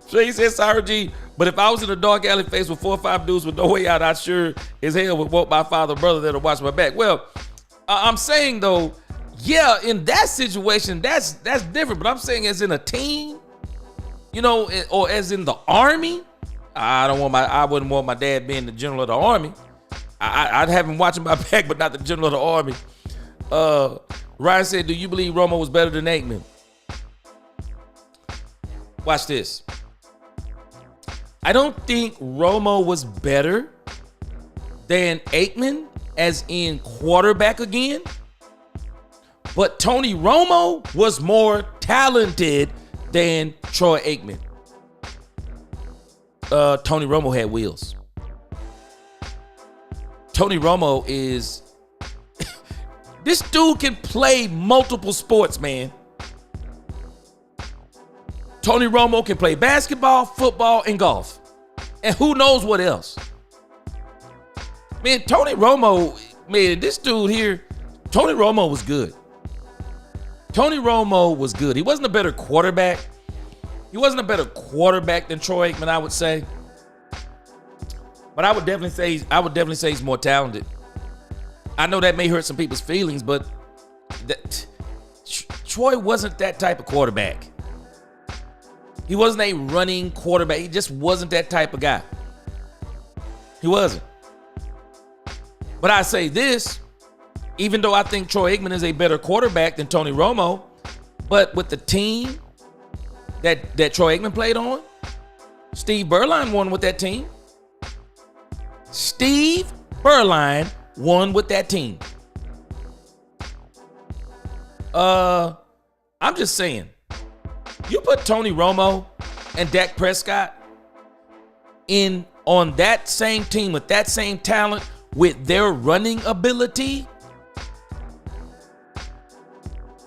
A: So he says, sorry, G, but if I was in a dark alley faced with 4 or 5 dudes with no way out, I sure as hell would want my father or brother there to watch my back. Well, I'm saying though, yeah, in that situation, that's different. But I'm saying as in a team, or as in the Army, I wouldn't want my dad being the general of the Army. I'd have him watching my back, but not the general of the Army. Ryan said, do you believe Romo was better than Aikman? Watch this. I don't think Romo was better than Aikman, as in quarterback again. But Tony Romo was more talented than Troy Aikman. Tony Romo had wheels. Tony Romo is... This dude can play multiple sports, man. Tony Romo can play basketball, football, and golf. And who knows what else. Man, Tony Romo, this dude here, Tony Romo was good. Tony Romo was good. He wasn't a better quarterback. He wasn't a better quarterback than Troy Aikman, I would say. But I would definitely say he's more talented. I know that may hurt some people's feelings, but Troy wasn't that type of quarterback. He wasn't a running quarterback. He just wasn't that type of guy. He wasn't. But I say this, even though I think Troy Aikman is a better quarterback than Tony Romo, but with the team that Troy Aikman played on, Steve Berline won with that team. Steve Berline won with that team. I'm just saying, you put Tony Romo and Dak Prescott on that same team with that same talent, with their running ability,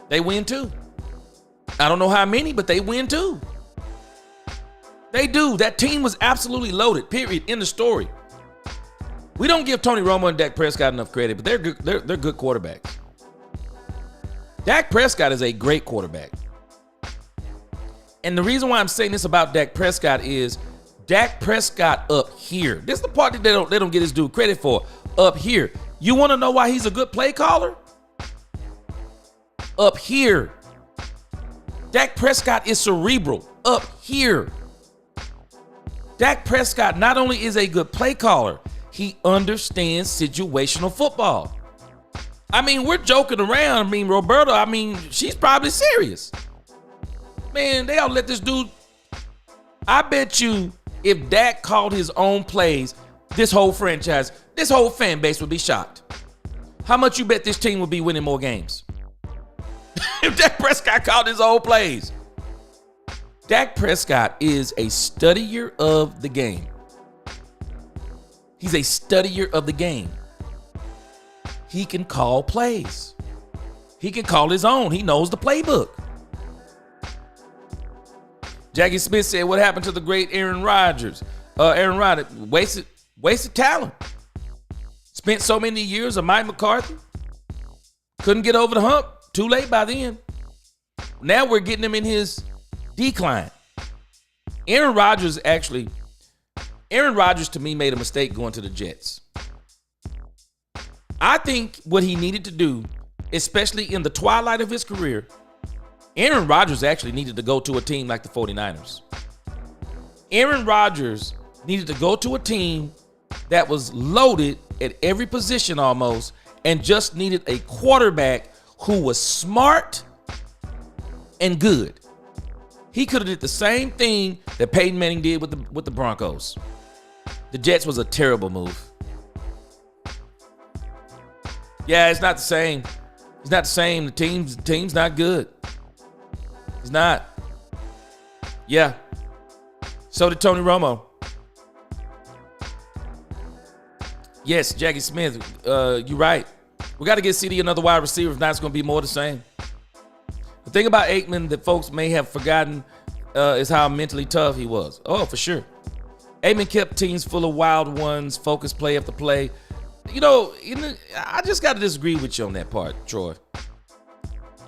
A: they win too. I don't know how many, but they win too. They do. That team was absolutely loaded, period. End of story. We don't give Tony Romo and Dak Prescott enough credit, but they're good quarterbacks. Dak Prescott is a great quarterback. And the reason why I'm saying this about Dak Prescott is Dak Prescott up here. This is the part that they don't get his due credit for. Up here. You want to know why he's a good play caller? Up here. Dak Prescott is cerebral. Up here. Dak Prescott not only is a good play caller, he understands situational football. I mean, we're joking around. I mean, Roberta, she's probably serious. Man, they all let this dude I bet you if Dak called his own plays, this whole franchise, this whole fan base would be shocked. How much you bet this team would be winning more games? If Dak Prescott called his own plays. Dak Prescott is a studier of the game. He's a studier of the game. He can call plays. He can call his own. He knows the playbook. Jackie Smith said, what happened to the great Aaron Rodgers? Aaron Rodgers, wasted talent. Spent so many years of Mike McCarthy. Couldn't get over the hump. Too late by then. Now we're getting him in his decline. Aaron Rodgers to me made a mistake going to the Jets. I think what he needed to do, especially in the twilight of his career, Aaron Rodgers actually needed to go to a team like the 49ers. Aaron Rodgers needed to go to a team that was loaded at every position almost and just needed a quarterback who was smart and good. He could have did the same thing that Peyton Manning did with the Broncos. The Jets was a terrible move. Yeah, it's not the same. It's not the same. The team's not good. It's not. Yeah. So did Tony Romo. Yes, Jackie Smith, you're right. We got to get CD another wide receiver. If not, it's going to be more of the same. The thing about Aikman that folks may have forgotten is how mentally tough he was. Oh, for sure. Aikman kept teams full of wild ones, focused play after play. I just got to disagree with you on that part, Troy.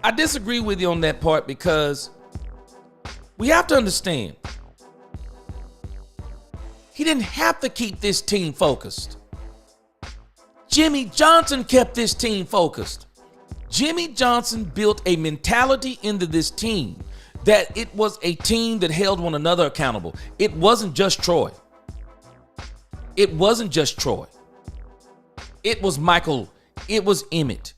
A: I disagree with you on that part because we have to understand he didn't have to keep this team focused. Jimmy Johnson kept this team focused. Jimmy Johnson built a mentality into this team that it was a team that held one another accountable. It wasn't just Troy. It wasn't just Troy. It was Michael. It was Emmett.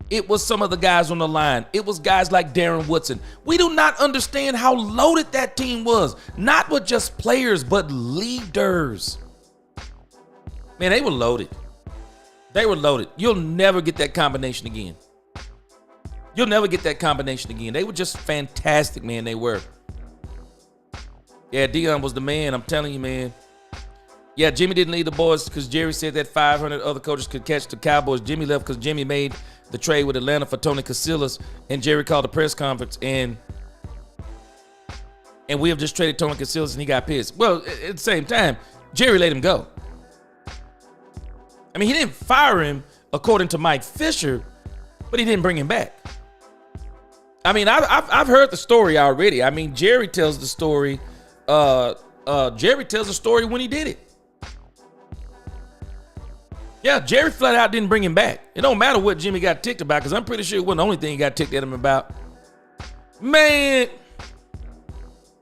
A: It was some of the guys on the line. It was guys like Darren Woodson. We do not understand how loaded that team was. Not with just players, but leaders. Man, they were loaded. They were loaded. You'll never get that combination again. You'll never get that combination again. They were just fantastic, man. They were. Yeah, Deion was the man. I'm telling you, man. Yeah, Jimmy didn't lead the boys because Jerry said that 500 other coaches could catch the Cowboys. Jimmy left because Jimmy made the trade with Atlanta for Tony Casillas, and Jerry called a press conference, and we have just traded Tony Casillas, and he got pissed. Well, at the same time, Jerry let him go. I mean, he didn't fire him according to Mike Fisher, but he didn't bring him back. I mean, I've heard the story already. I mean, Jerry tells the story. Jerry tells the story when he did it. Yeah, Jerry flat out didn't bring him back. It don't matter what Jimmy got ticked about, because I'm pretty sure it wasn't the only thing he got ticked at him about. Man,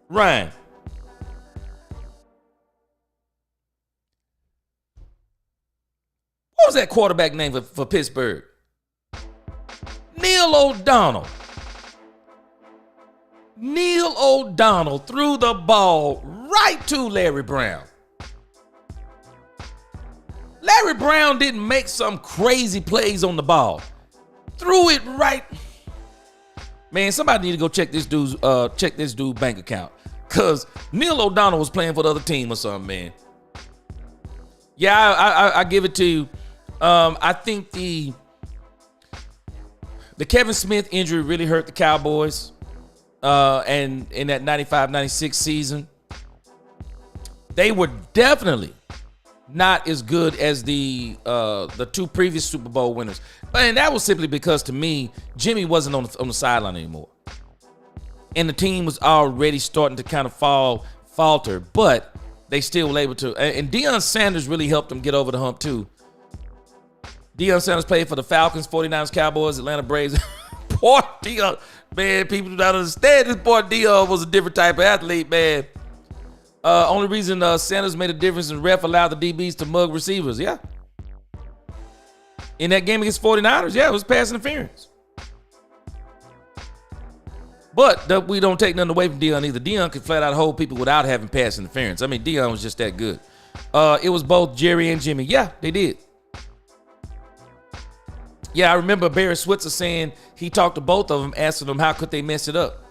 A: Ryan. What was that quarterback name for Pittsburgh? Neil O'Donnell. Neil O'Donnell threw the ball right to Larry Brown. Larry Brown didn't make some crazy plays on the ball. Threw it right. Man, somebody need to go check this dude's bank account, because Neil O'Donnell was playing for the other team or something, man. Yeah, I give it to you. I think the Kevin Smith injury really hurt the Cowboys. And in that 95-96 season, they were definitely not as good as the two previous Super Bowl winners. And that was simply because, to me, Jimmy wasn't on the sideline anymore. And the team was already starting to kind of falter, but they still were able to. And Deion Sanders really helped them get over the hump, too. Deion Sanders played for the Falcons, 49ers, Cowboys, Atlanta Braves. Poor Deion. Man, people do not understand this. Boy, Deion was a different type of athlete, man. Only reason Sanders made a difference is ref allowed the DBs to mug receivers. Yeah. In that game against 49ers, yeah, it was pass interference. But we don't take nothing away from Deion either. Deion could flat out hold people without having pass interference. I mean, Deion was just that good. It was both Jerry and Jimmy. Yeah, they did. Yeah, I remember Barry Switzer saying he talked to both of them, asking them how could they mess it up.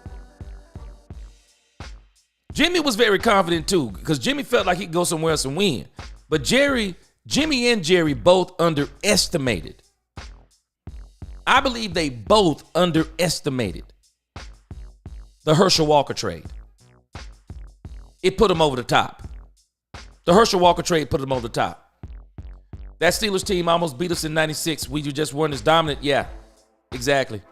A: Jimmy was very confident too, because Jimmy felt like he could go somewhere else and win. But Jimmy and Jerry both underestimated. I believe they both underestimated the Herschel Walker trade. It put them over the top. The Herschel Walker trade put them over the top. That Steelers team almost beat us in 96. We just weren't as dominant. Yeah, exactly.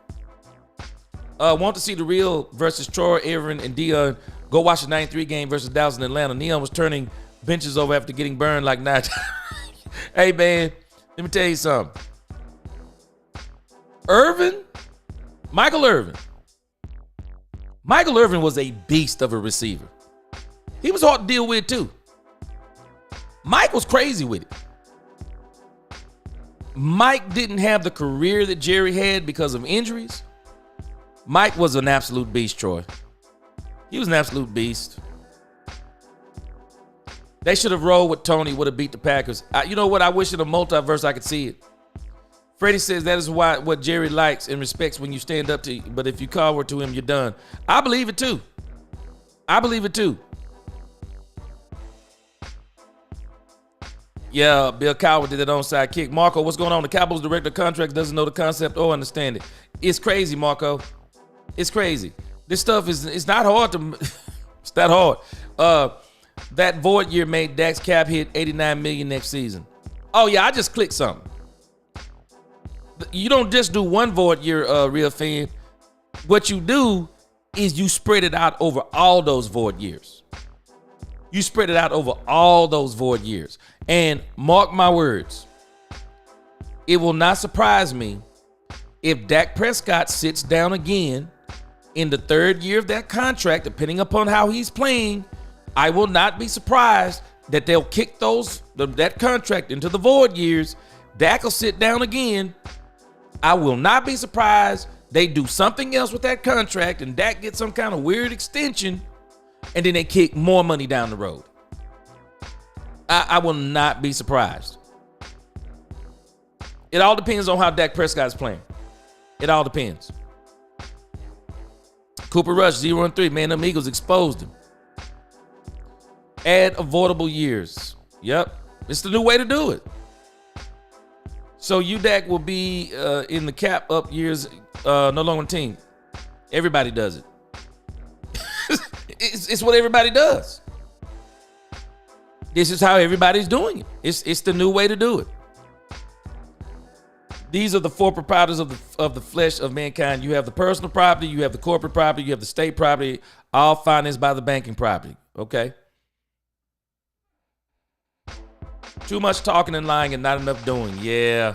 A: Want to see the real versus Troy, Aaron, and Deion. Go watch the 93 game versus Dallas in Atlanta. Deion was turning benches over after getting burned like 9 times. Hey, man, let me tell you something. Michael Irvin was a beast of a receiver. He was hard to deal with, too. Mike was crazy with it. Mike didn't have the career that Jerry had because of injuries. Mike was an absolute beast, Troy. He was an absolute beast. They should have rolled with Tony, would have beat the Packers. You know what? I wish in a multiverse I could see it. Freddie says that is what Jerry likes and respects when you stand up to him. But if you coward to him, you're done. I believe it too. Yeah, Bill Coward did that onside kick. Marco, what's going on? The Cowboys director of contracts doesn't know the concept or understand it. It's crazy, Marco. It's crazy. This stuff it's not hard to it's not hard. That void year made Dak's cap hit $89 million next season. Oh yeah, I just clicked something. You don't just do one void year, real fan. What you do is you spread it out over all those void years. You spread it out over all those void years. And mark my words, it will not surprise me if Dak Prescott sits down again in the third year of that contract, depending upon how he's playing. I will not be surprised that they'll kick that contract into the void years. Dak will sit down again. I will not be surprised they do something else with that contract and Dak gets some kind of weird extension and then they kick more money down the road. I will not be surprised. It all depends on how Dak Prescott is playing. It all depends. Cooper Rush, 0-3. Man, them Eagles exposed him. Add avoidable years. Yep. It's the new way to do it. So UDAC will be in the cap up years, no longer on the team. Everybody does it. It's what everybody does. This is how everybody's doing it. It's the new way to do it. These are the four proprietors of the flesh of mankind. You have the personal property, you have the corporate property, you have the state property, all financed by the banking property. Okay? Too much talking and lying and not enough doing. Yeah.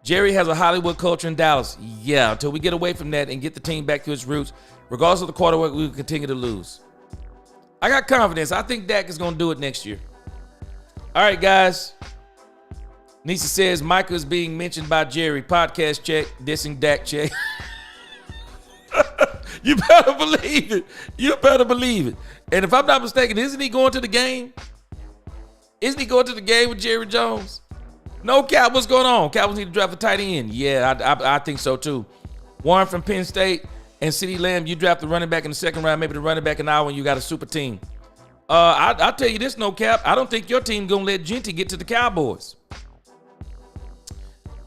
A: Jerry has a Hollywood culture in Dallas. Yeah, until we get away from that and get the team back to its roots, regardless of the quarterback, we will continue to lose. I got confidence. I think Dak is going to do it next year. All right, guys. Nisa says Micah is being mentioned by Jerry. Podcast check. Dissing Dak check. You better believe it. You better believe it. And if I'm not mistaken, isn't he going to the game? Isn't he going to the game with Jerry Jones? No, Cap, what's going on? Cowboys need to draft a tight end. Yeah, I think so too. Warren from Penn State and CeeDee Lamb, you draft the running back in the second round, maybe the running back in Iowa, and you got a super team. I'll tell you this, no Cap. I don't think your team going to let Genty get to the Cowboys.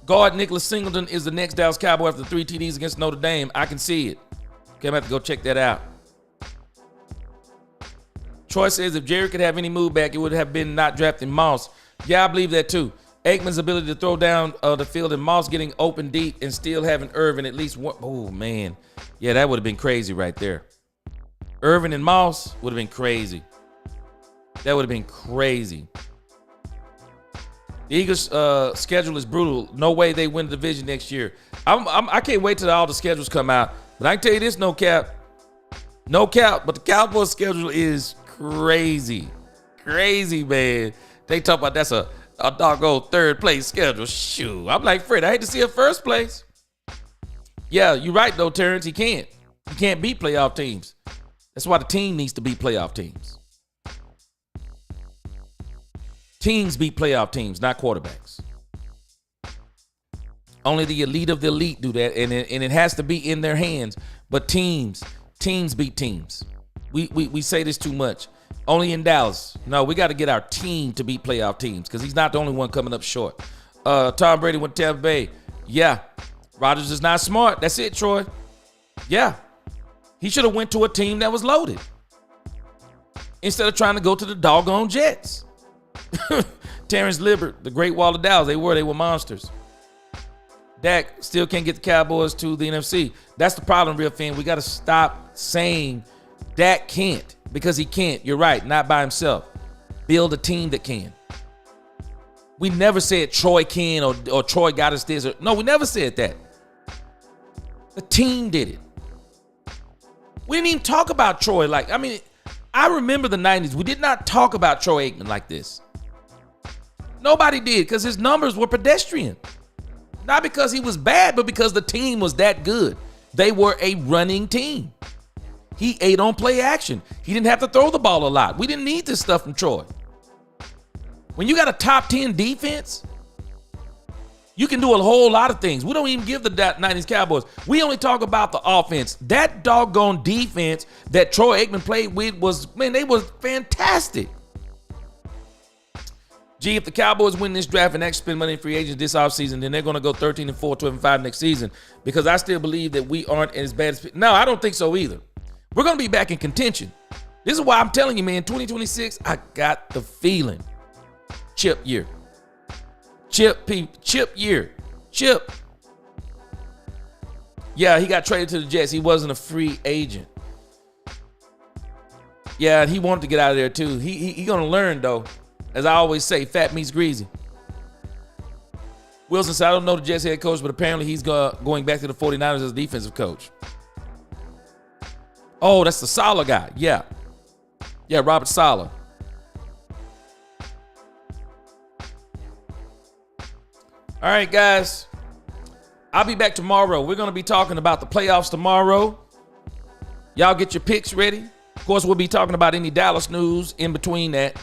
A: Guard Nicholas Singleton is the next Dallas Cowboy after 3 TDs against Notre Dame. I can see it. Okay, I'm going to have to go check that out. Troy says if Jerry could have any move back, it would have been not drafting Moss. Yeah, I believe that too. Aikman's ability to throw down the field and Moss getting open deep and still having Irvin at least one. Oh, man. Yeah, that would have been crazy right there. Irvin and Moss would have been crazy. That would have been crazy. The Eagles' schedule is brutal. No way they win the division next year. I can't wait till all the schedules come out. But I can tell you this, no cap. No cap, but the Cowboys' schedule is crazy. Crazy, man. They talk about that's a doggone third place schedule. Shoot. I'm like, Fred, I hate to see a first place. Yeah, you're right, though, Terrence. He can't. He can't beat playoff teams. That's why the team needs to beat playoff teams. Teams beat playoff teams, not quarterbacks. Only the elite of the elite do that, and it has to be in their hands. But teams beat teams. We say this too much. Only in Dallas. No, we got to get our team to beat playoff teams because he's not the only one coming up short. Tom Brady went to Tampa Bay. Yeah. Rodgers is not smart. That's it, Troy. Yeah. He should have went to a team that was loaded instead of trying to go to the doggone Jets. Terrence Libbert, the Great Wall of Dallas, they were monsters. Dak still can't get the Cowboys to the NFC. That's the problem, real fan. We got to stop saying Dak can't because he can't. You're right, not by himself. Build a team that can. We never said Troy can or Troy got us this. No, we never said that. The team did it. We didn't even talk about Troy I remember the 90s. We did not talk about Troy Aikman like this. Nobody did because his numbers were pedestrian. Not because he was bad, but because the team was that good. They were a running team. He ate on play action. He didn't have to throw the ball a lot. We didn't need this stuff from Troy. When you got a top 10 defense, you can do a whole lot of things. We don't even give the 90s Cowboys. We only talk about the offense. That doggone defense that Troy Aikman played with they was fantastic. Gee, if the Cowboys win this draft and actually spend money in free agents this offseason, then they're going to go 13-4, 12-5 next season because I still believe that we aren't as bad as... No, I don't think so either. We're going to be back in contention. This is why I'm telling you, man, 2026, I got the feeling. Chip year. Chip year. Chip. Yeah, he got traded to the Jets. He wasn't a free agent. Yeah, he wanted to get out of there too. He going to learn, though. As I always say, fat meets greasy. Wilson said, I don't know the Jets head coach, but apparently he's going back to the 49ers as a defensive coach. Oh, that's the Saleh guy. Yeah. Yeah, Robert Saleh. All right, guys. I'll be back tomorrow. We're going to be talking about the playoffs tomorrow. Y'all get your picks ready. Of course, we'll be talking about any Dallas news in between that.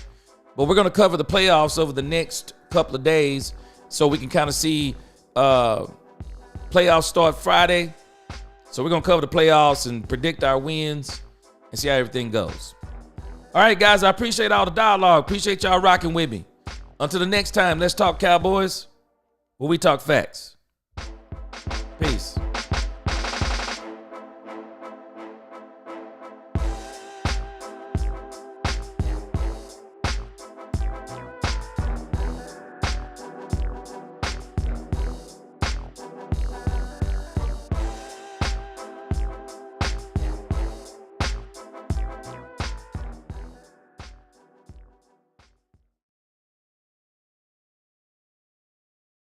A: But we're going to cover the playoffs over the next couple of days so we can kind of see playoffs start Friday. So we're going to cover the playoffs and predict our wins and see how everything goes. All right, guys, I appreciate all the dialogue. Appreciate y'all rocking with me. Until the next time, let's talk Cowboys, where we talk facts. Peace.